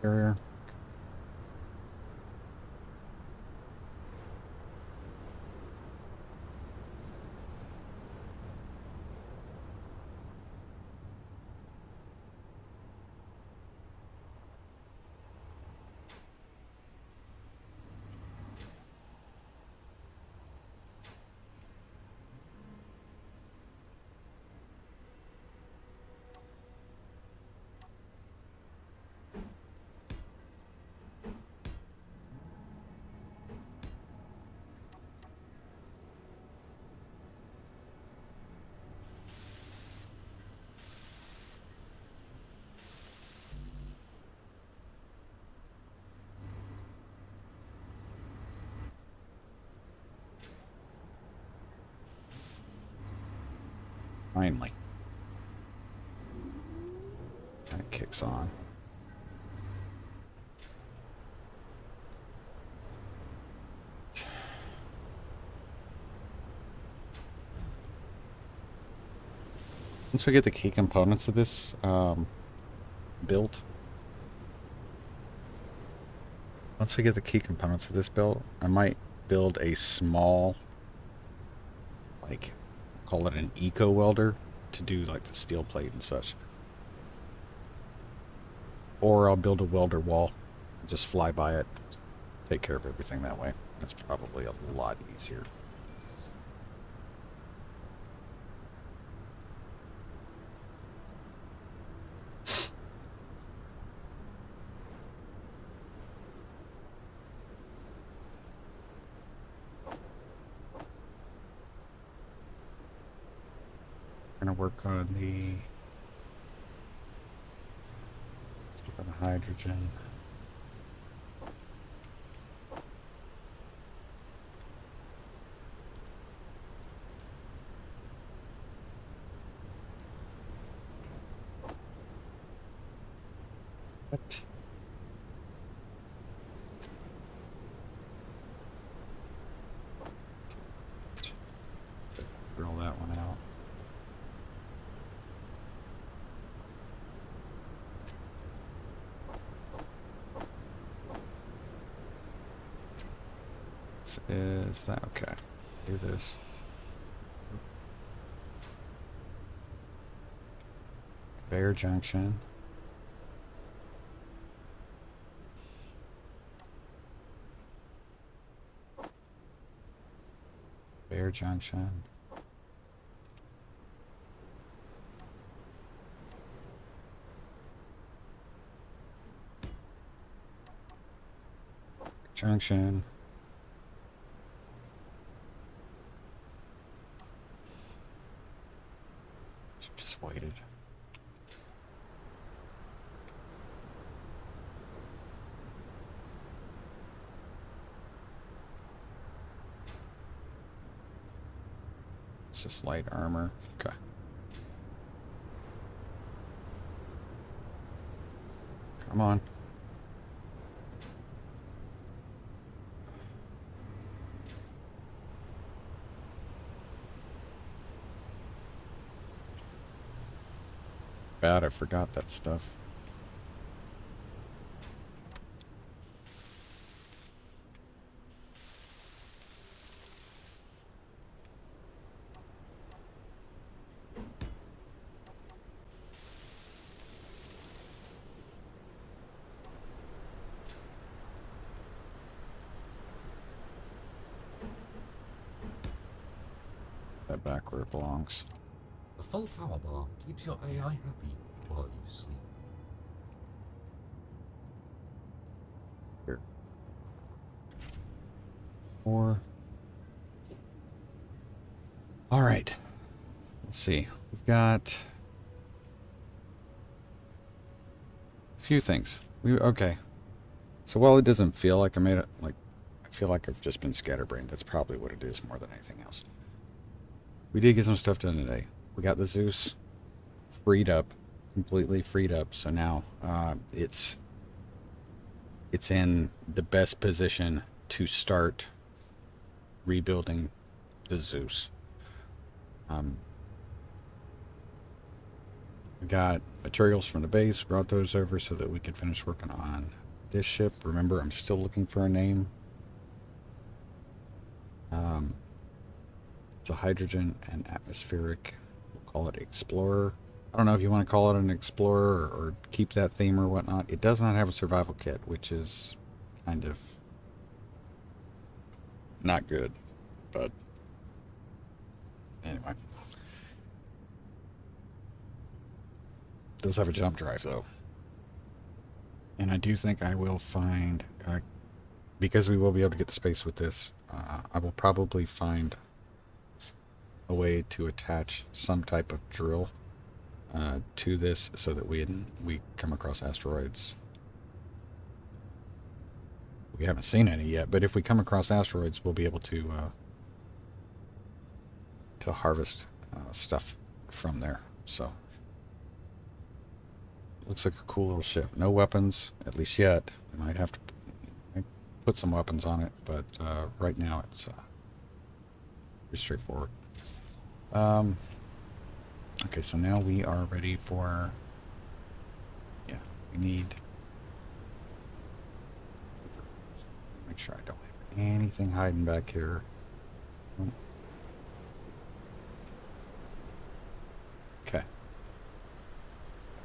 [SPEAKER 1] carrier. Finally. That kicks on. Once we get the key components of this built, I might build a small, like, call it an eco welder to do like the steel plate and such. Or I'll build a welder wall, just fly by it, take care of everything that way. That's probably a lot easier. Gonna work on the hydrogen. What? Drill that one out. Is that okay? Do this. Conveyor junction. Conveyor junction. Junction. Just waited. It's just light armor. Okay. Come on. Bad, I forgot that stuff. That back where it belongs.
[SPEAKER 2] The full power bar keeps your AI happy while you sleep.
[SPEAKER 1] Here. 4. All right. Let's see. We've got a few things. Okay. So while it doesn't feel like I made it, like I feel like I've just been scatterbrained. That's probably what it is more than anything else. We did get some stuff done today. We got the Zeus freed up, completely freed up. So now it's in the best position to start rebuilding the Zeus. We got materials from the base, brought those over so that we could finish working on this ship. Remember, I'm still looking for a name. It's a hydrogen and atmospheric. We'll call it Explorer. I don't know if you want to call it an Explorer or keep that theme or whatnot. It does not have a survival kit, which is kind of not good. But anyway. It does have a jump drive, though. And I do think I will find, because we will be able to get to space with this, I will probably find a way to attach some type of drill to this so that we come across asteroids. We haven't seen any yet, but if we come across asteroids, we'll be able to harvest stuff from there. So looks like a cool little ship. No weapons, at least yet. We might have to put some weapons on it, but right now it's pretty straightforward. Okay, so now we are ready for, yeah, we need, make sure I don't have anything hiding back here. Okay.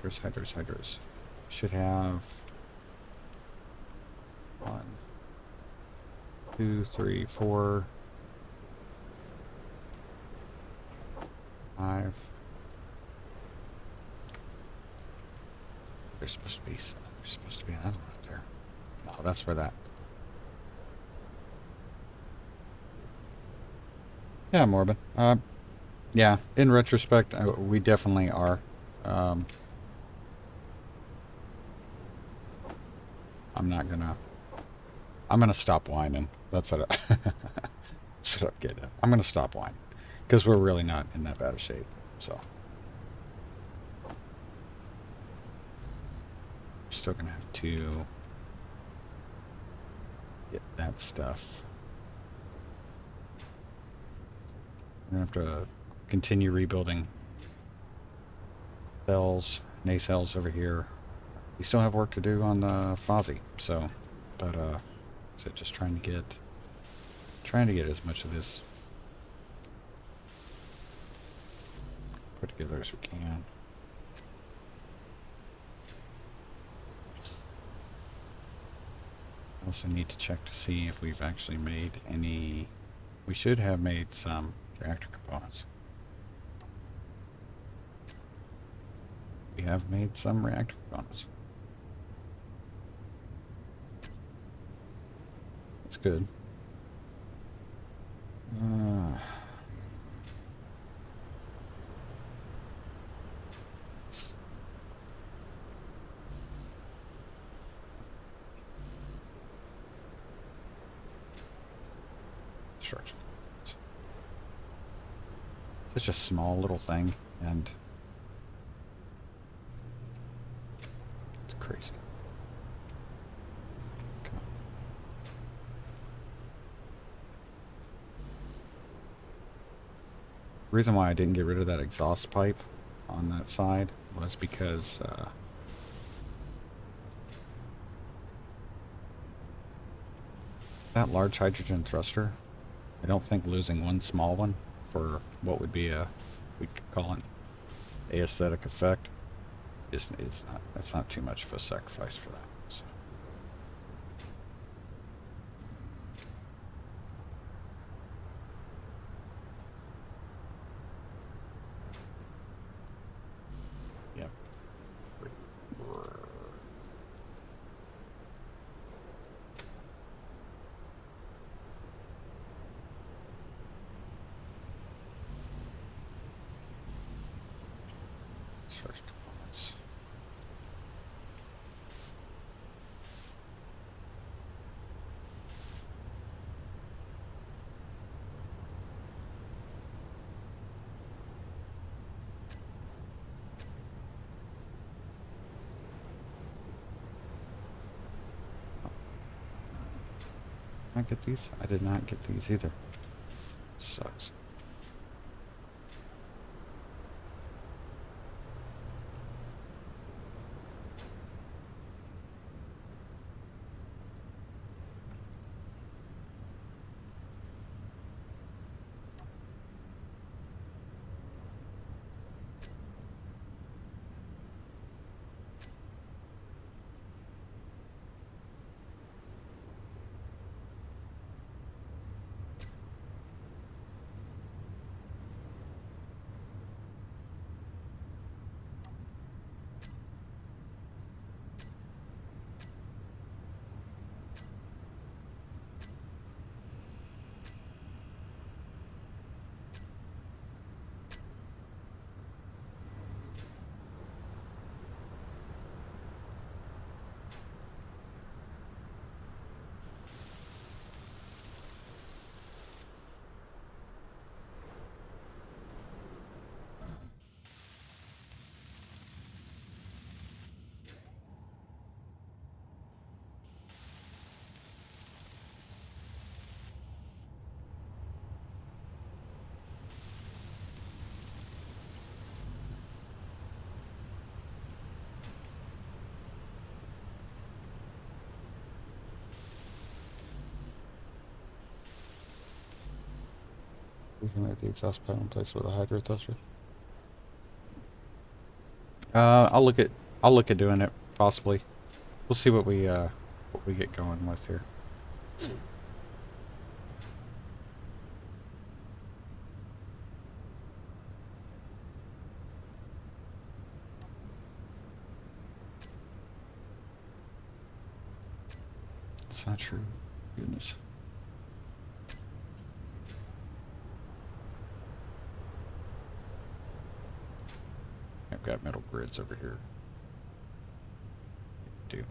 [SPEAKER 1] Hydros. Should have 1, 2, 3, 4, 5. There's supposed to be another one right there. No, that's for that. Yeah, Morbid. Yeah, in retrospect, we definitely are. I'm gonna stop whining. That's what that's what I'm getting at. I'm gonna stop whining because we're really not in that bad of shape. So still gonna have to get that stuff. I'm gonna have to continue rebuilding nacelles over here. We still have work to do on the Fozzie, so, but so just trying to get as much of this put together as we can. I also need to check to see if we've actually made any. We should have made some reactor components. We have made some reactor components. That's good. construction. Such a small little thing, and it's crazy. Come on. The reason why I didn't get rid of that exhaust pipe on that side was because that large hydrogen thruster, I don't think losing one small one for what would be a, we could call it a aesthetic effect, is not, that's not too much of a sacrifice for that. So. Yep. Search components. Did I get these? I did not get these either. It sucks. We can let the exhaust pipe in place with a hydro thruster. I'll look at doing it possibly. We'll see what we get going with here. It's not true. Goodness. I've got metal grids over here. Do.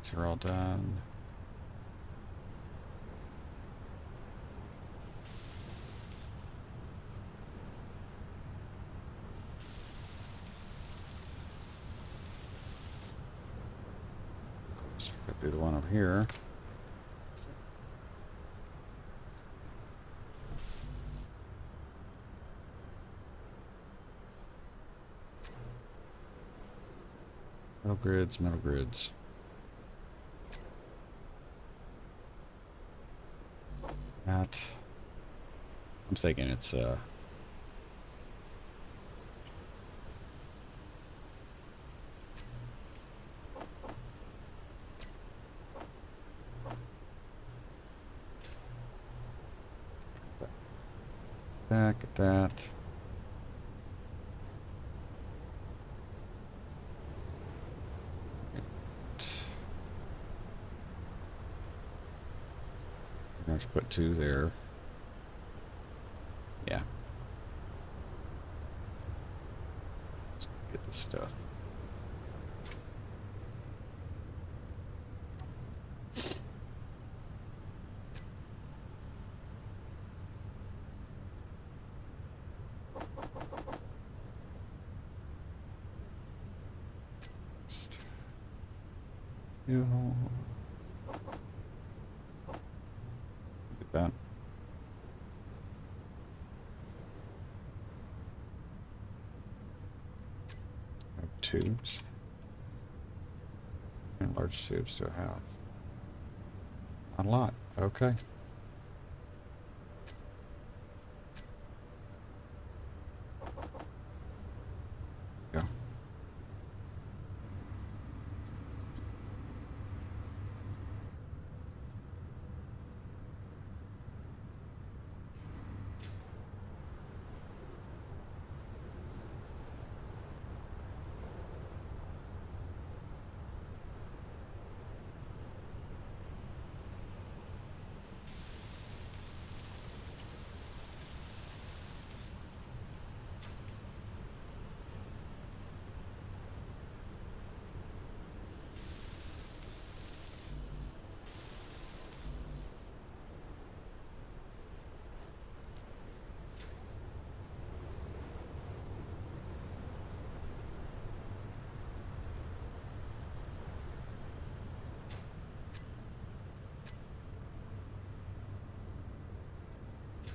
[SPEAKER 1] These are all done. Let's do the one over here. Metal grids, metal grids. That. I'm thinking it's back at that. We're going to put 2 there. Yeah. this stuff. Get that. Tubes. And large tubes do I have? Not a lot. Okay. Yeah.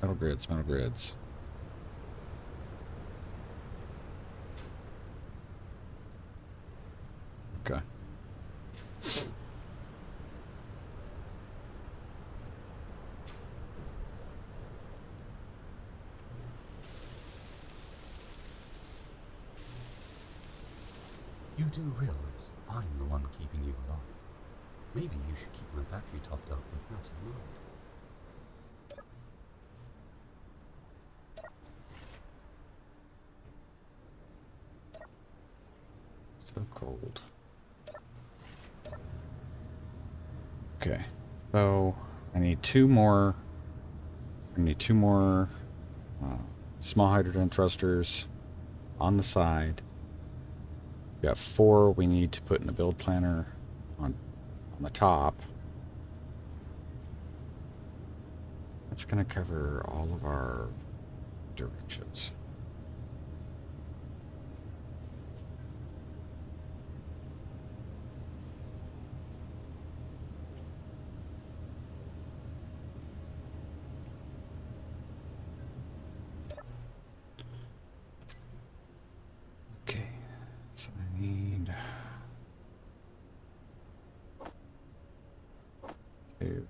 [SPEAKER 1] Metal grids, metal grids. Okay.
[SPEAKER 2] You do realize I'm the one keeping you alive. Maybe you should keep my battery topped up with that in mind.
[SPEAKER 1] So cold. Okay, so I need two more. Small hydrogen thrusters on the side. We got 4 we need to put in the build planner on the top. That's going to cover all of our directions. Okay, so I need 2.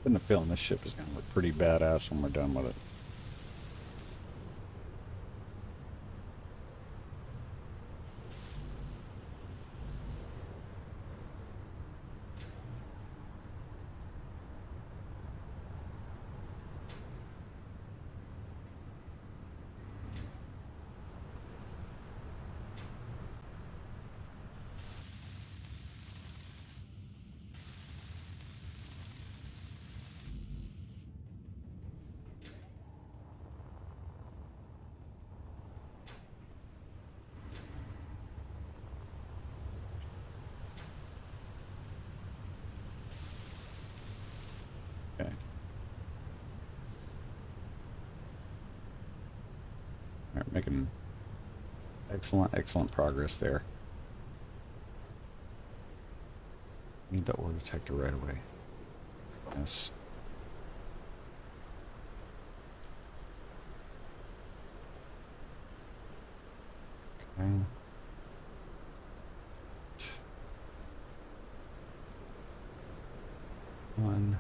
[SPEAKER 1] Getting a feeling this ship is going to look pretty badass when we're done with it. Okay. All right, making excellent progress there. Need the ore detector right away. Yes. Okay. One.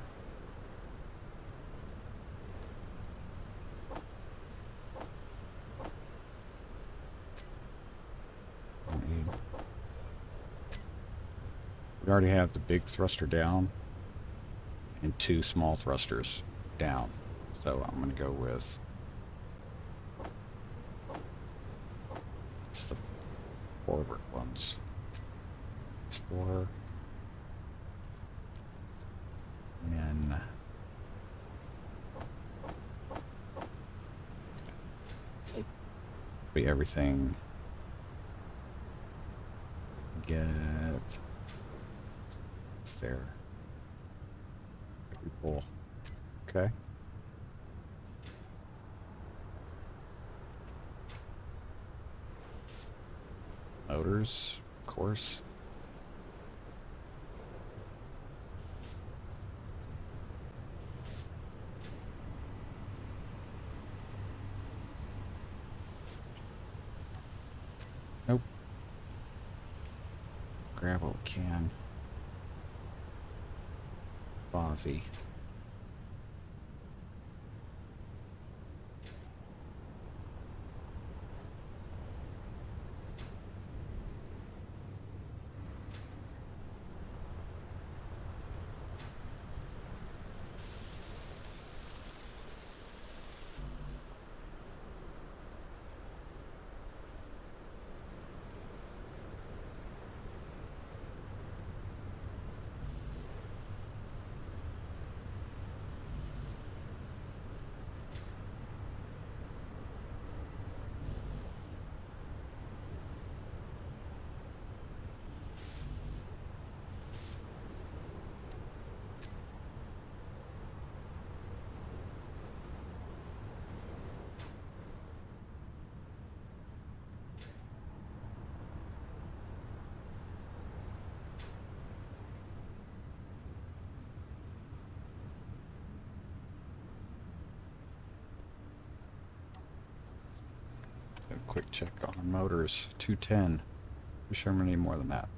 [SPEAKER 1] We already have the big thruster down and 2 small thrusters down. So I'm going to go with, it's the forward ones. It's 4. And be everything. Get it's there. Pretty cool. Okay. Motors, of course. Nope. Grab what we can. Bozzy. A quick check on motors. 210. I'm sure I'm gonna need more than that.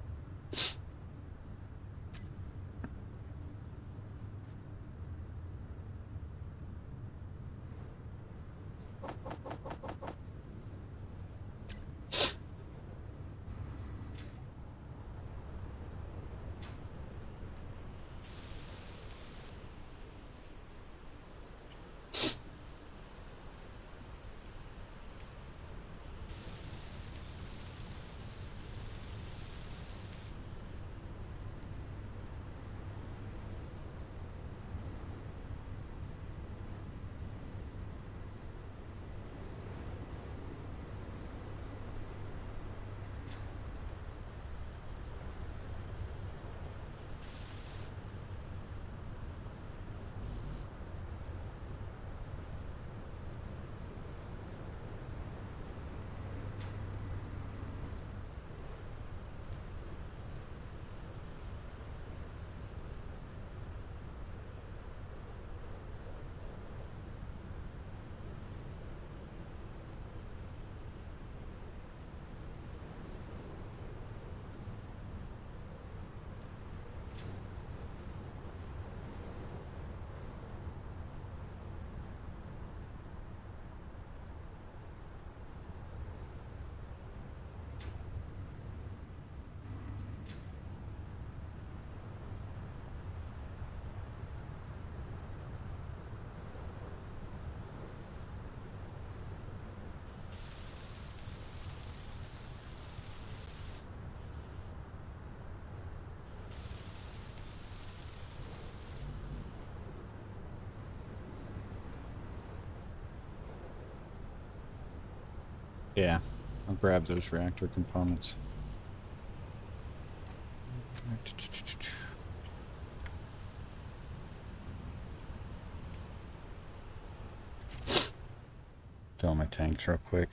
[SPEAKER 1] Yeah, I'll grab those reactor components. Fill my tanks real quick.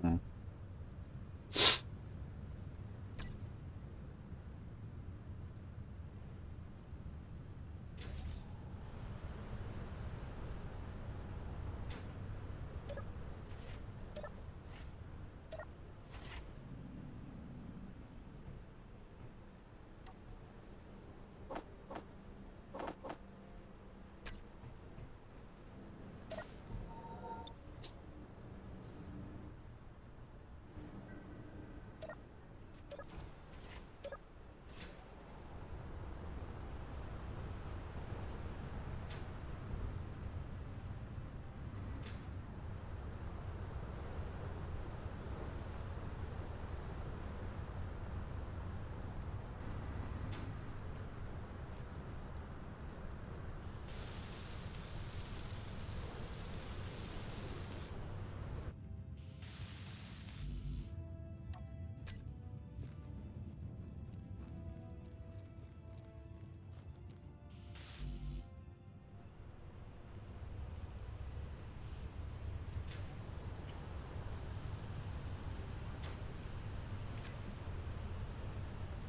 [SPEAKER 1] Hmm.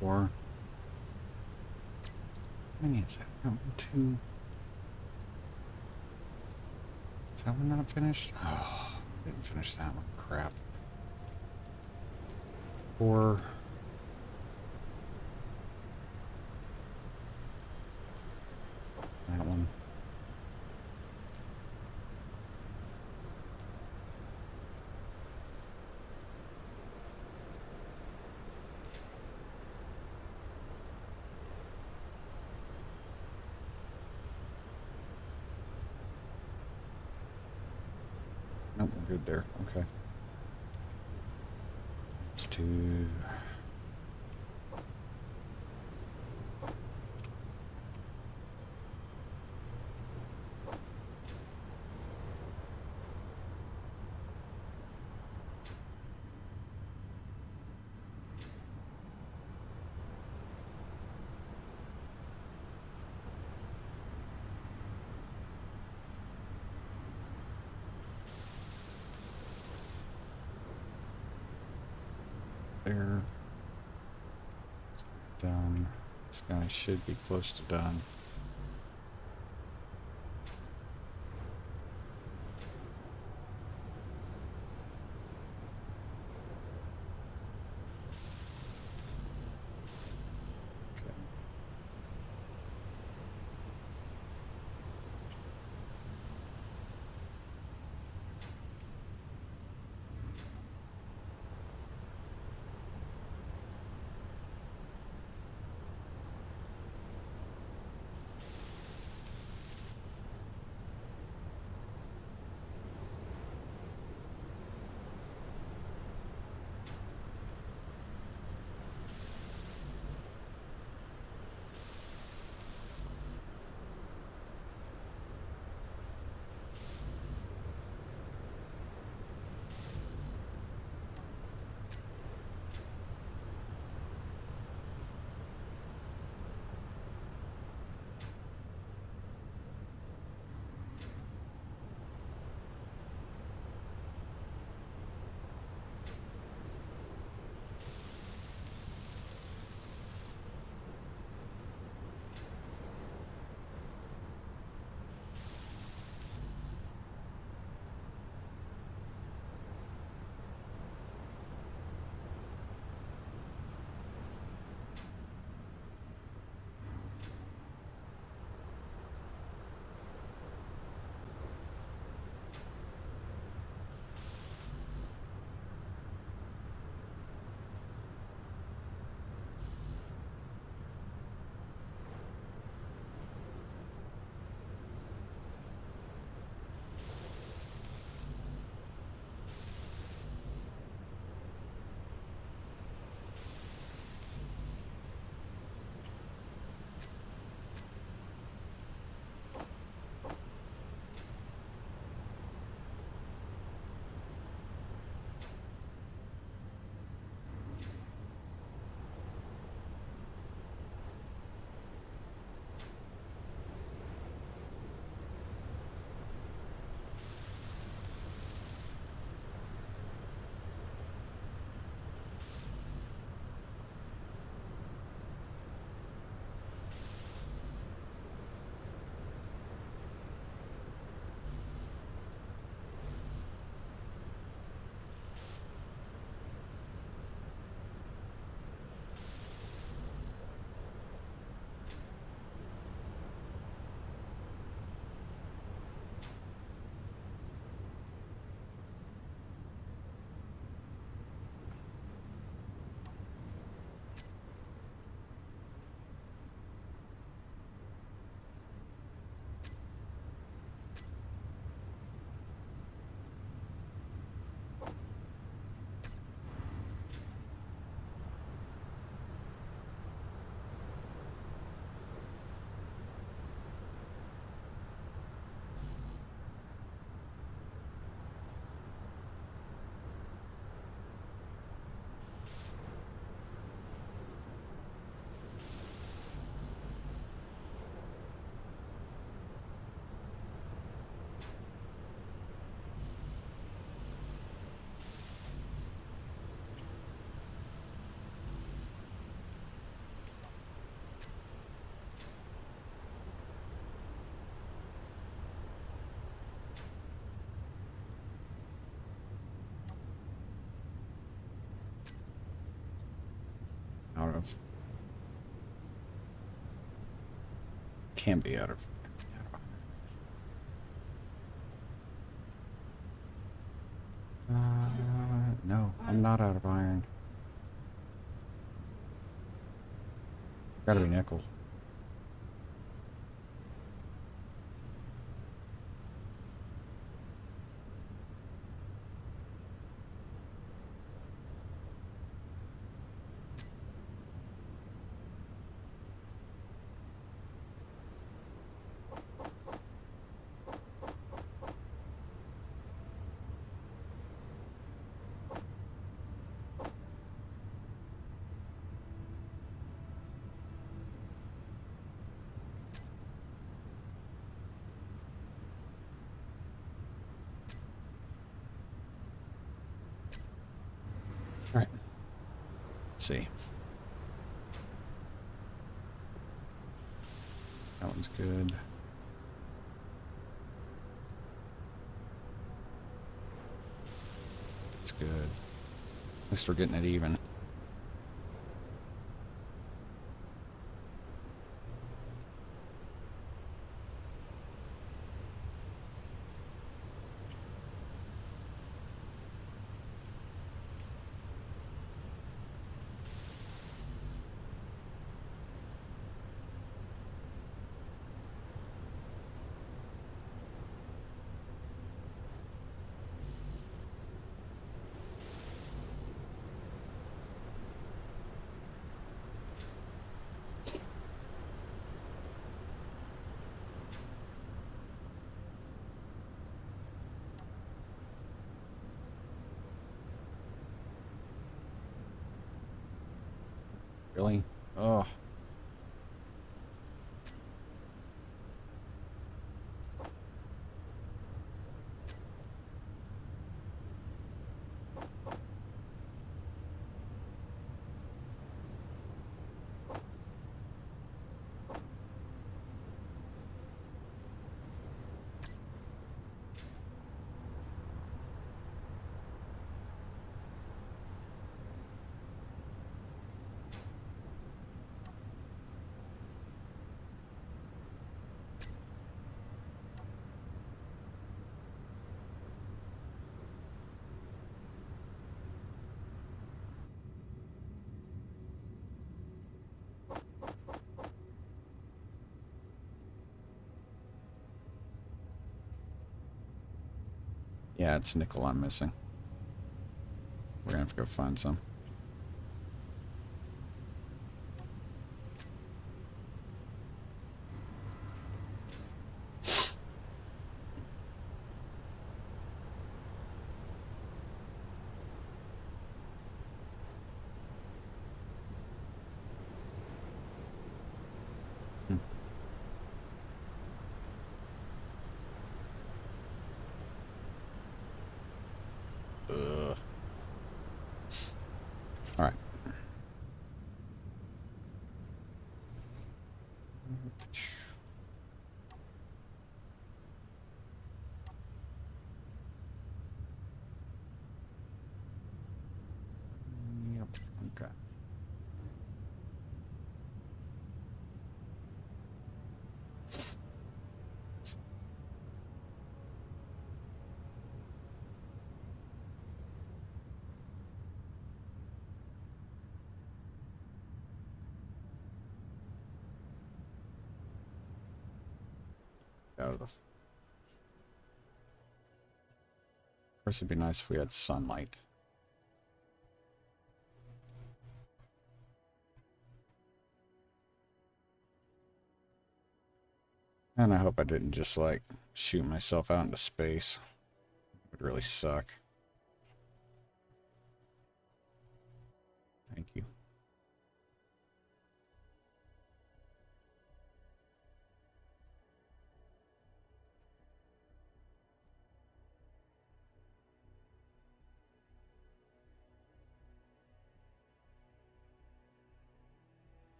[SPEAKER 1] Or how many is that? One, two. Is that one not finished? Oh, didn't finish that one. Crap. 4. That one. Nope, we're good there. Okay. Let's do. There. Done. This guy should be close to done. Okay. of. Can be out of. No, I'm not out of iron. Gotta be nickel. All right. Let's see. That one's good. It's good. At least we're getting it even. Really? Oh. Yeah, it's nickel I'm missing. We're gonna have to go find some. Hmm. Ugh. All right. Yep. Okay. Out of the. Of course, it'd be nice if we had sunlight. And I hope I didn't just like shoot myself out into space. It would really suck. Thank you.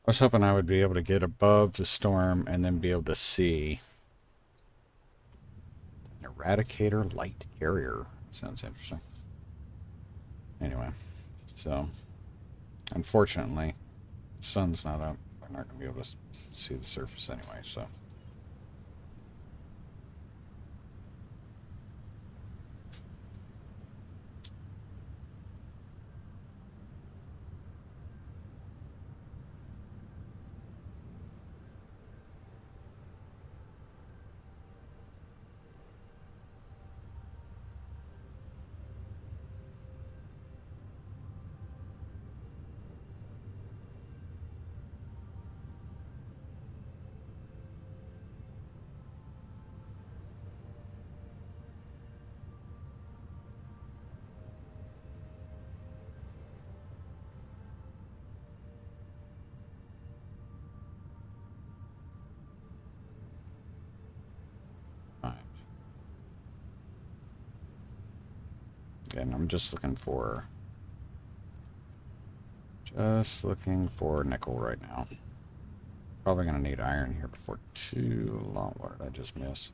[SPEAKER 1] was hoping I would be able to get above the storm and then be able to see an Eradicator light carrier. Sounds interesting. Anyway, so unfortunately, the sun's not up. We're not going to be able to see the surface anyway, so. Again, I'm just looking for nickel right now. Probably gonna need iron here before too long. What did I just miss?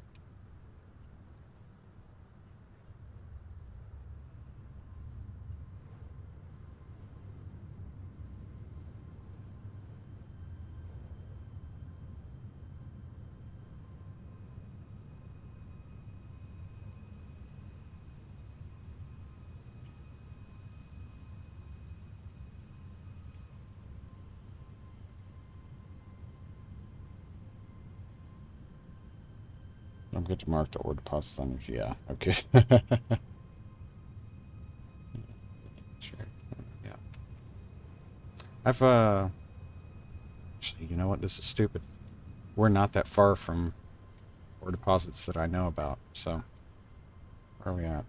[SPEAKER 1] I'm good to mark the ore deposits on yours. Yeah, okay. Sure. Yeah. I've, actually, you know what? This is stupid. We're not that far from ore deposits that I know about, so. Where are we at?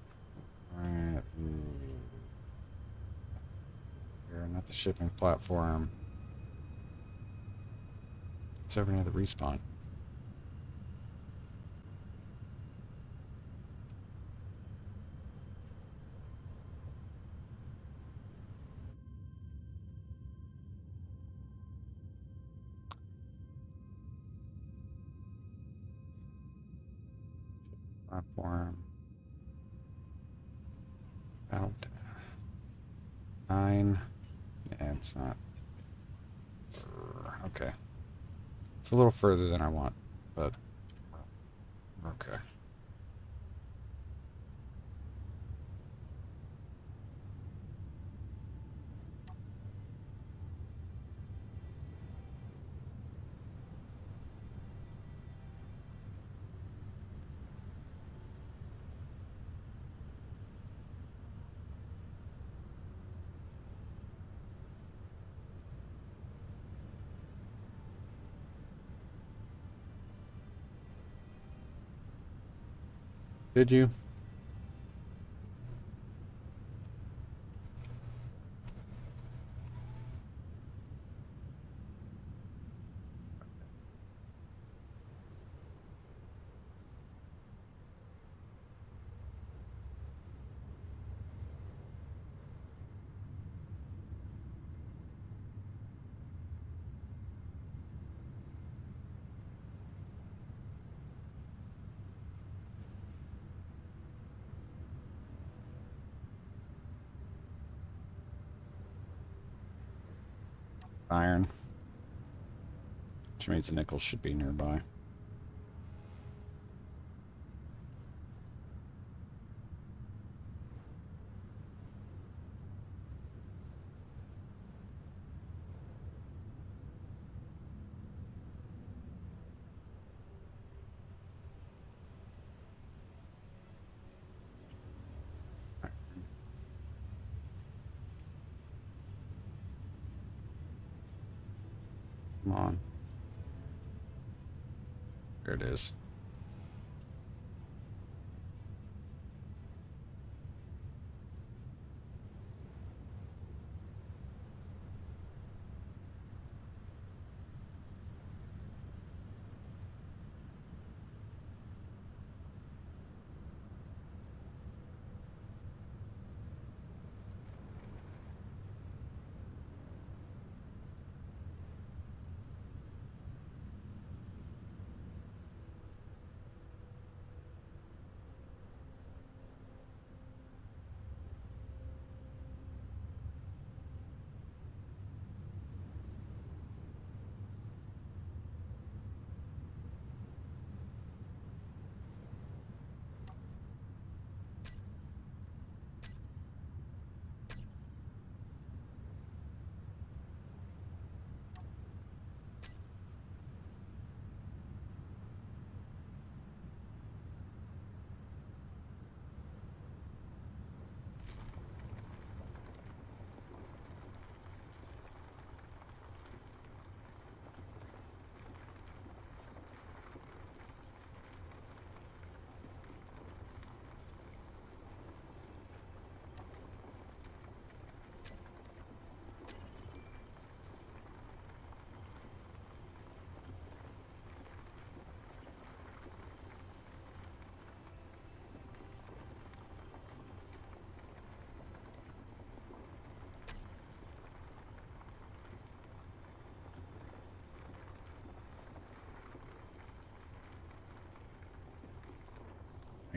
[SPEAKER 1] Right. Here, not the shipping platform. It's over near the respawn. Platform. About 9. Yeah, it's not. Okay. It's a little further than I want, but okay. Did you? Iron. Which means the nickel should be nearby. Come on. There it is.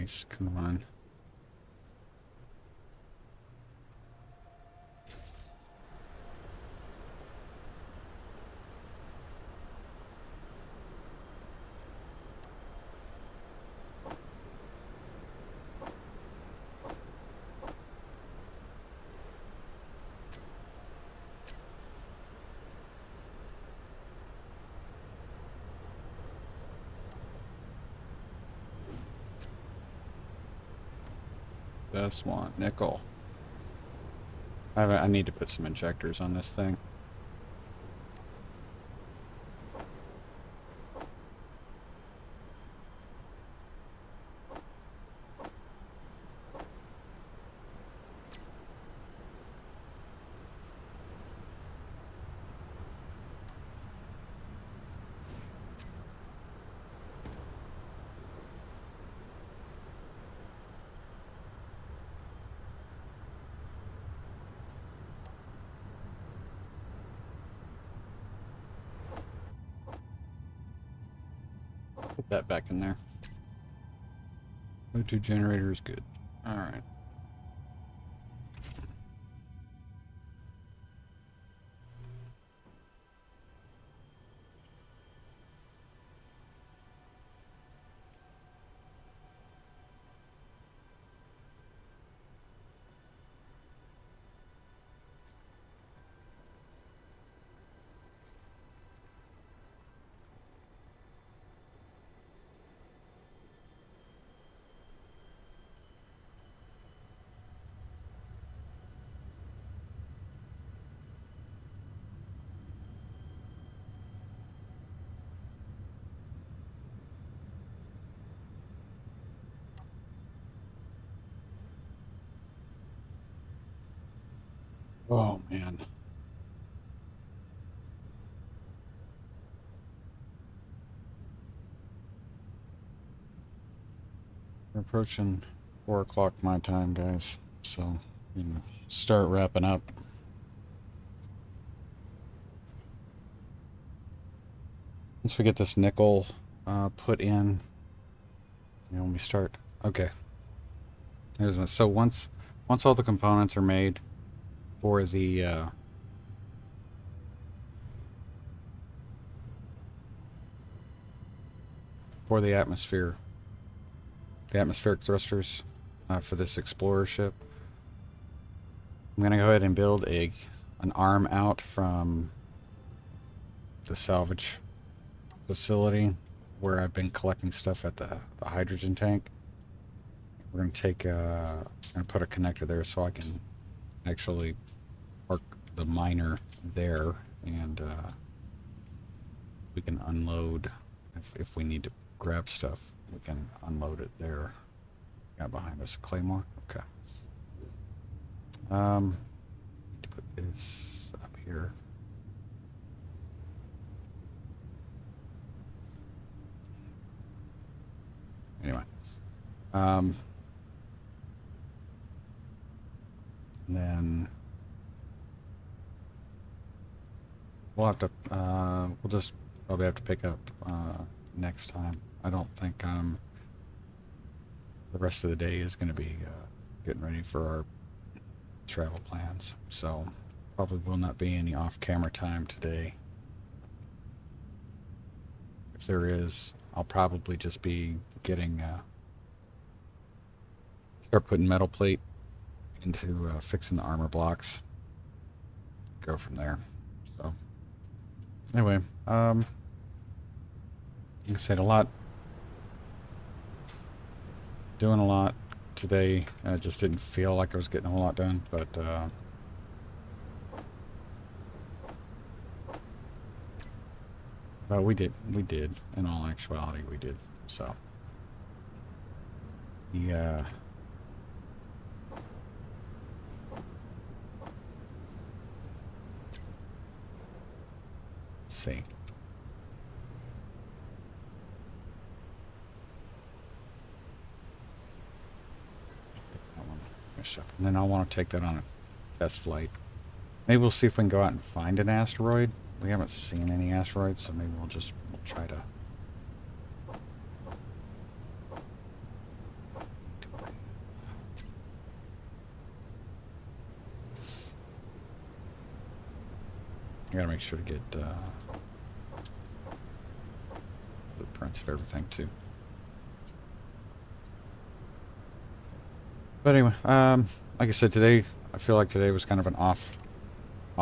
[SPEAKER 1] Jeez, come on. Just want nickel. I need to put some injectors on this thing. Put that back in there. O2 generator is good. All right. Oh, man. We're approaching 4 o'clock my time, guys. So, start wrapping up. Once we get this nickel put in, we start. Okay. So once all the components are made for the atmospheric thrusters for this explorer ship, I'm gonna go ahead and build an arm out from the salvage facility where I've been collecting stuff at the hydrogen tank. We're gonna take and put a connector there so I can actually park the miner there, and we can unload if we need to grab stuff. We can unload it there. Got behind us, Claymore. Okay. Need to put this up here. Anyway, and then we'll have to we'll just probably have to pick up next time. I don't think the rest of the day is going to be getting ready for our travel plans, so probably will not be any off-camera time today. If there is, I'll probably just be getting start putting metal plate into fixing the armor blocks, go from there. So anyway, like I said, doing a lot today. I just didn't feel like I was getting a whole lot done, but we did. In all actuality, we did. So, yeah. Let's see. And then I want to take that on a test flight. Maybe we'll see if we can go out and find an asteroid. We haven't seen any asteroids, so maybe we'll try to I gotta make sure to get blueprints of everything too. But anyway, like I said, today I feel like today was kind of an off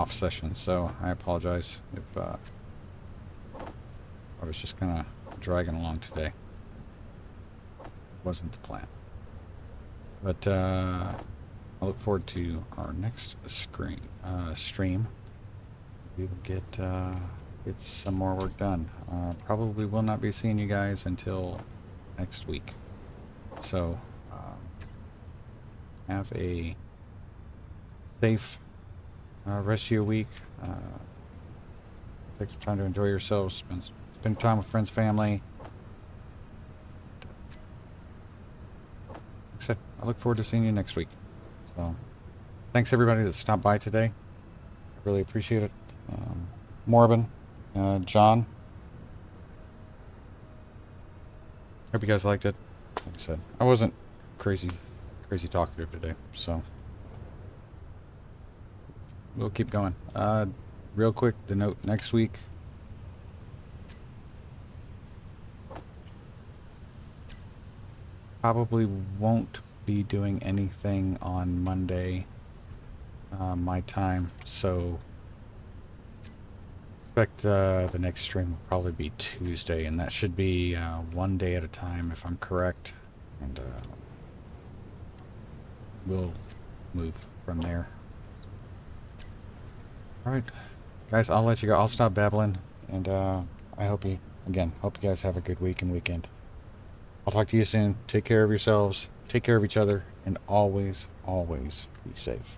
[SPEAKER 1] session, so I apologize if I was just kind of dragging along today. Wasn't the plan. But I look forward to our next stream. We will get some more work done. Probably will not be seeing you guys until next week. So have a safe rest of your week. Take some time to enjoy yourselves. Spend time with friends, family. Like I said, I look forward to seeing you next week. So, thanks everybody that stopped by today. I really appreciate it. Morbin, John. Hope you guys liked it. Like I said, I wasn't crazy talkative today, so we'll keep going. Real quick, the note next week. Probably won't be doing anything on Monday, my time, so expect the next stream will probably be Tuesday, and that should be one day at a time if I'm correct, and we'll move from there. Alright, guys, I'll let you go. I'll stop babbling, and I hope you guys have a good week and weekend. I'll talk to you soon. Take care of yourselves, take care of each other, and always, always be safe.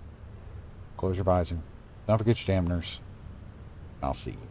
[SPEAKER 1] Close your visor. Don't forget your dampeners. I'll see you.